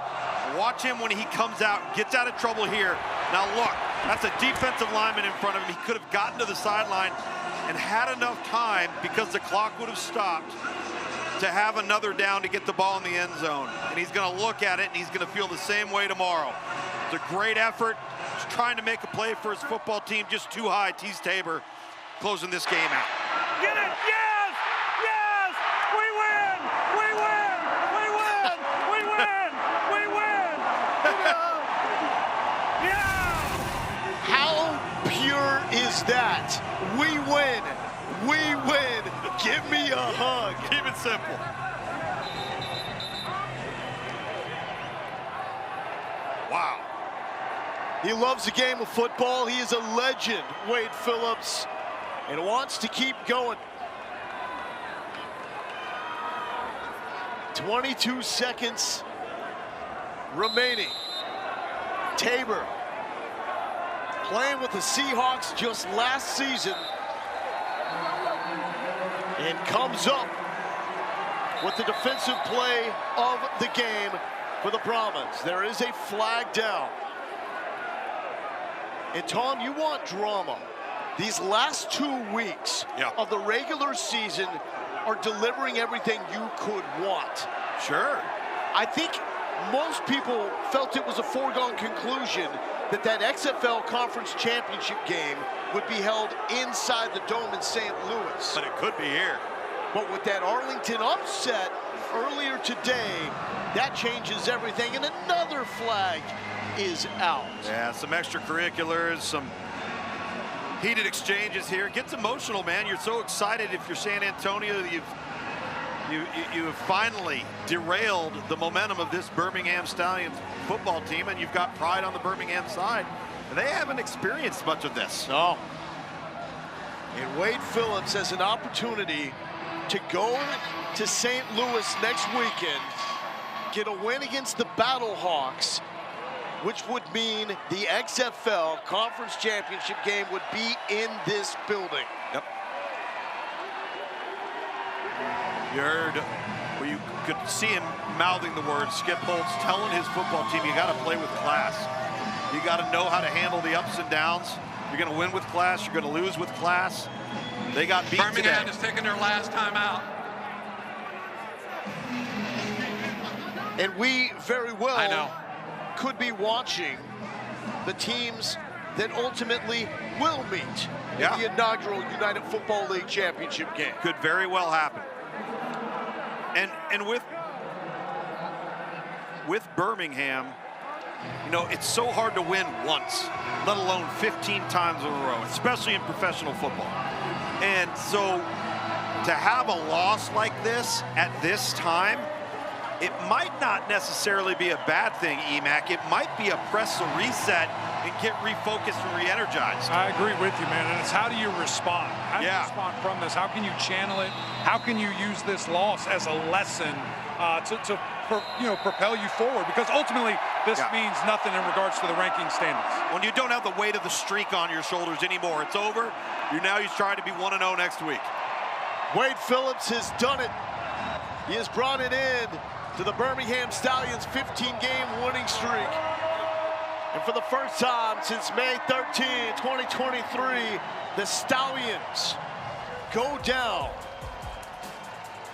S3: Watch him when he comes out, gets out of trouble here. Now look, that's a defensive lineman in front of him. He could have gotten to the sideline and had enough time, because the clock would have stopped, to have another down to get the ball in the end zone. And he's going to look at it, and he's going to feel the same way tomorrow. It's a great effort. He's trying to make a play for his football team, just too high. Tease Tabor closing this game out.
S8: Get it! Yes! Yes! We win! We win! We win! We win! We win! Yeah!
S2: How pure is that? We win. We win. Give me a hug.
S3: Keep it simple. Wow.
S2: He loves the game of football. He is a legend, Wade Phillips, and wants to keep going. 22 seconds remaining. Tabor playing with the Seahawks just last season, and comes up with the defensive play of the game for the Brahmas. There is a flag down. And Tom, you want drama. These last 2 weeks of the regular season are delivering everything you could want.
S3: Sure.
S2: I think most people felt it was a foregone conclusion that XFL Conference Championship game would be held inside the Dome in St. Louis.
S3: But it could be here.
S2: But with that Arlington upset earlier today, that changes everything, and another flag is out.
S3: Yeah, some extracurriculars, some heated exchanges here. It gets emotional, man. You're so excited if you're San Antonio. You have finally derailed the momentum of this Birmingham Stallions football team, and you've got pride on the Birmingham side. They haven't experienced much of this.
S2: No. And Wade Phillips has an opportunity to go to St. Louis next weekend, get a win against the Battlehawks, which would mean the XFL Conference Championship game would be in this building.
S3: Yep. You heard Well, you could see him mouthing the words, Skip Holtz telling his football team, you got to play with class. You got to know how to handle the ups and downs. You're going to win with class. You're going to lose with class. They got beat
S11: Birmingham
S3: today.
S11: is taking their last time out.
S2: And we very well
S11: I know.
S2: could be watching the teams that ultimately will meet in the inaugural United Football League championship game.
S3: Could very well happen. And with Birmingham, you know, it's so hard to win once, let alone 15 times in a row, especially in professional football. And so to have a loss like this at this time, it might not necessarily be a bad thing, EMAC. It might be a press a reset and get refocused and re-energized.
S7: I agree with you, man. And it's how do you respond? How do you respond from this? How can you channel it? How can you use this loss as a lesson to propel you forward? Because ultimately, this means nothing in regards to the ranking standings.
S3: When you don't have the weight of the streak on your shoulders anymore, it's over. You're trying to be 1-0 next week.
S2: Wade Phillips has done it. He has brought it in to the Birmingham Stallions' 15-game winning streak. And for the first time since May 13, 2023, the Stallions go down.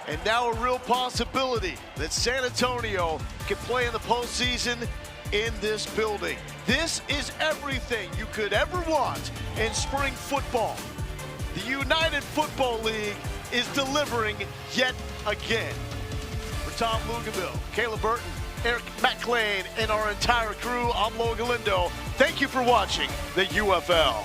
S2: And now a real possibility that San Antonio can play in the postseason in this building. This is everything you could ever want in spring football. The United Football League is delivering yet again. For Tom Luganville, Caleb Burton, Eric McLean, and our entire crew, I'm Lo Galindo. Thank you for watching the UFL.